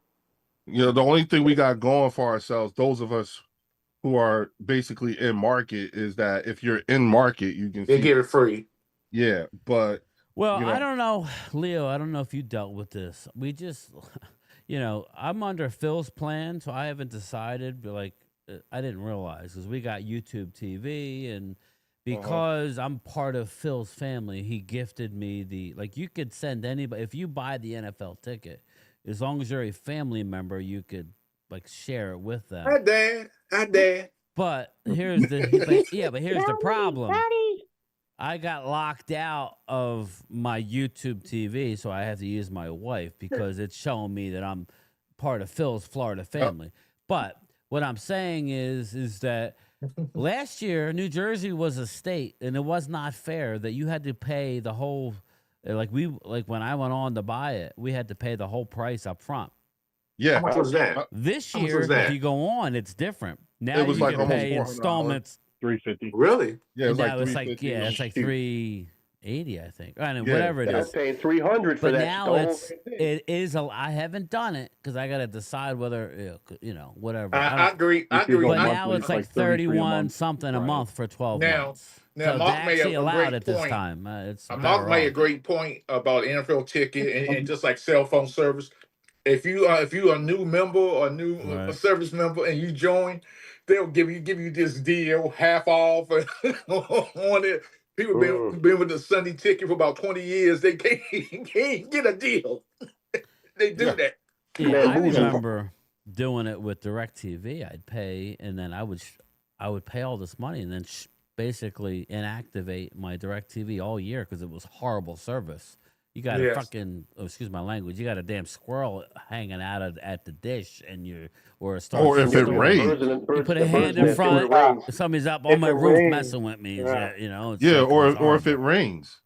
You know, the only thing we got going for ourselves, those of us who are basically in market, is that if you're in market, you can get it free. Yeah, but well, I don't know, Leo. I don't know if you dealt with this. We just, you know, I'm under Phil's plan, so I haven't decided. But like, I didn't realize because we got YouTube TV, and because I'm part of Phil's family, he gifted me you could send anybody if you buy the NFL ticket. As long as you're a family member, you could like share it with them. Hi, Dad. But here's the problem. I got locked out of my YouTube TV, so I have to use my wife because it's showing me that I'm part of Phil's Florida family. But what I'm saying is that last year New Jersey was a state, and it was not fair that you had to pay the whole. Like when I went on to buy it, we had to pay the whole price up front. Yeah. How much was that? This year, if you go on, it's different. Now it was you like can pay almost installments. $350. Really? Yeah, it was like $350. It's like $380, I think. I mean, whatever it is. I was paying $300 for but that. Now it is. I haven't done it because I got to decide whether whatever. I agree. But now it's like 31 something a month for 12 months. Now, so Mark made actually a allowed great at this point. time. Mark made a great point about NFL ticket and just like cell phone service. If you a new member or a service member and you join, they'll give you this deal half off on it. People been with the Sunday ticket for about 20 years. They can't get a deal. They do that. Yeah, I remember doing it with DirecTV. I'd pay, and then I would pay all this money, and then basically inactivate my DirecTV all year because it was horrible service. You got a fucking, excuse my language, you got a damn squirrel hanging out at the dish, and or if it rains, you put a hand in front, somebody's up on my roof messing with me. Or if it rains,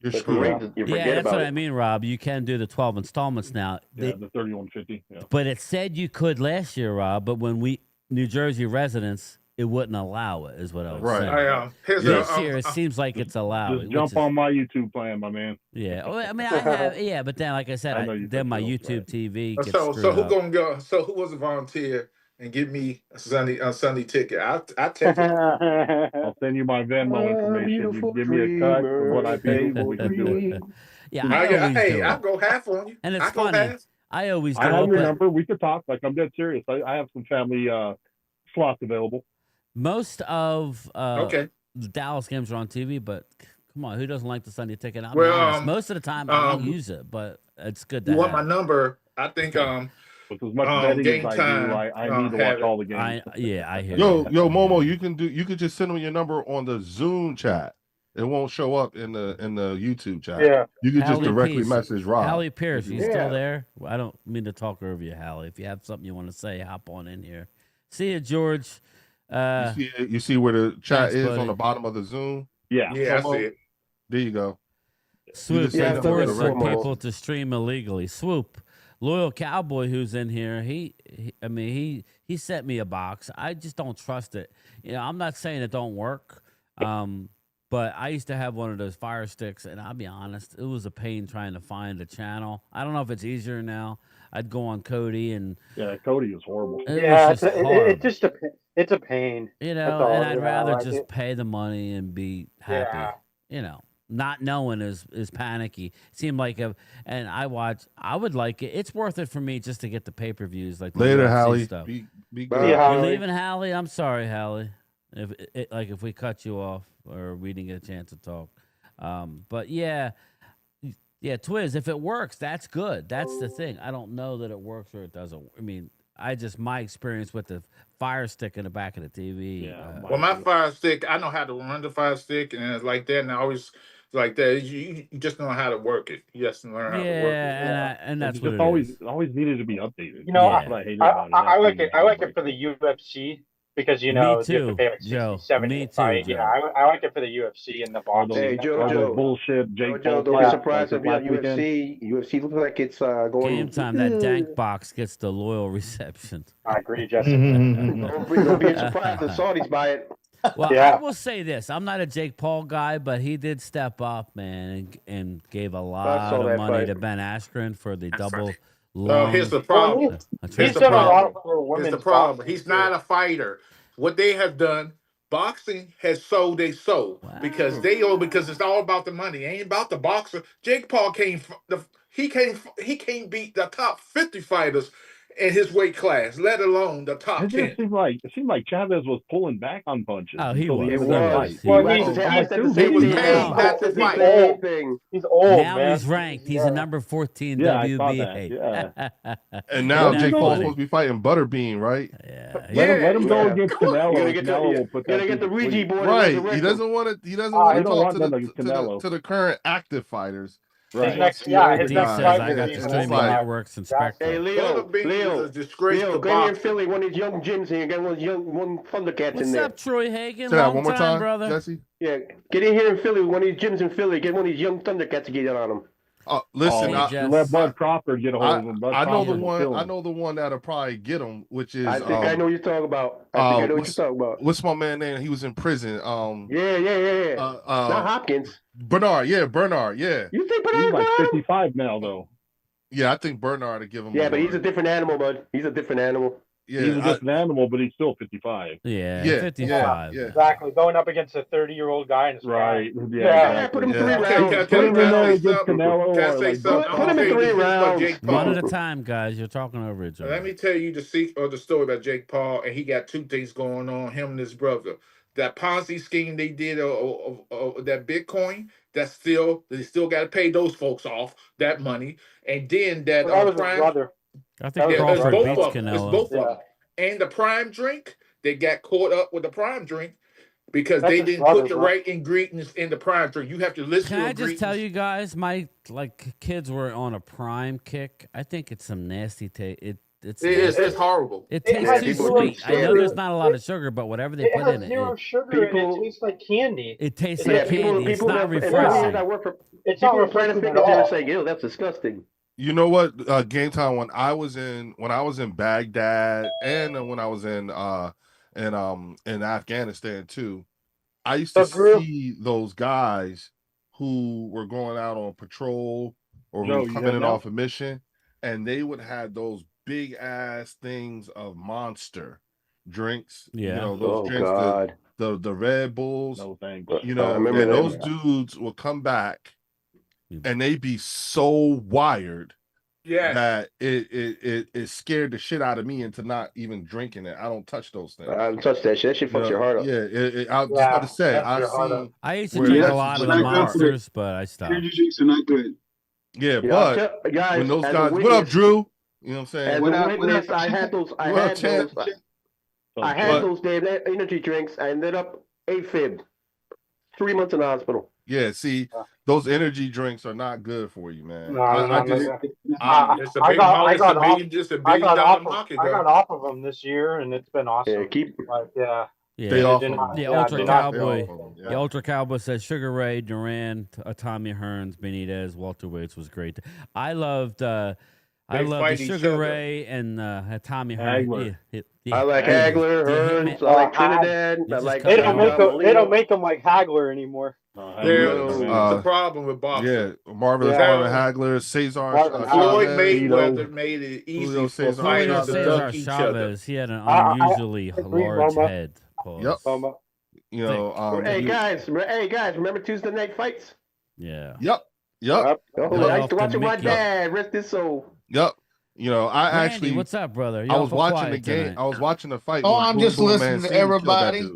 you're screwed. Yeah, that's what I mean, Rob. You can do the 12 installments now. Yeah, the $31.50. Yeah. But it said you could last year, Rob. But when New Jersey residents, it wouldn't allow it, is what I was saying. This year, it seems like it's allowed. Just jump on my YouTube plan, my man. Yeah, I mean, I have, but then, like I said, then my YouTube TV gets so screwed who up. gonna go? So who was a volunteer and give me a Sunday ticket? I take it. I'll send you my Venmo information. You give me a cut for what I paid, we can do it. Yeah, I'll go half on you. And it's funny. I always do. I have your number. We could talk. Like, I'm dead serious. I have some family slots available. Most of the Dallas games are on TV, but come on, who doesn't like the Sunday ticket? I'll be honest. Most of the time, I don't use it, but it's good to you want have. my number? I think With as much betting game as I time, do, I need to watch all the games. I hear Yo, you. yo, Momo, you could just send them your number on the Zoom chat. It won't show up in the YouTube chat. Yeah. You could just Hallie directly Pierce. message Rob. Hallie Pierce, you Yeah. still there? I don't mean to talk over you, Hallie. If you have something you want to say, hop on in here. See you, George. You see where the chat thanks, is buddy. on the bottom of the Zoom? Yeah. Yeah, I see it. There you go. Swoop, say they that force with a some red people to stream illegally. Swoop, loyal cowboy who's in here. He sent me a box. I just don't trust it. You know, I'm not saying it don't work. But I used to have one of those Fire Sticks, and I'll be honest, it was a pain trying to find a channel. I don't know if it's easier now. I'd go on Cody and Cody is horrible. it's a pain. You That's know, all, and I'd rather like just it. pay the money and be happy. Yeah. You know, not knowing is panicky. Seemed like and I would like it. It's worth it for me just to get the pay-per-views like the Later, UFC Hallie. stuff. Be See good. you, You're Hallie. leaving, Hallie? I'm sorry, Hallie. If we cut you off or we didn't get a chance to talk. But yeah, Twiz, if it works, that's good. That's the thing. I don't know that it works or it doesn't. I mean, my experience with the Fire Stick in the back of the TV. Well, my Fire Stick, I know how to run the Fire Stick, and it's like that. And I always like that. You just know how to work it. You just learn how to work it. And that's It's what just it always needed to be updated. You know, That's what I hated about it. I like it. I like it for the UFC because you know Me you have to too, pay like Joe. 60, 70 Me to fight. too, You Joe. know, I like it for the UFC and the boxing. Hey, All Joe. those bullshit Jake Joe, Paul don't be fights surprised like if you last have weekend. UFC looks like it's going. Game time. That dank box gets the loyal reception. I agree, Jesse. Don't be surprised if Saudis buy it. Well, Yeah. I will say this: I'm not a Jake Paul guy, but he did step up, man, and gave a lot saw of that money fight. to Ben Askren for the double. Here's the problem. He's done a lot for women's Here's the problem. boxing, He's too. not a fighter. What they have done, boxing has sold their soul because it's all about the money. It ain't about the boxer. Jake Paul he can't beat the top 50 fighters in his weight class, let alone the top It 10. just seemed like Chavez was pulling back on punches. Oh, he until the was. end of He that was. fight. He Well, was. He was paid not to fight. He's old, Now man. he's ranked. He's a number 14 Yeah, I saw WBA. that, And now Isn't Jake that Paul's funny? supposed to be fighting Butterbean, right? Let him go against Canelo. You're gonna get Canelo will put that the to Ouija sleep. board. and Right. resurrect He him. doesn't want to. He doesn't he want to don't talk want to none the, of to, Canelo. the current active fighters. Right. His next, D next says fight I will got be streaming Canelo. networks and Spectrum. Hey, Leo, Butterbean is a disgrace to go here in boxing. Philly, one of these young gyms here, get one Thundercats What's in there. up, Troy Hagan? Say that Long one more time, brother. Jesse. Yeah, get in here in Philly, one of these gyms in Philly, get one of these young Thundercats to get on them. Listen, Oh, Jess. Let Bud Crawford get a hold of him. Bud I know Crawford the will one. kill I him. know the one that'll probably get him, which is. I think I know what you're talking about. I know what you're talking about. What's my man name? He was in prison. Yeah. Not Hopkins. Bernard. Yeah, Bernard. Yeah. You think He's Bernard's like got him? 55 now, though. Yeah, I think Bernard to give him. Yeah, but he's a different animal, bud. He's a different animal. Yeah, He's a different animal, but he's still 55. Yeah, Yeah, 55. yeah. Exactly. Going up against a 30-year-old guy in his Right. prime. Yeah, put him 3 rounds. Can I Put him in there against something? Canelo Can I or say like something? Put him in 3 rounds. One at a time, guys. You're talking over it, Joe. Let me tell you the story about Jake Paul, and he got 2 things going on, him and his brother. That Ponzi scheme they did of that Bitcoin, they still got to pay those folks off that money. And then that That was his Prime, brother. I think it's Crawford both beats of them. It's Canelo. both of them. And the Prime drink, they got caught up with the Prime drink because That's they his didn't brother, put the bro. right ingredients in the Prime drink. You have to listen Can to I just tell ingredients. you guys, my kids were on a Prime kick. I think it's some nasty taste. It's It's horrible. It It tastes has too zero sweet. I know sugar. there's not a lot of sugar, but whatever they It put has in it, zero sugar and it tastes like candy. it tastes Yeah, like candy. It's not that refreshing. I work for, It's not people are trying to refreshing figure at out all. saying, ew, that's disgusting. You know what? Game time when I was in Baghdad and when I was in Afghanistan too, I used to see those guys who were going out on patrol or who Joe, were you coming got in that? off a mission, and they would have those big ass things of Monster drinks. Yeah. You know, those drinks, God. the Red Bulls. No thanks. You know, I remember and that. those dudes will come back and they be so wired that it scared the shit out of me into not even drinking it. I don't touch those things. I haven't touched that shit. That shit fucks your heart up. Yeah, I was just about to say, I used to where drink a that's lot of just the not good for Monsters, but I stopped. Yeah, Yeah, but guys, when those as a guys, what up, witness- Drew? You know what I'm saying? As a witness, I had those. I had those damn energy drinks. I ended up AFib. 3 months in the hospital. Yeah, see, those energy drinks are not good for you, man. It's a big market. It's a billion dollar market. I got off of them this year, and it's been awesome. Stay off of them. The Ultra Cowboy. The Ultra Cowboy says Sugar Ray, Durant, Tommy Hearns, Benitez, Walter Waits was great. I loved the Sugar Ray and Tommy Hearns. I like Hagler, Hearns. I like Trinidad. I like. They don't make them like Hagler anymore. That's the problem with boxing. Yeah, Marvin Hagler, Cesar Floyd Mayweather made it easy for fighters to duck each other. He had an unusually large head. Yep. You know, hey guys, remember Tuesday night fights? Yeah. Yep. I used to watch with my dad. Rest his soul. Yep. You know, Randy, what's up, brother? I was watching the game. I was watching the fight. Oh, I'm just listening to everybody.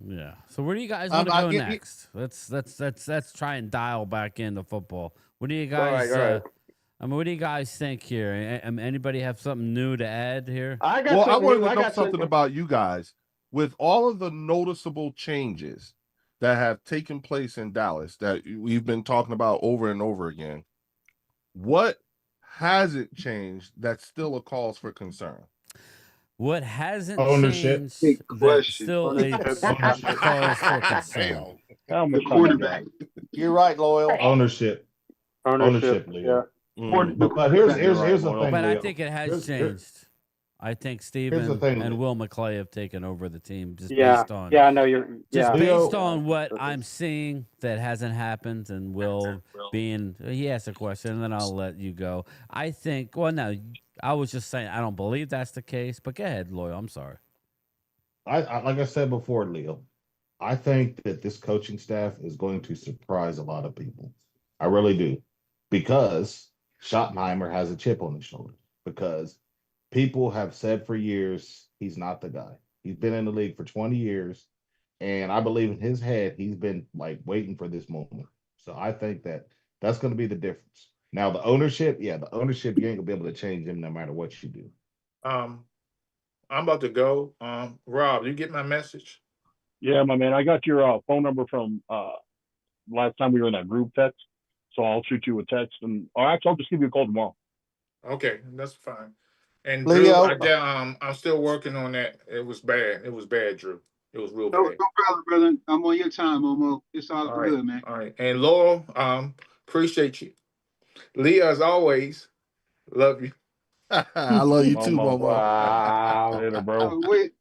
Yeah. So where do you guys want to go next? Let's try and dial back into football. What do you guys? All right. I mean, what do you guys think here? Anybody have something new to add here? I wanted to know something about you guys. With all of the noticeable changes that have taken place in Dallas that we've been talking about over and over again, what hasn't changed that's still a cause for concern? What hasn't ownership changed that still a cause for concern? The quarterback. You're right, Loyal. Ownership, Leo. But here's the thing. But Leo. I think it has changed. I think Steven and Will McClay have taken over the team based on based on what I'm seeing that hasn't happened, and Will being he asked a question and then I'll let you go. I think I was just saying I don't believe that's the case, but go ahead, Loyal. I'm sorry. I like I said before, Leo, I think that this coaching staff is going to surprise a lot of people. I really do, because Schottenheimer has a chip on his shoulder, because people have said for years he's not the guy. He's been in the league for 20 years, and I believe in his head he's been like waiting for this moment. So I think that that's going to be the difference. Now the ownership, you ain't gonna be able to change him no matter what you do. I'm about to go. Rob, you get my message? Yeah, my man. I got your phone number from last time we were in that group text, so I'll shoot you a text, or actually I'll just give you a call tomorrow. Okay, that's fine. And Leo, Drew, I'm still working on that. It was bad. It was bad, Drew. It was real bad. No problem, brother. I'm on your time, Momo. It's all good, man. All right. And Laurel, appreciate you. Leah, as always, love you. I love you too, Momo. Wow. Later, bro. Wait.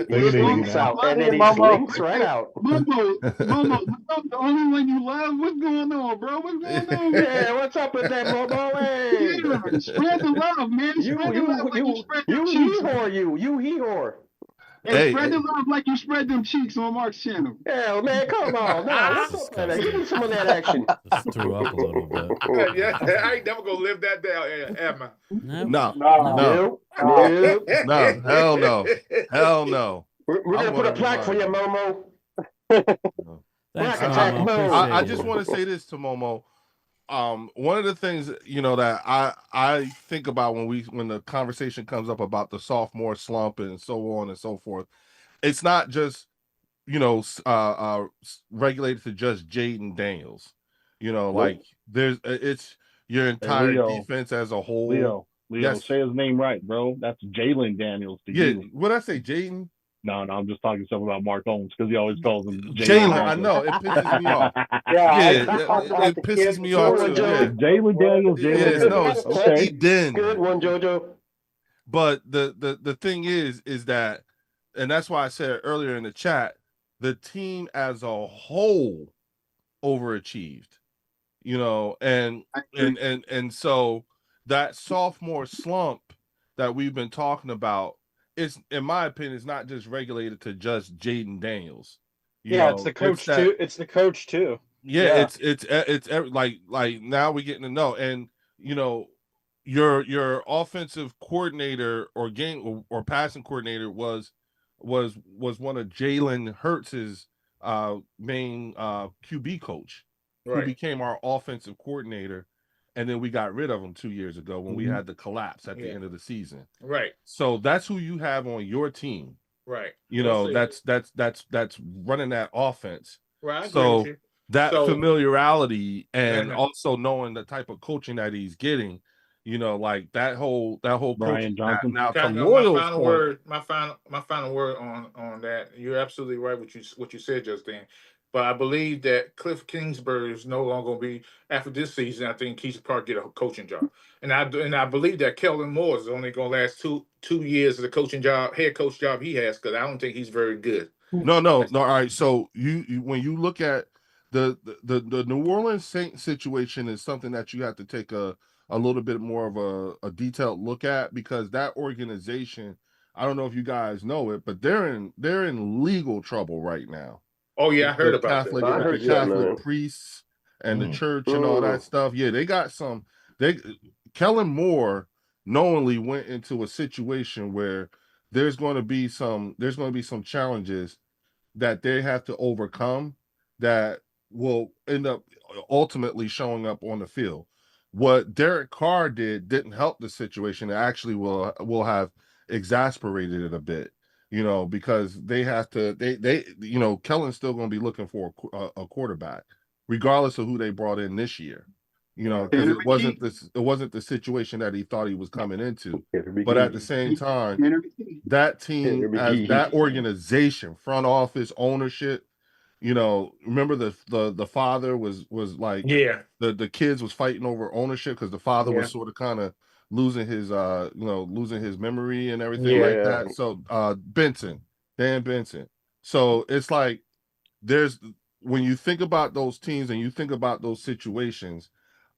Links out. And then he links right out. Momo, the only one you love? What's going on, bro? What's going on? Yeah, what's up with that, Momo? Hey. Yeah, spread the love, man. Spread the love like you spread them cheeks. You he-whore. Hey, spread the love like you spread them cheeks on Mark's channel. Yeah, man, come on. What's up with that? Give me some of that action. Just threw up a little bit. I ain't never gonna live that down, am I? No. Hell no. Hell no. We're gonna put a plaque for you, Momo. Thanks, I just want to say this to Momo. One of the things that I think about when the conversation comes up about the sophomore slump and so on and so forth, it's not just regulated to just Jaden Daniels. Like it's your entire defense as a whole. Leo, yes. Say his name right, bro. That's Jalen Daniels. What I say, Jaden? No, I'm just talking stuff about Mark Owens because he always calls him Jalen. I know it pisses me off. It pisses me off too. Jalen Daniels. Jaden. Good one, JoJo. But the thing is that, and that's why I said earlier in the chat, the team as a whole overachieved. And so that sophomore slump that we've been talking about, it's, in my opinion, it's not just regulated to just Jaden Daniels. It's the coach too. It's the coach too. Yeah. It's like now we're getting to know, and your offensive coordinator or game or passing coordinator was one of Jalen Hurts's main QB coach, who became our offensive coordinator, and then we got rid of him 2 years ago when we had the collapse at the end of the season. Right. So that's who you have on your team. Right. You know, that's running that offense. Right. I agree with So you. that So, familiarity and also knowing the type of coaching that he's getting, you know, like that whole Brian coaching staff. Johnson. Now to my Loyal's final point, word, my final word on that. You're absolutely right what you said just then. But I believe that Cliff Kingsbury is no longer going to be after this season. I think he's probably get a coaching job, and I believe that Kellen Moore is only going to last two years of the coaching job, head coach job he has, because I don't think he's very good. No. All right. So you when you look at the New Orleans Saints situation is something that you have to take a little bit more of a detailed look at, because that organization, I don't know if you guys know it, but they're in legal trouble right now. Oh yeah, I heard The about Catholic, that. I heard the something, Catholic man. priests and the church and all that stuff. Yeah, they got some. Kellen Moore knowingly went into a situation where there's going to be some challenges that they have to overcome that will end up ultimately showing up on the field. What Derek Carr didn't help the situation. It actually will have exasperated it a bit, you know, because they have to you know, Kellen's still going to be looking for a quarterback regardless of who they brought in this year, you know, because it wasn't the situation that he thought he was coming into. But at the same time, that team, as that organization, front office, ownership, you know, remember the father was like, the kids was fighting over ownership because the father was sort of kind of losing his losing his memory and everything like that. So Dan Benson. So it's like when you think about those teams and you think about those situations,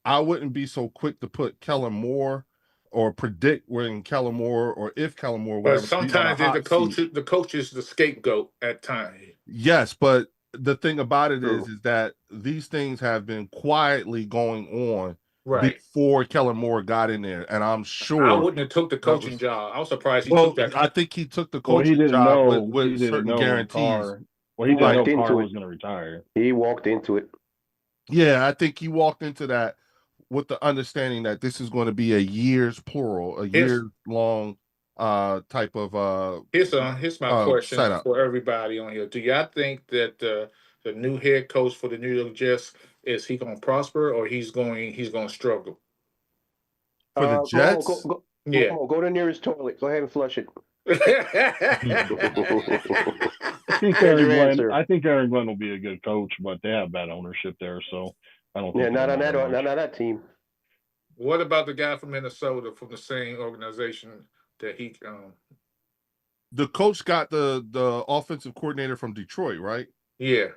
I wouldn't be so quick to put Kellen Moore or predict when Kellen Moore or if Kellen Moore would But ever be on a sometimes hot the coach is the scapegoat at times. Yes, but the thing about it is that these things have been quietly going on before Kellen Moore got in there, and I'm sure I wouldn't have took the coaching job. I was surprised he took that. I think he took the Well, he coaching didn't job know. with He didn't certain know guarantees. He didn't know Carr into was it. going to retire. He walked into it. Yeah, I think he walked into that with the understanding that this is going to be a years long type of Here's my question setup. for everybody on here. Do y'all think that the new head coach for the New York Jets, is he going to prosper or he's going to struggle? For the Jets? Go to the nearest toilet. Go ahead and flush it. I think Aaron Glenn will be a good coach, but they have bad ownership there, so I don't think. Yeah, not on that team. What about the guy from Minnesota from the same organization that he? The coach got the offensive coordinator from Detroit, right? Yeah.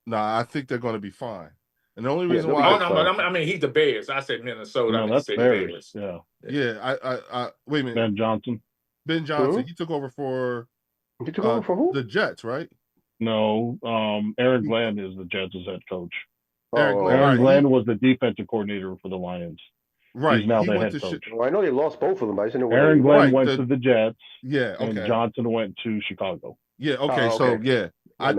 Nah, I think they're going to be fine. And the only reason why, I mean, he's the Bears. I said Minnesota. No, that's Bears. Yeah. I wait a minute. Ben Johnson. He took over for. He took over for who? The Jets, right? No, Aaron Glenn is the Jets' head coach. Aaron Glenn was the defensive coordinator for the Lions. Right. He's now the head coach. Well, I know they lost both of them, but I didn't know. Aaron Glenn went to the Jets. Yeah. Okay. And Johnson went to Chicago. Yeah. Okay. So yeah, I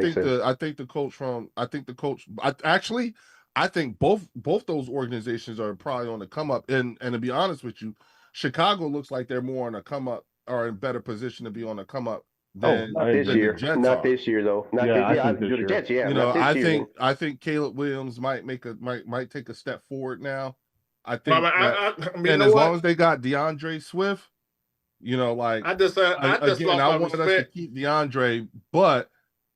think both those organizations are probably on the come up. And to be honest with you, Chicago looks like they're more on a come up, or in better position to be on a come up. Not this year. Not this year, though. Not the Jets. Yeah. You know, I think Caleb Williams might take a step forward now. I think, and as long as they got DeAndre Swift, you know, like I wanted us to keep DeAndre, but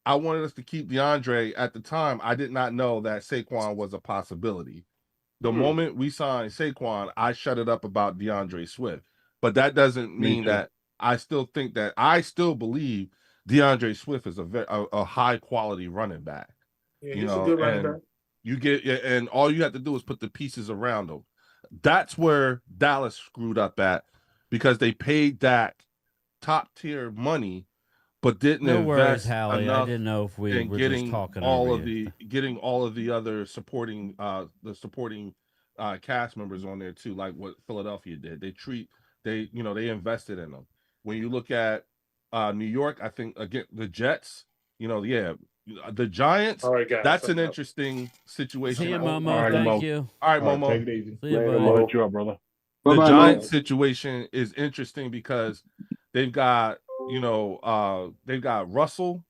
I wanted us to keep DeAndre at the time. I did not know that Saquon was a possibility. The moment we signed Saquon, I shut it up about DeAndre Swift. But that doesn't mean that I still believe DeAndre Swift is a high quality running back. Yeah, he's a good running back. You get, and all you have to do is put the pieces around him. That's where Dallas screwed up at, because they paid Dak top tier money, but didn't invest enough. I didn't know if we were just talking getting all of the other supporting cast members on there too, like what Philadelphia did. They invested in them. When you look at New York, I think again the Jets, The Giants. All right, guys. That's an interesting situation. See you, Momo. All right, Thank Mo. you. All right, All right, Momo. take it easy. See you, Later, buddy. Mo. I'll let you up, brother. The Bye-bye, Giants Mo. situation is interesting because they've got they've got Russell,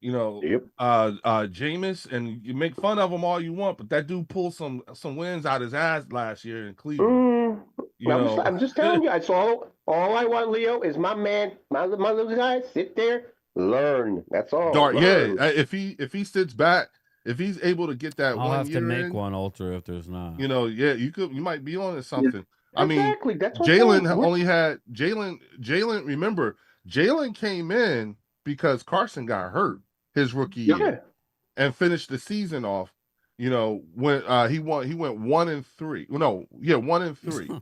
Jameis, and you make fun of him all you want, but that dude pulled some wins out his ass last year in Cleveland. I'm just telling you. I saw all I want, Leo, is my man, my little guy, sit there, learn. That's all. Learn. If he sits back, if he's able to get that I'll 1 have year to make in, one ultra if there's not. you might be on to something. I mean, Exactly. That's what Jalen I'm only had Jalen. Remember, Jalen came in because Carson got hurt his rookie year and finished the season off. When he went 1-3. No, 1-3.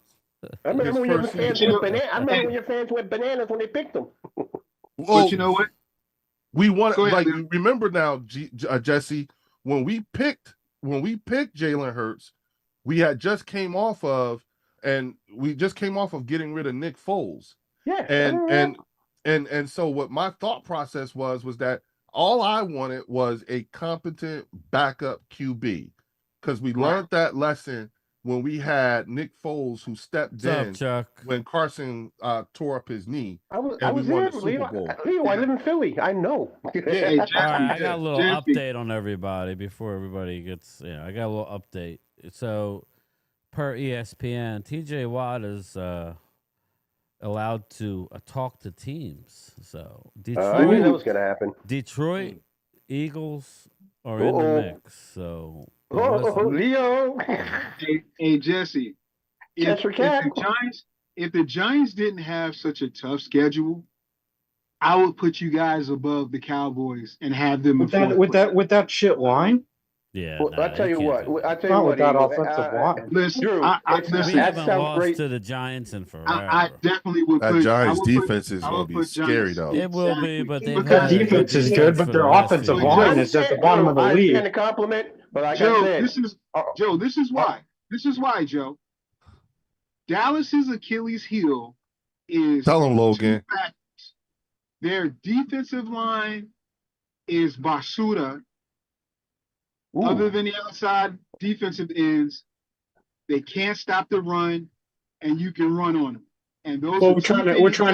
I remember when your fans went bananas. I remember when your fans went bananas when they picked him. Well, But you know what? We want Go ahead, like remember now, Jesse, when we picked Jalen Hurts, we had just came off of getting rid of Nick Foles. Yeah. And so what my thought process was that all I wanted was a competent backup QB, because we learned that lesson when we had Nick Foles, who stepped in when Carson tore up his knee. I was there, Leo. I live in Philly. I know. All right, I got a little update on everybody before everybody gets. I got a little update. So, per ESPN, TJ Watt is allowed to talk to teams. So Detroit, I knew that was going to happen. Detroit Eagles are in the mix. So Leo. Hey Jesse, if the Giants didn't have such a tough schedule, I would put you guys above the Cowboys and have them with that shit line. Yeah, well, I tell you what. With that offensive line. Listen, Drew, we haven't lost to the Giants in forever. I definitely would. That Giants defense is going to be scary, though. It will be, but their defense is good, but their offensive line is at the bottom of the league. I compliment, but like Joe, I said, this is why. This is why, Joe. Dallas's Achilles heel is tell him, Logan. Their defensive line is basura. Other than the outside defensive ends, they can't stop the run, and you can run on them. And those. Well, we're trying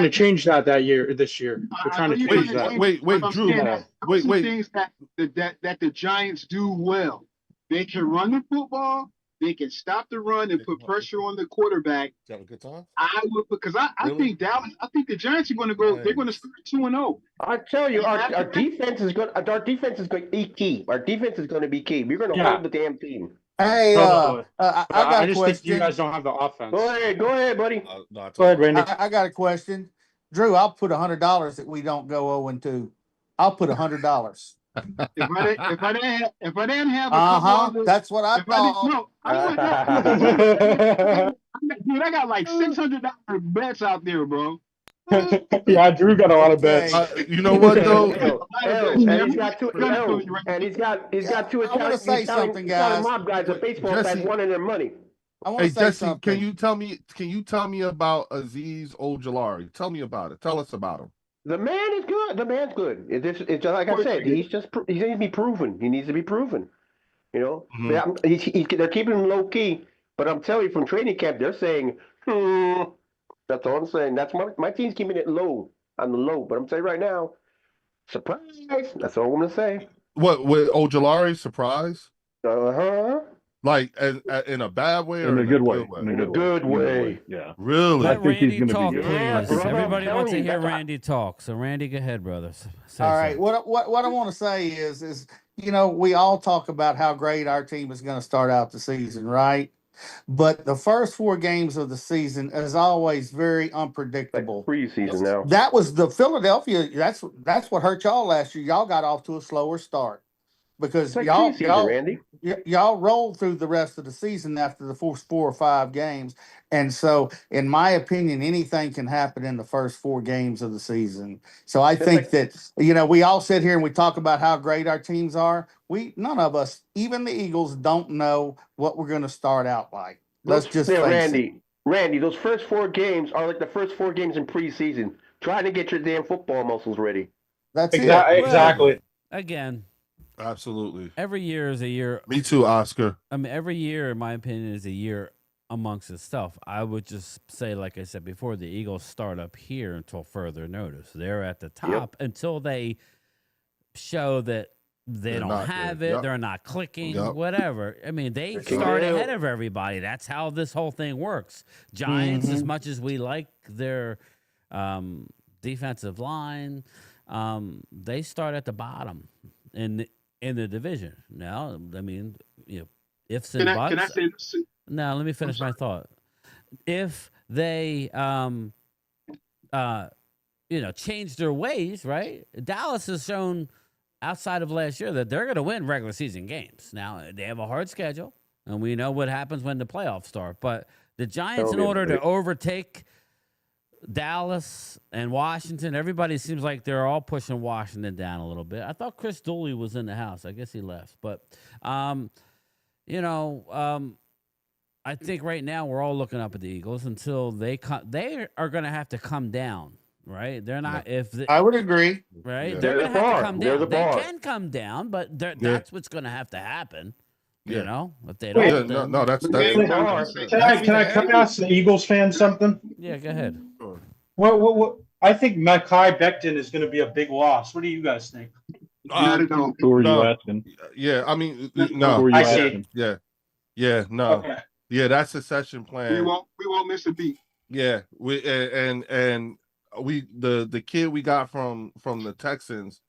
to change this year. We're trying to change that. Wait, Drew. Wait. Things that the Giants do well. They can run the football. They can stop the run and put pressure on the quarterback. Did you have a good time? I would, because I think Dallas. I think the Giants are going to go. They're going to start 2-0. I tell you, our defense is going. Our defense is going to be key. Our defense is going to be key. We're going to hold the damn team. Hey, I got a just question. think you guys don't have the offense. Go ahead, buddy. Go ahead, Randy. I got a question. Drew, I'll put $100 that we don't go 0-2. I'll put $100. If I didn't have a couple that's what I thought. Dude, I got like $600 bets out there, bro. Yeah, Drew got a lot of bets. You know what though? And he's got two. And he's got two I want to say something, guys. Mob guys at baseball fans wanting their money. I want to say Jesse, something. can you tell me about Aziz Ojulari? Tell me about it. Tell us about him. The man is good. The man's good. It's just like I said. He needs to be proven. He needs to be proven. They're keeping him low key. But I'm telling you, from training camp, they're saying, That's all I'm saying. That's my team's keeping it low on the low. But I'm telling you right now, surprise. That's all I'm gonna say. What with Ojulari? Surprise? Like in a bad way or in a good way? In a good way. Yeah. Really? Let I think he's Randy going talk, to be good. please. Yeah, Everybody wants to you, hear that's Randy talk. So Randy, go ahead, brother. All right. What I want to say is we all talk about how great our team is going to start out the season, right? But the first 4 games of the season is always very unpredictable. Like preseason now. That was the Philadelphia. That's what hurt y'all last year. Y'all got off to a slower start because Like y'all rolled through the rest of the season after the first 4 or 5 games. And so, in my opinion, anything can happen in the first 4 games of the season. So I think that, we all sit here and we talk about how great our teams are. None of us, even the Eagles, don't know what we're going to start out like. Let's just face it. Randy, those first 4 games are like the first 4 games in preseason. Trying to get your damn football muscles ready. That's exactly. Again. Absolutely. Every year is a year. Me too, Oscar. I mean, every year, in my opinion, is a year amongst itself. I would just say, like I said before, the Eagles start up here until further notice. They're at the top until they show that they're don't have it. They're not clicking, whatever. I mean, they start ahead of everybody. That's how this whole thing works. Giants, as much as we like their defensive line, they start at the bottom in the division. Now, I mean, ifs and buts. Can I say this? No, let me finish my thought. If they, change their ways, right? Dallas has shown outside of last year that they're going to win regular season games. Now, they have a hard schedule, and we know what happens when the playoffs start. But the Giants, in order to overtake Dallas and Washington, everybody seems like they're all pushing Washington down a little bit. I thought Chris Dooley was in the house. I guess he left. But, I think right now we're all looking up at the Eagles until they are going to have to come down. Right, they're not. I would agree. Right, Yeah. they're going to have to come down. The they can come down, but that's what's going to have to happen. You know, if they don't. That's. Can I ask the Eagles fan something? Yeah, go ahead. What I think Mekhi Becton is going to be a big loss. What do you guys think? Who are you asking? Yeah, I mean, Who no. are you asking? Yeah, no. Okay. Yeah, that's succession plan. We won't miss a beat. Yeah, the kid we got from the Texans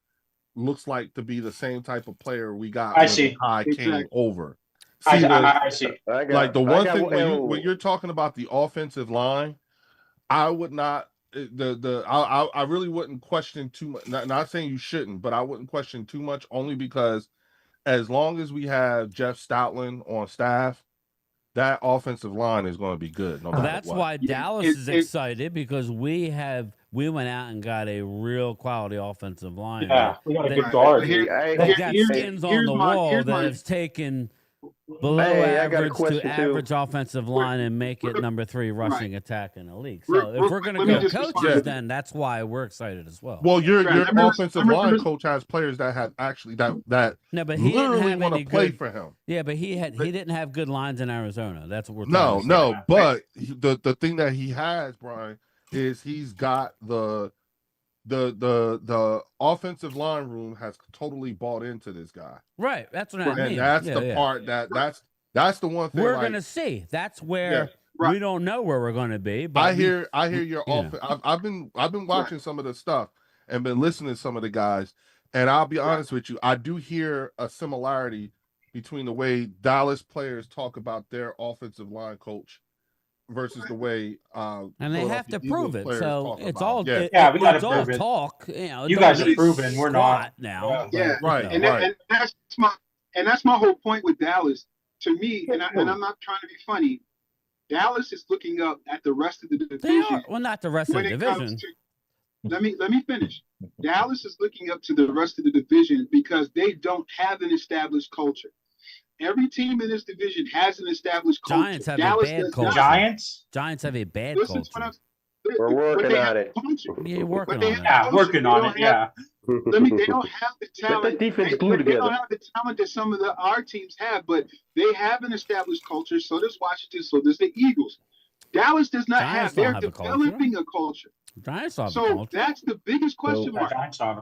looks like to be the same type of player we got when I came over. I see. Like the one thing when you're talking about the offensive line, I would not I really wouldn't question too much. Not saying you shouldn't, but I wouldn't question too much only because as long as we have Jeff Stoutland on staff, that offensive line is going to be good. No matter that's what. why Dallas is excited because we went out and got a real quality offensive line. Yeah, we got a good guard. They got skins on the wall that has taken below average to average offensive line and make it number 3 rushing attack in the league. So if we're going to go coaches, then that's why we're excited as well. Well, your offensive line coach has players that have actually that no, but he literally want to play good, for him. Yeah, but he didn't have good lines in Arizona. That's what we're talking about. But the thing that he has, Brian, is he's got the offensive line room has totally bought into this guy. Right. That's what I mean. And that's the part that's the one thing we're gonna see. That's where we don't know where we're gonna be. But I hear your offense. I've been watching some of the stuff and been listening to some of the guys, and I'll be honest with you, I do hear a similarity between the way Dallas players talk about their offensive line coach versus the way and they have to prove it. So it's all we got to prove it. Talk. You guys are proven. We're not now. Yeah, right. And that's my whole point with Dallas. To me, and I'm not trying to be funny. Dallas is looking up at the rest of the division. They are. Well, not the rest of the division. Let me finish. Dallas is looking up to the rest of the division because they don't have an established culture. Every team in this division has an established culture. Giants have a bad culture. Giants have a bad culture. We're working on it. Yeah, working on it. Yeah, working on it. Yeah. They don't have the talent. The defense glue they together. don't have the talent that some of our teams have, but they have an established culture. So does Washington. So does the Eagles. Dallas does not have. They're developing a culture. Giants have so that's the biggest question mark.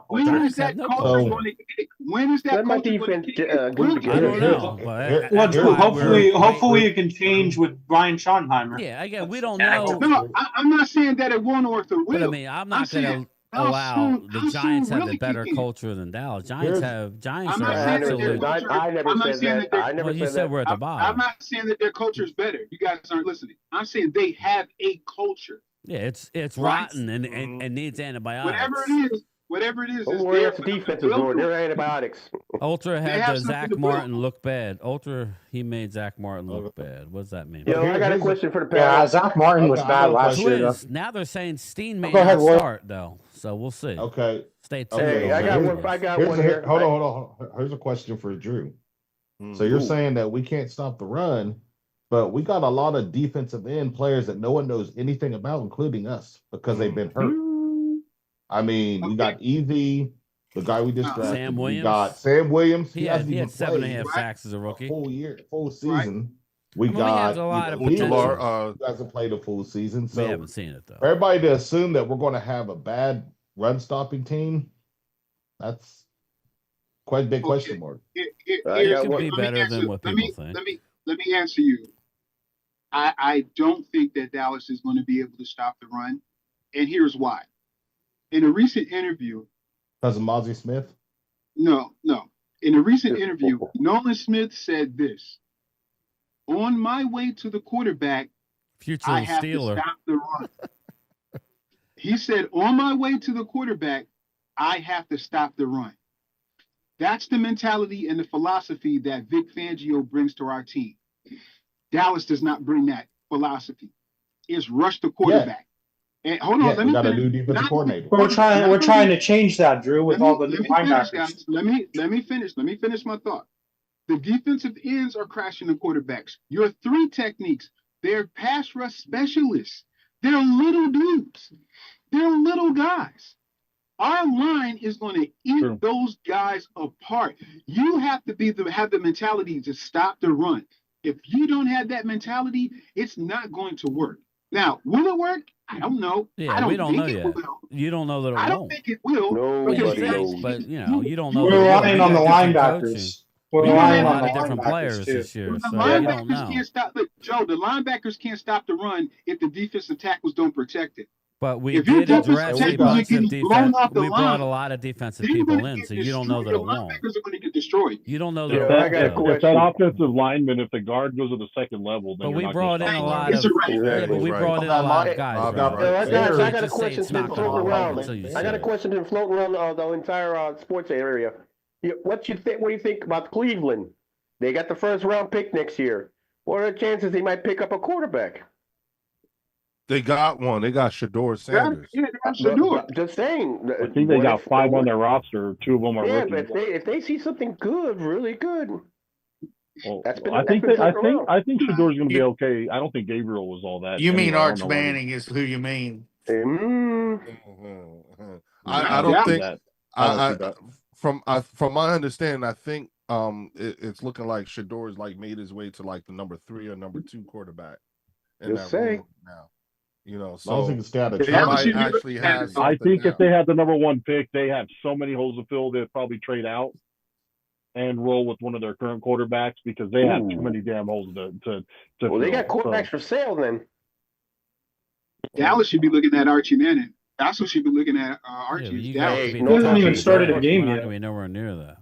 When Giants is that have no culture going to get? When is that culture going to get? I don't know. Well, Drew, hopefully it can change with Brian Schottenheimer. Yeah, again, we don't know. No, I'm not saying that it won't or it will. But I mean, I'm not going to allow the Giants have a better culture than Dallas. Giants are absolute. I never said that. Well, you said we're at the bottom. I'm not saying that their culture is better. You guys aren't listening. I'm saying they have a culture. Yeah, it's rotten and needs antibiotics. Whatever it is, don't worry, that's the defensive board. They're antibiotics. Ultra had the Zach Martin look bad. He made Zach Martin look bad. What does that mean? Yo, I got a question for the panel. Yeah, Zach Martin was bad last year. Though. Now they're saying Steen may not start though, so we'll see. Okay. Stay tuned. Hey, I got one here. Hold on. Here's a question for Drew. So you're saying that we can't stop the run, but we got a lot of defensive end players that no one knows anything about, including us, because they've been hurt. I mean, we got Easy, The guy we just drafted. Sam Williams. We got Sam Williams. He had 7.5 sacks as a rookie. Full season. We He got has a lot of He potential. hasn't played a full season, so We haven't seen it though. For everybody to assume that we're going to have a bad run stopping team, that's quite a big question mark. It could be better than what people think. Let me answer you. I don't think that Dallas is going to be able to stop the run, and here's why. In a recent interview, because of Mozzie Smith? No. In a recent interview, Nolan Smith said this: "On my way to the quarterback, Future I have Steeler. to stop the run." He said, "On my way to the quarterback, I have to stop the run." That's the mentality and the philosophy that Vic Fangio brings to our team. Dallas does not bring that philosophy. It's rush the quarterback. And hold on, let me got a finish. new defensive coordinator. We're trying to change that, Drew, with all the new linebackers. Let me finish. Let me finish my thought. The defensive ends are crashing the quarterbacks. Your three techniques, they're pass rush specialists. They're little dudes. They're little guys. Our line is going to eat those guys apart. You have to have the mentality to stop the run. If you don't have that mentality, it's not going to work. Now, will it work? I don't know. Yeah, we don't know yet. Will. You don't know that it won't. I don't think it will. Nobody knows. But you don't know. We're relying on the linebackers. We're relying on the different players this year, The so you linebackers don't know. can't stop. Look, Joe, the linebackers can't stop the run if the defensive tackles don't protect it. But we If your did address defensive a tackles are bunch of getting blown defense. off the We brought a line, lot of defensive they're people gonna in, get so you don't know that destroyed. it The won't. linebackers are going to get destroyed. You don't know that If it that, won't. if that offensive lineman, if the guard goes to the second level, then But you're we not brought in gonna a stop lot him. of but we brought in a lot of guys. Right? Guys, I got a Just say question it's been not gonna floating work around. until you I see got a it. question been floating around the entire sports area. What do you think about Cleveland? They got the first round pick next year. What are the chances they might pick up a quarterback? They got one. They got Shador Sanders. Just saying. I think they got 5 on their roster. 2 of them are Yeah, rookies. but if they see something good, really good. Well, That's been, I think that's been floating around. I think Shador's going to be okay. I don't think Gabriel was all that. You mean anyway, Arch Manning is who you mean? I don't think that. from my understanding, I think it's looking like Shador's like made his way to like the number 3 or number 2 quarterback in Just that saying. room now. You know, As long as so he can stay out of they trouble. might actually have. I think now. if they had the number 1 pick, they have so many holes to fill. They'd probably trade out and roll with one of their current quarterbacks because they have too many damn holes to Well, they got fill. quarterbacks for sale then. Dallas should be looking at Archie Manning. That's what should be looking at Archie. Dallas. He hasn't even started a game We're not yet. gonna be nowhere near that.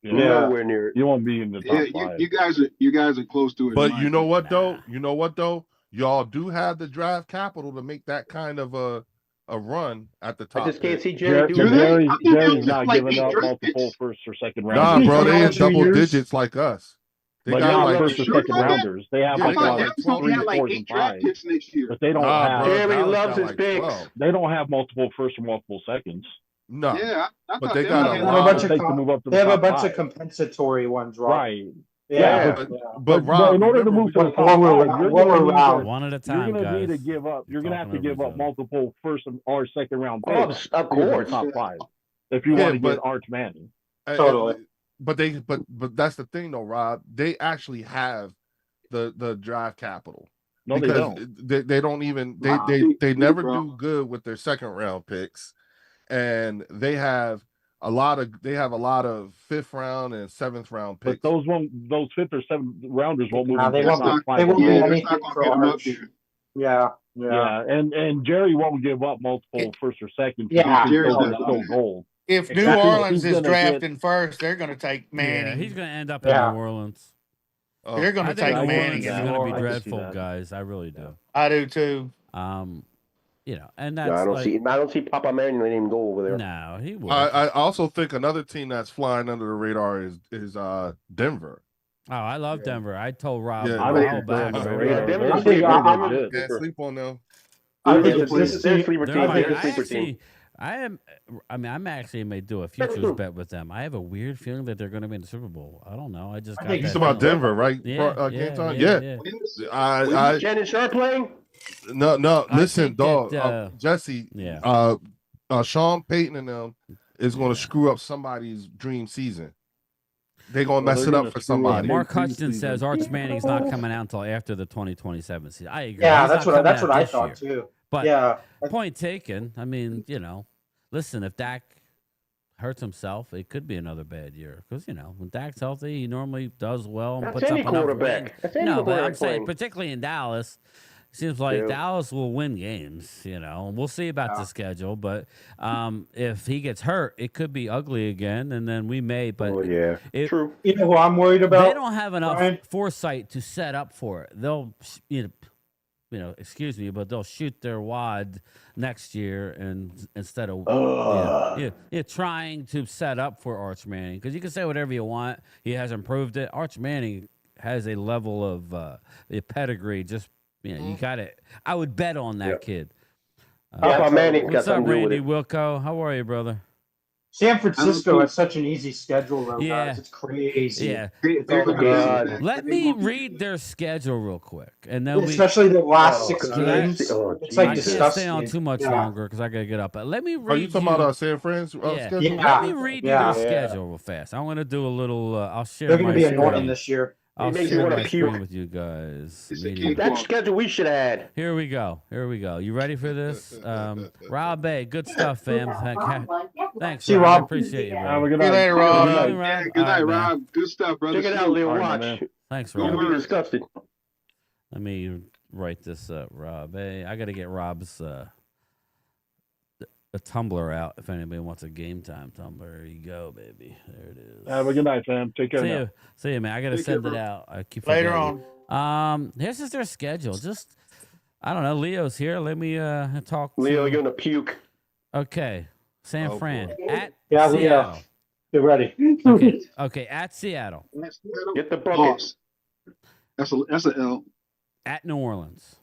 Nowhere near it. You won't be in the top 5. You guys are close to it. But you know what though? You know what though? Y'all do have the draft capital to make that kind of a run at the top. I just can't see Jerry Jerry doing that. Jerry's not giving up multiple first or second Nah, rounders. bro, they in double digits like us. They But got not like first or second rounders. They have Yeah, like they got a lot of like 12 3s, like 4s, 8 and draft 5s. picks next year. But they don't Nah, bro, have. Jerry Dallas loves got his like picks. 12. They don't have multiple first or multiple seconds. No. Yeah, I But thought they they got had a They have a lot bunch of of Take to move up to they the have a top bunch 5. of compensatory ones, Rob. Right. Yeah. But Rob, in order to remember move to the we top lower 5, you're lower gonna need round. to- One at a You're time, going to need to guys. give up. You're going to have to Talking give over up each other. multiple first or second round Oh, picks. of to get to the course. top 5. If you Yeah, want to but- get Arch Manning. Totally. But that's the thing though, Rob. They actually have the draft capital. No, they because don't. they don't even Wow. they never Bro. do good with their second round picks, and they have a lot of 5th round and 7th round But picks. those 5th or 7th rounders won't move. Nah, they into the won't. top 5 They won't at do all. that's anything not gonna for get them up Arch. there. Yeah. Yeah, and Jerry won't give up multiple first or second. Yeah. Jerry's still not- gold. If New Exactly. Orleans He's is gonna drafting first, they're going to take Manning. Yeah, he's gonna end up Yeah. in New Orleans. Oh, They're going I to think take New Manning. Orleans is yeah. gonna I be can see dreadful, that. guys. I really do. I do too. And that's No, I don't like, see. I don't see Papa Manning letting him go over there. no, he will. I also think another team that's flying under the radar is Denver. Oh, I love Denver. I told Rob Yeah, a I think while back. they're already. Yeah, Denver's I a think sleeper. I- Denver's a Can't sleeper. sleep on them. I think They're a it's sleeper this they're a team. sleeper They're team. I think They're a I sleeper actually, team. I'm actually may do a futures bet with them. I have a weird feeling that they're going to be in the Super Bowl. I don't know. I just got think that It's about feeling. Denver, right? Yeah, Canton? yeah. I Shannon Sharp playing? no. I Listen, think dog. that, Jesse. Yeah. Sean Payton and them. is going to screw up somebody's dream season. They're going to mess it up for somebody. Mark Hutchinson says Arch Manning's not coming out until after the 2027 season. I agree. Yeah, He's that's not what coming out I this thought year. too. But yeah, point taken. I mean, listen, if Dak hurts himself, it could be another bad year. Because, when Dak's healthy, he normally does well and That's puts any up enough quarterback. wins. That's any No, but I'm quarterback saying, playing. particularly in Dallas, seems like Dallas will win games, We'll see about the schedule. But if he gets hurt, it could be ugly again, and then we may. But true. You know who I'm worried about? They don't have enough Brian? foresight to set up for it. They'll, excuse me, but they'll shoot their wad next year, and instead of trying to set up for Arch Manning, because you can say whatever you want, he hasn't proved it. Arch Manning has a level of pedigree. Just you got it. I would bet on that kid. How about Manning? What's up, Randy Wilco? How are you, brother? San Francisco has such an easy schedule, though, guys. It's crazy. Yeah. Oh, God. Let me read their schedule real quick, and then especially the last 6 games. It's like I can't disgusting. stay on too much longer because I gotta get up. But let me read. Are you talking about San Fran's schedule? Let me read you their schedule real fast. I want to do a little. I'll share. They're going to be annoying screen. this year. I'll share my screen with you guys. That schedule we should have had. Here we go. You ready for this? Rob A, good stuff, fam. Thanks, Rob. I appreciate you, bro. Have a good See you night. later, Rob. Yeah, good night, Rob. Good stuff, brother. Check it out, Leo. Watch. Thanks, Don't Rob. be disgusted. Let me write this up, Rob A. I got to get Rob's a Tumblr out if anybody wants a game time Tumblr. There you go, baby. There it is. Have a good night, fam. Take care. See you, man. I gotta send it out. I keep Later on. Here's just their schedule. Just I don't know. Leo's here. Let me talk. Leo, you're gonna puke. Okay, San Fran at Seattle. Seattle. Get ready. Okay, at Seattle. Get the bucket. That's an L. At New Orleans.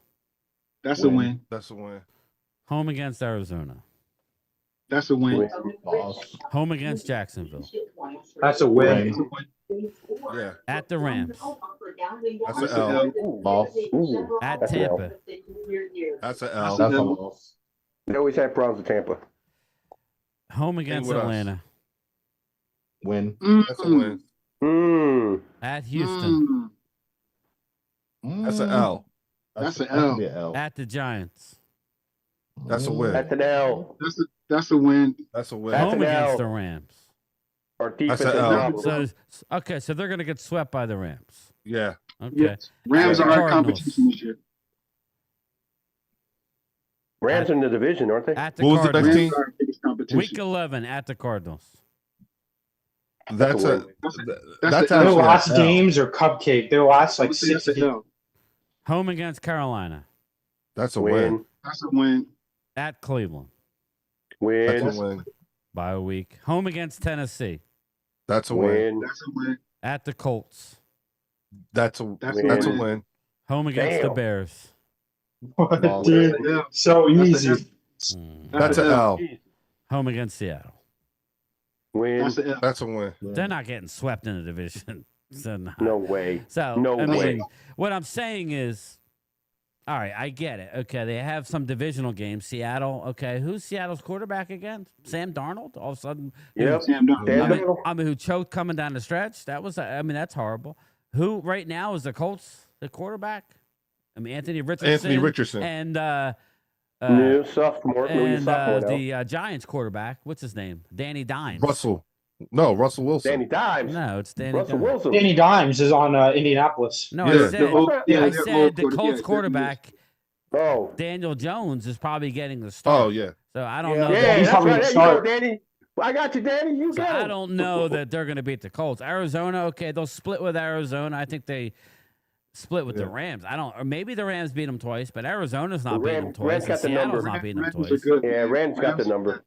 That's a win. That's a win. Home against Arizona. That's a win. Home against Jacksonville. That's a win. Yeah. At the Rams. That's an L. At Tampa. That's an L. That's a loss. They always have problems with Tampa. Home against with us. Atlanta. Win. That's a win. At Houston. That's an L. That's an That could L. be an L. At the Giants. That's a win. That's an L. That's a win. That's a win. That's Home an against L. the Rams. Our defense That's is an L. not. So they're gonna get swept by the Rams. Yeah. Okay. Yes. Rams At are the our Cardinals. competition this year. Rams are in the division, aren't they? At the What was the next Cardinals. team? Rams are our biggest competition. Week 11 at the Cardinals. That's a. That's Their actually last an L. games are cupcake. Their last like 6 That's a L. Home against Carolina. That's a win. That's a win. At Cleveland. Win. That's a win. By a week. Home against Tennessee. That's a win. Win. That's a win. At the Colts. That's a That's that's a a win. win. Home against the Damn. Bears. What, Loss. dude? Yeah. So That's a easy. That's an L. Home against Seattle. Win. That's a L. That's a win. They're not getting swept in the division. So, No way. So, No I way. mean, what I'm saying is, all right, I get it. Okay, they have some divisional games. Seattle, okay. Who's Seattle's quarterback again? Sam Darnold? All of a sudden. Yep. Sam Darnold. I mean, who choked coming down the stretch? That was, I mean, that's horrible. Who right now is the Colts, the quarterback? I mean, Anthony Richardson. And New sophomore. and sophomore now. the Giants quarterback. What's his name? Danny Dimes. Russell Wilson. Danny Dimes. No, it's Danny Russell Dimes. Wilson. Danny Dimes is on Indianapolis. No, Yeah. I said, Yeah, I they're said old the quarter- Colts yeah, quarterback, Oh. Daniel Jones, is probably getting the start. Oh yeah. So I don't Yeah, know. he's that's probably right. gonna There you go, start. Danny. I got you, Danny. You So got I him. don't know that they're going to beat the Colts. Arizona, okay, they'll split with Arizona. I think they split with the Rams. I don't, or maybe the Rams beat them twice, but Arizona's not beating them twice. Rams got And the Seattle's number. not beating them Rams are twice. good. Yeah, Rams got the number.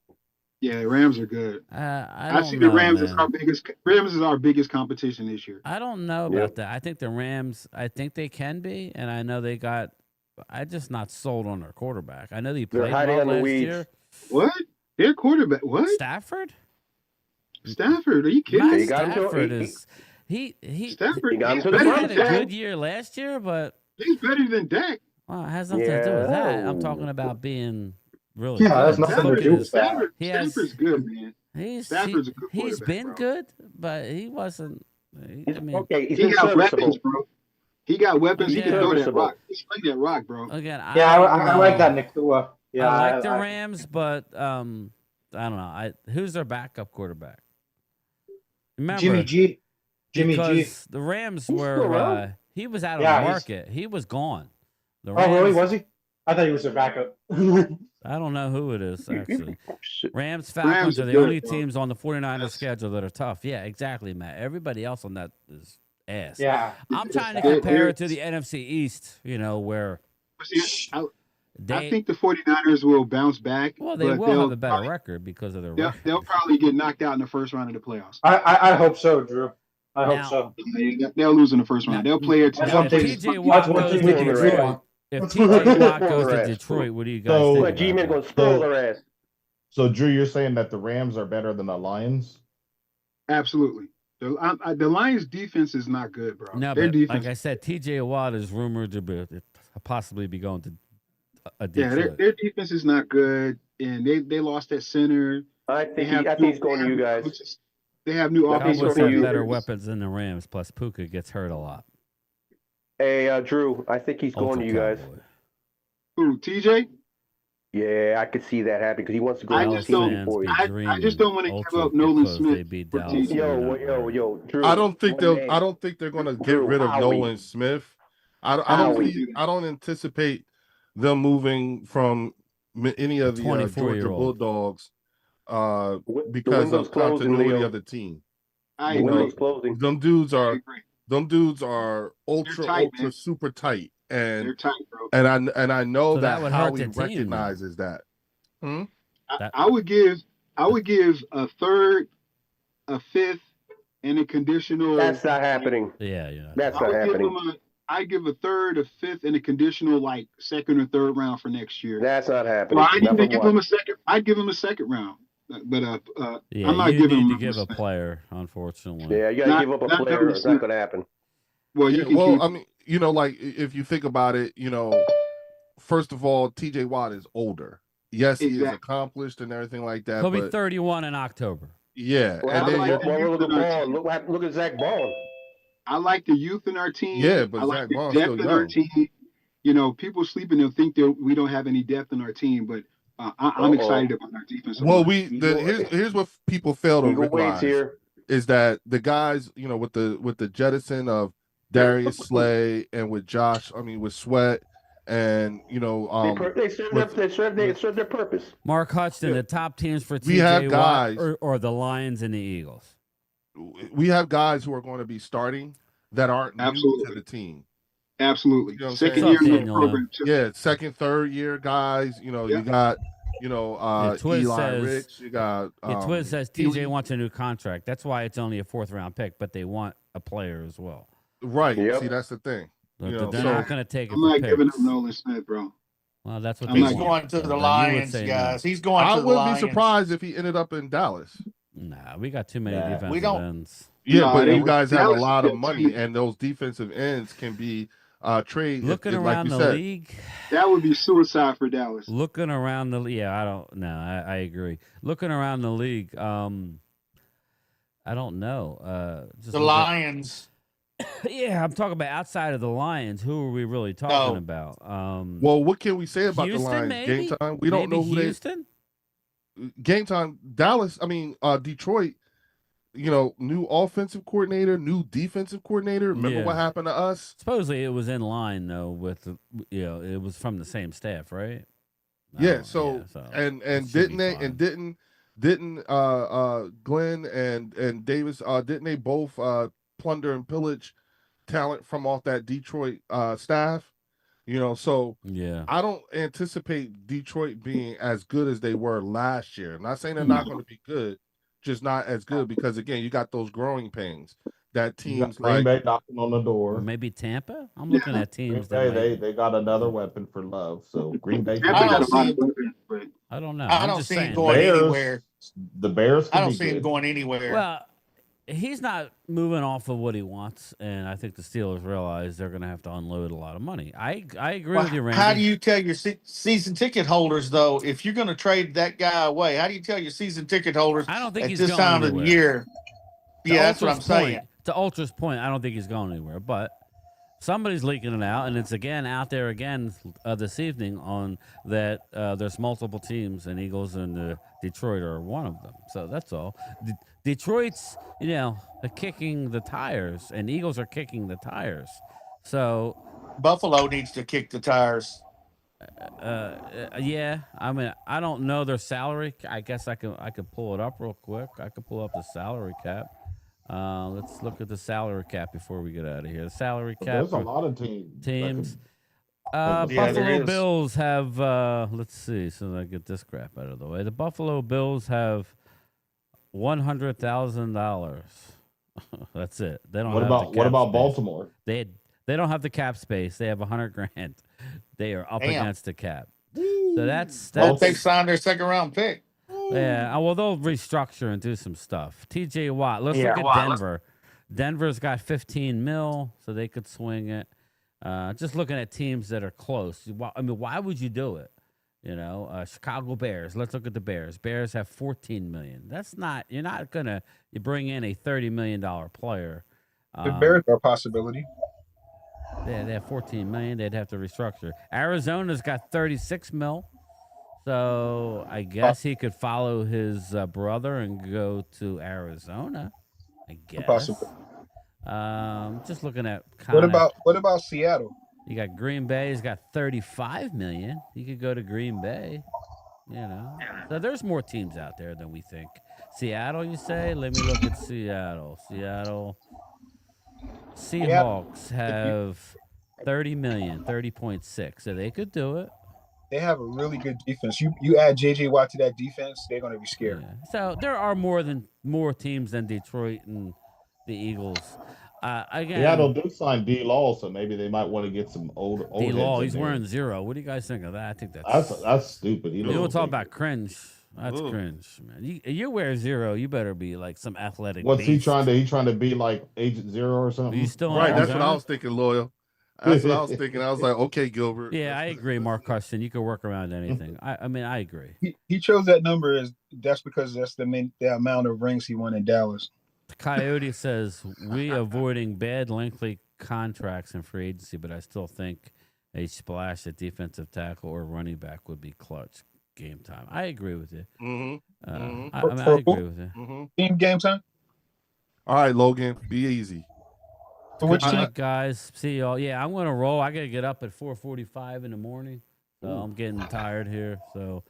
Yeah, Rams are good. I I don't see know, the Rams man. as our biggest. Rams is our biggest competition this year. I don't know about that. I think the Rams, I think they can be, and I know they got. I'm just not sold on their quarterback. I know they They're played hiding well on the last weeds. year. What? Their quarterback? What? Stafford? Stafford? Are you kidding? Matt He got him to- Stafford he- is he Stafford. He got him He's to the better had than a Dak. good year last year, but He's better than Dak. well, it has nothing to do with that. I'm Yeah. talking about being really Yeah, that's good. nothing to Look at do with his- that. He has. Stafford's good, man. Stafford's a good He's quarterback, been bro. good, but he wasn't. I mean, Okay, he's He been got serviceable. weapons, bro. He got weapons. He Yeah. can throw that Serviceable. rock. He's playing that rock, bro. again, Yeah, I don't I know. like that Nakua. Yeah, I like the Rams, but I don't know. Who's their backup quarterback? Remember, Jimmy G. because the Rams still were around? he was out of Yeah, the he's- market. He was gone. The Oh, really? Rams- Was he? I thought he was their backup. I don't know who it is actually. Rams, Falcons Rams are are the good, only bro. teams on the 49ers Yes. schedule that are tough. Yeah, exactly, Matt. Everybody else on that is ass. Yeah. I'm trying to They're- compare it to the NFC East, where See, I they think the 49ers will bounce back. well, they but will they'll have a better probably- record because of their They'll, record. they'll probably get knocked out in the first round of the playoffs. I hope so, Drew. I hope Now- so. They'll lose in the first round. They'll play it. That's they'll one play thing- If TJ it- Watt that's one goes thing to we can agree Detroit, on. if TJ Watt goes to Congrats. Detroit, what do you guys So- think? But G-Man about gonna that? spoil their ass. So, Drew, you're saying that the Rams are better than the Lions? Absolutely. The Lions' defense is not good, bro. No, Their but defense. like I said, TJ Watt is rumored to possibly be going to a Yeah, Detroit. their defense is not good, and they lost that center. I They think have he's going to you guys. They have new I think offensive Cowboys so have you- better coordinators. weapons than the Rams. Plus, Puka gets hurt a lot. Hey, Drew, I think he's going Ultra to you guys. Cowboy. Who, TJ? Yeah, I could see that happen because he wants to go I to the just team don't- before you. I just don't want to give Ultra up Nolan because they Smith beat for Dallas. TJ. Yo, Drew. I don't think one man. I don't think they're going to get Drew, rid of Howie. Nolan Smith. I don't Howie. see, I don't anticipate them moving from any of the 24-year-old. Georgia Bulldogs The because window's of closing, continuity Leo. of the team. I The You know, window's closing. them dudes I are agree. ultra tight, man. super tight, They're and tight, bro. I know So that that would hurt Howie the team, recognizes that. I would give a third, a fifth, and a conditional. That's not happening. Yeah. That's I not would give happening. them I give a third, a fifth, and a conditional like second or third round for next year. That's not happening. Well, I need Number to give one. them a second. I'd give them a second round, but Yeah, I'm not you giving need them to give a second. player, unfortunately. Yeah, you got Not- to give up a not player. Nolan It's not Smith. going to happen. Well, you Yeah, can well, keep. I mean, like if you think about it, first of all, TJ Watt is older. Yes, he is Exactly. accomplished and everything like that. He'll be but 31 in October. yeah, Well, and then like you're- that. look at Ball. Look at Zach Ball. I like the youth in our team. Yeah, but I like Zach the Ball's depth still in our young. team. People sleeping and think that we don't have any depth in our team, but I'm excited about our defense. well, here's what people fail to Eagle Wade's realize here. is that the guys, with the jettison of Darius Slay and with with Sweat and They serve their purpose. Mark Hudson, the top teams for We have TJ guys- Watt or the Lions and the Eagles. we have guys who are going to be starting that aren't new to Absolutely. the team. Absolutely. You know what I'm Second saying? year in the Daniel, program too. Yeah, second, third year guys. You got Twiz Eli says- Ricks. You got Twiz says TJ wants a new contract. That's why it's only a 4th round pick, but they want a player as well. right. Yep. See, that's the thing. They're so- not going to take it I'm for not giving up picks. Nolan Smith, bro. Well, that's what I'm they not He's want. going to So the then you would Lions, say no. guys. He's going I to the wouldn't Lions. be surprised if he ended up in Dallas. Nah, we got too many Nah, defensive we don't- ends. Yeah, No, but they- you guys have a Dallas lot is of a money, team. and those defensive ends can be trade. Looking like around you the said. league, That would be suicide for Dallas. looking around the yeah, I don't know. I agree. Looking around the league, I don't know. Just The look at- Lions. yeah, I'm talking about outside of the Lions. Who are we really talking No. about? Well, what can we say about Houston, the Lions? maybe? Game time. We don't Maybe know who Houston. Game time. Dallas. Detroit. New offensive coordinator, new defensive coordinator. Remember Yeah. what happened to us? Supposedly it was in line though with the, it was from the same staff, right? Yeah. Oh, So and it should didn't be they fine. and didn't Glenn and Davis didn't they both plunder and pillage talent from off that Detroit staff? So Yeah. I don't anticipate Detroit being as good as they were last year. I'm not saying they're not going to be good, just not as good because again, you got those growing pains that You got teams Green like Bay knocking on the Or door. maybe Tampa. I'm looking at Green teams Bay, that they got another weapon for love. So Green Bay. Tampa I got don't a lot see- of weapons, but I don't know. I I'm don't just see saying. him going Bears, anywhere. The Bears. I can don't be see him good. going anywhere. Well, he's not moving off of what he wants, and I think the Steelers realize they're going to have to unload a lot of money. I agree with you, Randy. How do you tell your season ticket holders, though, if you're going to trade that guy away? How do you tell your season ticket holders I don't think at he's this going time anywhere. of the year? Yeah, that's what I'm saying. To Ultra's point, I don't think he's going anywhere, but somebody's leaking it out, and it's again out there again this evening on that there's multiple teams, and Eagles and Detroit are one of them. So that's all. Detroit's, are kicking the tires, and Eagles are kicking the tires. So Buffalo needs to kick the tires. Yeah. I mean, I don't know their salary. I guess I could pull it up real quick. I could pull up the salary cap. Let's look at the salary cap before we get out of here. The salary cap. There's a lot of teams. Buffalo Bills have. Let's see. So I get this crap out of the way. The Buffalo Bills have $100,000. That's it. They don't. What about Baltimore? They don't have the cap space. They have $100,000. They are up against the cap. So that's. Well, they signed their second round pick. Yeah, well, they'll restructure and do some stuff. TJ Watt. Let's look at Denver. Denver's got 15 mil, so they could swing it. Just looking at teams that are close. I mean, why would you do it? Chicago Bears. Let's look at the Bears. Bears have 14 million. That's not. You're not gonna. You bring in a $30 million player. The Bears are a possibility. Yeah, they have 14 million. They'd have to restructure. Arizona's got 36 mil. So I guess he could follow his brother and go to Arizona. I guess. Possible. Just looking at. What about Seattle? You got Green Bay. He's got 35 million. He could go to Green Bay. So there's more teams out there than we think. Seattle, you say? Let me look at Seattle. Seahawks have 30 million, 30.6. So they could do it. They have a really good defense. You add J.J. Watt to that defense, they're going to be scared. Yeah. So there are more teams than Detroit and the Eagles. Again, Seattle did sign D. Law, so maybe they might want to get some old. D. Law, he's wearing 0. What do you guys think of that? I think that's stupid. You don't talk about cringe. That's cringe, man. You wear 0, you better be like some athletic. What's beast. he trying to? He trying to be like Agent 0 or something? You still right? That's what I was thinking, Loyal. That's what I was thinking. I was like, okay, Gilbert. Yeah, I agree, Mark Carson. You can work around anything. I mean, I agree. He chose that number that's because that's the amount of rings he won in Dallas. Coyote says we avoiding bad lengthy contracts in free agency, but I still think a splash at defensive tackle or running back would be clutch game time. I agree with you. I agree with you. Team game time. All right, Logan, be easy. So which team? Guys, see y'all. Yeah, I'm gonna roll. I gotta get up at 4:45 in the morning, so I'm getting tired here. So,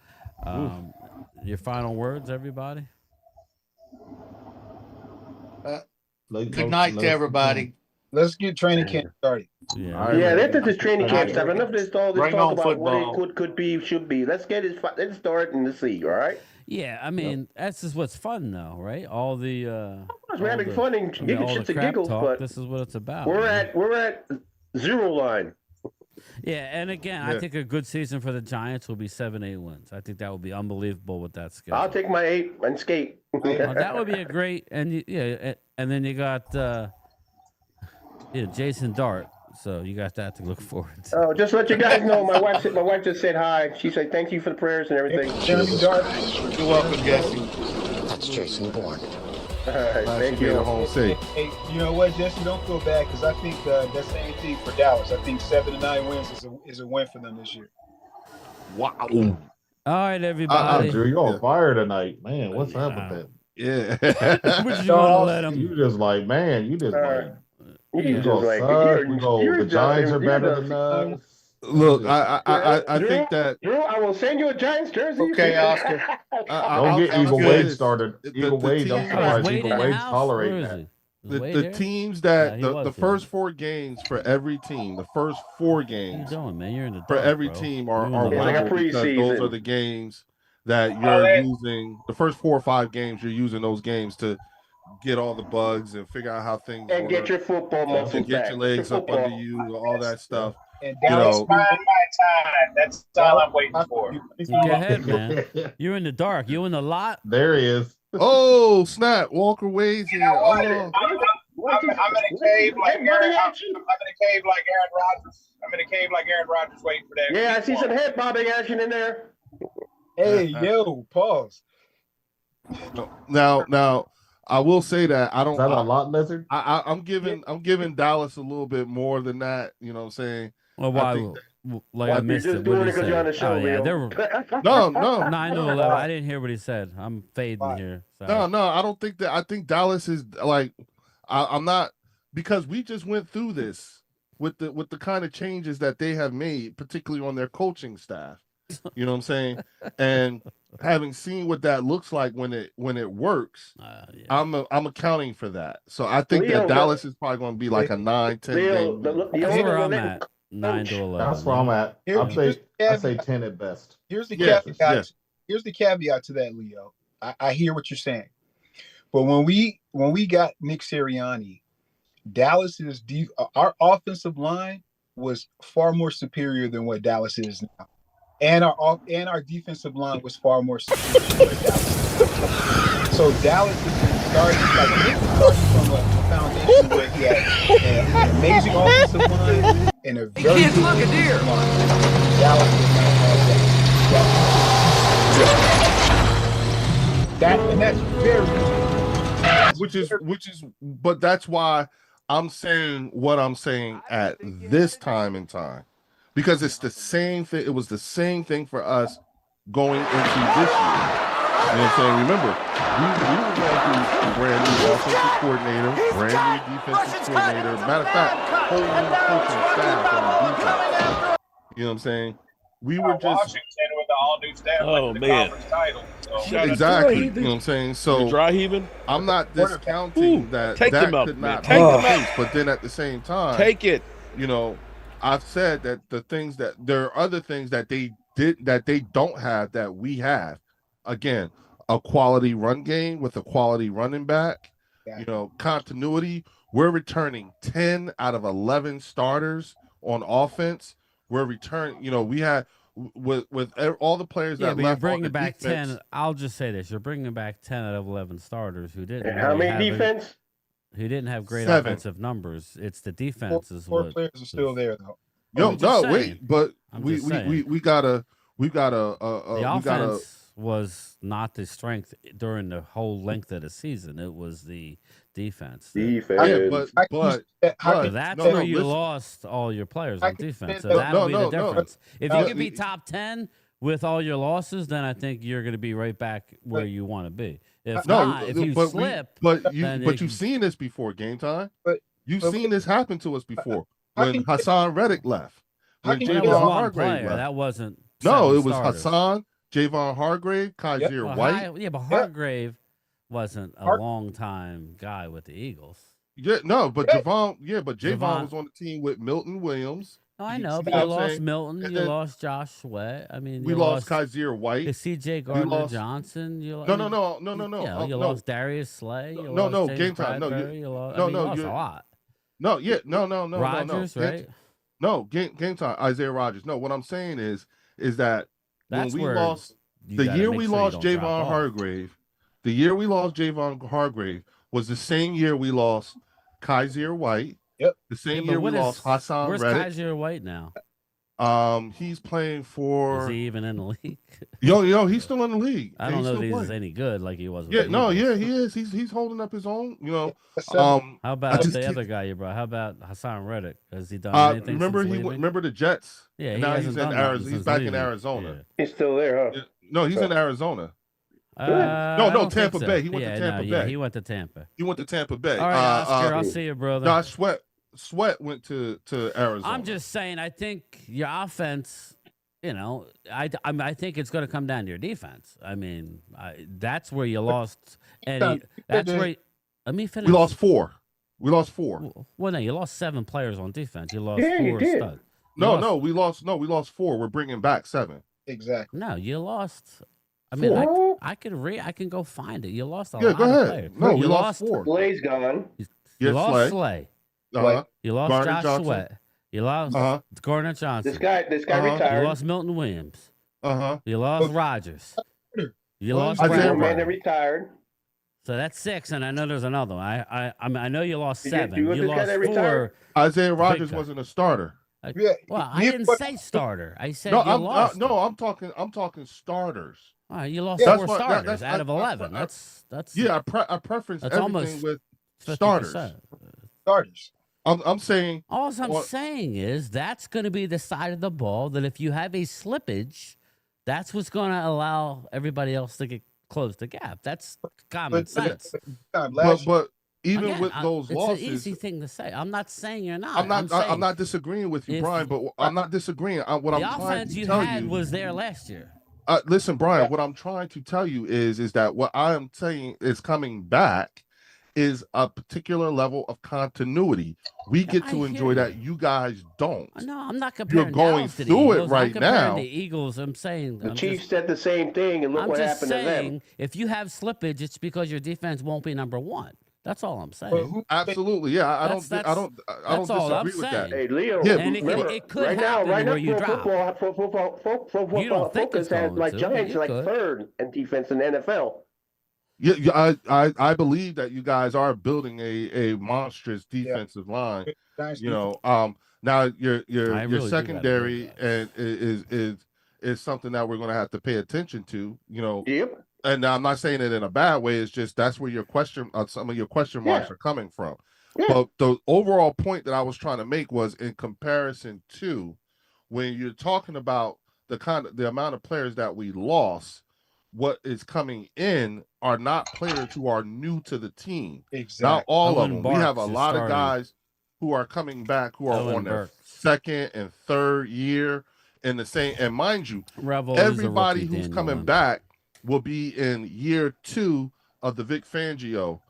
your final words, everybody. Good night to everybody. Let's get training camp started. Yeah, that's this training camp stuff. Enough of this talk about football. what it could be, should be. Let's get it. Let's start and let's see. All right. Yeah, I mean that's just what's fun, though, right? All the we're having fun and giving shits and giggles, but this is what it's about. We're at 0 line. Yeah, and again, I think a good season for the Giants will be 7-8 wins. I think that would be unbelievable with that schedule. I'll take my 8 and skate. That would be a great, and then you got Jason Dart. So you got that to look forward to. Oh, just let you guys know, my wife just said hi. She said thank you for the prayers and everything. Jeremy Dart. You're welcome, Jesse. That's Jason Bourne. Thank you. Hey, you know what, Jesse? Don't feel bad because I think that same thing for Dallas. I think 7-9 wins is a win for them this year. Wow. All right, everybody. Drew, you're on fire tonight, man. What's up with that? Yeah. Would you want to let him? You just like, man. You just like. You're The Giants are better than us. Look, I think that Drew, I will send you a Giants jersey. Okay, Oscar. Don't get Eagle Wade started. Eagle Wade, I'm surprised Eagle Wade's tolerating that. The teams that the first 4 games for every team, the first 4 games what are you doing, man? You're in the for dark, every bro. team are like winnable because those are the games that you're using. The first 4 or 5 games, you're using those games to get all the bugs and figure out how things and work. Get your football muscles and get back. your legs up under you, all that stuff. And Dallas buying my time. That's all I'm waiting for. Go ahead, man. You're in the dark. You in the lot? There he is. Oh, snap. Walker Wade's You here. know what? Oh. I'm in a cave like Aaron. I'm in a cave like Aaron Rodgers. I'm in a cave like Aaron Rodgers waiting for that. Yeah, I see some head bobbing action in there. Hey, yo, pause. Now, I will say that I don't. Is that a lot, Lizard? I'm giving Dallas a little bit more than that. You know what I'm saying? Well, I why? think Like I missed it. What did he say? Oh yeah, there were no. 9-11. I didn't hear what he said. I'm fading here. Sorry. No. I don't think that. I think Dallas is like. I'm not, because we just went through this with the kind of changes that they have made, particularly on their coaching staff. You know what I'm saying? And having seen what that looks like when it works, I'm accounting for that. So I think that Dallas is probably going to be like a 9-10 game. That's where I'm at. 9-11. That's where I'm at. I say 10 at best. Here's the Yes, caveat. yes. Here's the caveat to that, Leo. I hear what you're saying, but when we got Nick Sirianni, Dallas's our offensive line was far more superior than what Dallas is now, and our defensive line was far more superior than what Dallas is. So Dallas has been starting from a foundation where he had an amazing offensive line and a very good defensive line. Dallas did not have that. And that's very which is but that's why I'm saying what I'm saying at this time in time, because it's the same thing. It was the same thing for us going into this year. You know what I'm saying? Remember, we were going through a brand new offensive coordinator, brand new defensive coordinator. Matter of fact, whole new coaching staff on the defense. You know what I'm saying? We were just Washington with the all new staff. Oh, the man. conference title. So. Exactly. You know what I'm saying? So dry heaving. I'm not discounting that take that him out, could man. not Take be him the out. case. But then at the same time, Take it. You know, I've said that the things that there are other things that they did that they don't have that we have. Again, a quality run game with a quality running back. You know, continuity. We're returning 10 out of 11 starters on offense. We're returning. You know, we had with all the players Yeah, that but you're left on bringing the back defense, 10. I'll just say this: you're bringing back 10 out of 11 starters who didn't. And how really many have defense? Who didn't have great 7. offensive numbers. It's the defense is four what. players are still there though. Yo, I'm just no, saying. wait, but I'm we just saying. we gotta The we gotta offense was not the strength during the whole length of the season. It was the defense. Yeah, but that's no, where you listen. lost all your players I on can defense. So defend- that'll be no, the no. difference. If No, you can be top 10 with all your losses, then I think you're going to be right back where you want to be. If not, if you slip, but then you've seen this before, Game Time. But You've seen this happen to us before when Hassan Reddick left, when that was Javon one Hargrave player. left. That wasn't. No, 7 it was starters. Hassan, Javon Hargrave, Kaiser White. But Hargrave wasn't a long time guy with the Eagles. Yeah, no, but Javon was on the team with Milton Williams. No, I know, See but what you I'm lost saying? Milton, And you then lost Josh Sweat. I mean, we you lost Kaiser White. C.J. We Gardner lost- Johnson. You No. Yeah, you No. lost Darius Slay. You No, lost no, James Game Time. No, Bradbury, you lost, no, I mean, no, you lost you're- a lot. No, Rodgers, no. right? No, game time. Isaiah Rodgers. No, what I'm saying is that That's when we where lost you the gotta year make we sure you lost don't drop Javon off. Hargrave, the year we lost Javon Hargrave was the same year we lost Kaiser White. Yep. The same Yeah, year but we lost Hassan where's Reddick. Kaiser White now? He's playing for. Is he even in the league? Yo, he's still in the league. I don't know still if he's playing. any good like he was. With Yeah, the no, Eagles. yeah, he is. He's holding up his own. You know. How I about just the can't- other guy you brought? How about Hassan Reddick? Has he done anything? Remember since leaving? remember the Jets. Yeah, And he now hasn't he's in done nothing Arizona. He's since back in leaving. Arizona. He's still there, huh? No, he's in Arizona. I No, don't think Tampa so. Bay. He went Yeah, to Tampa no, Bay. Yeah, he went to Tampa. He went to Tampa Bay. All right, Oscar, I'll see you, brother. Josh Sweat went to Arizona. I'm just saying, I think your offense, you know, I think it's going to come down to your defense. I mean, that's where you lost. That's where. Let me finish. We lost 4. Well, no, you lost 7 players on defense. You lost Yeah, you 4 did. studs. We lost 4. We're bringing back 7. Exactly. No, you lost. I mean, I can go find it. You lost a Yeah, lot go of ahead. players. No, you we lost 4. Slay's gone. You lost Slay. Slay. Uh-huh. You lost Gardner Josh Johnson. Sweat. You lost Gardner Johnson. This guy You retired. lost Milton Williams. Uh-huh. You lost Rodgers. You lost Isaiah One Bradbury. man that retired. So that's 6, and I know there's another one. I know you lost 7. you You lost 4. retire? Isaiah Rodgers wasn't a starter. Well, I didn't say starter. I said No, you lost. I'm talking starters. All right, you lost 4 starters out of 11. That's yeah. I preference that's everything with 50%. starters. Starters. I'm saying. All I'm saying is that's going to be the side of the ball that if you have a slippage, that's what's going to allow everybody else to close the gap. That's common sense. But even Again, with those losses, it's an easy thing to say. I'm not saying you're not. I'm not disagreeing with you, Brian. But I'm not disagreeing. What I'm trying to tell you was there last year. Listen, Brian. What I'm trying to tell you is that what I am saying is coming back is a particular level of continuity. We get to enjoy that. You guys don't. No, I'm not comparing. You're going through it right now. The Eagles. I'm saying the Chiefs said the same thing, and look what happened to them. If you have slippage, it's because your defense won't be number 1. That's all I'm saying. Absolutely, yeah. I don't disagree with that. Hey, Leo, yeah, and it could happen where you drop. Football Focus has like Giants like 3rd in defense in the NFL. Yeah, I believe that you guys are building a monstrous defensive line. You know, now your secondary and is something that we're going to have to pay attention to. You know, and I'm not saying it in a bad way. It's just that's where your some of your question marks are coming from. But the overall point that I was trying to make was in comparison to when you're talking about the amount of players that we lost. What is coming in are not players who are new to the team. Exactly. Not all of them. We have a lot of guys who are coming back who are on their 2nd and 3rd year in the same. And mind you, everybody who's coming back will be in year 2 of the Vic Fangio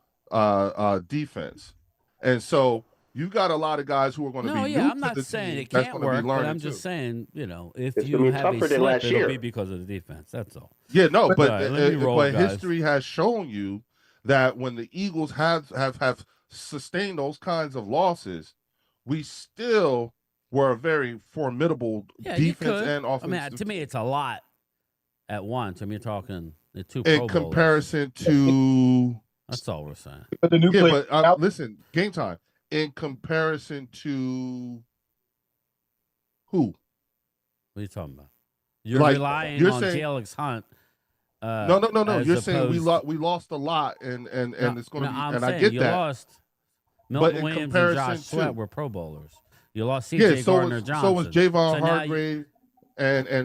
defense. And so you got a lot of guys who are going to be new I'm to not the saying team. it can't work, but I'm just saying, you know, if you have a slip, it'll be because of the defense. That's all. Yeah, no, but but history has shown you that when the Eagles have sustained those kinds of losses, we still were a very formidable defense and offense. I mean, to me, it's a lot at once. I mean, you're talking the 2 in comparison to. That's all we're saying. But the new listen, game time. In comparison to who? What are you talking about? You're relying on Alex Hunt. No. You're saying we lost a lot, and it's going to be. And I get you that. Lost. Milton Williams and Josh Sweat were Pro Bowlers. You lost C.J. Gardner-Johnson. So was Javon Hargrave. And I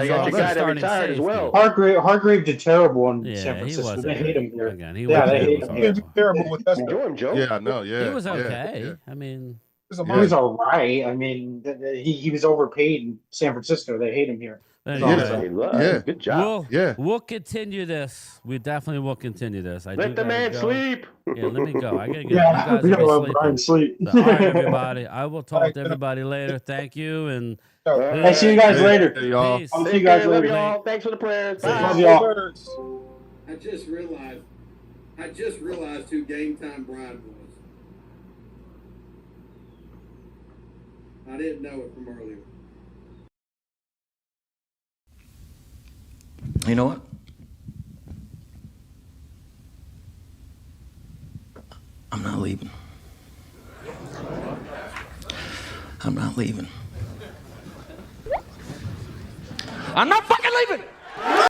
got the guy that retired as well. Hargrave did terrible in San Francisco. They hate him here. Again, they hate him here. Terrible with us. Enjoy him, Joe. Yeah, no, yeah. He was okay. Yeah. I mean, he was all right. I mean, he was overpaid in San Francisco. They hate him here. Yeah. Good job. We'll continue this. We definitely will continue this. Let the man sleep. Yeah, let me go. I gotta get. We gotta let Brian sleep. So, all right, everybody. I will talk to everybody later. Thank you, and I'll see you guys later. I'll see you guys later. Y'all. Thanks for the prayers. Love y'all. I just realized who Game Time Brian was. I didn't know it from earlier. You know what? I'm not leaving. I'm not leaving. I'm not fucking leaving!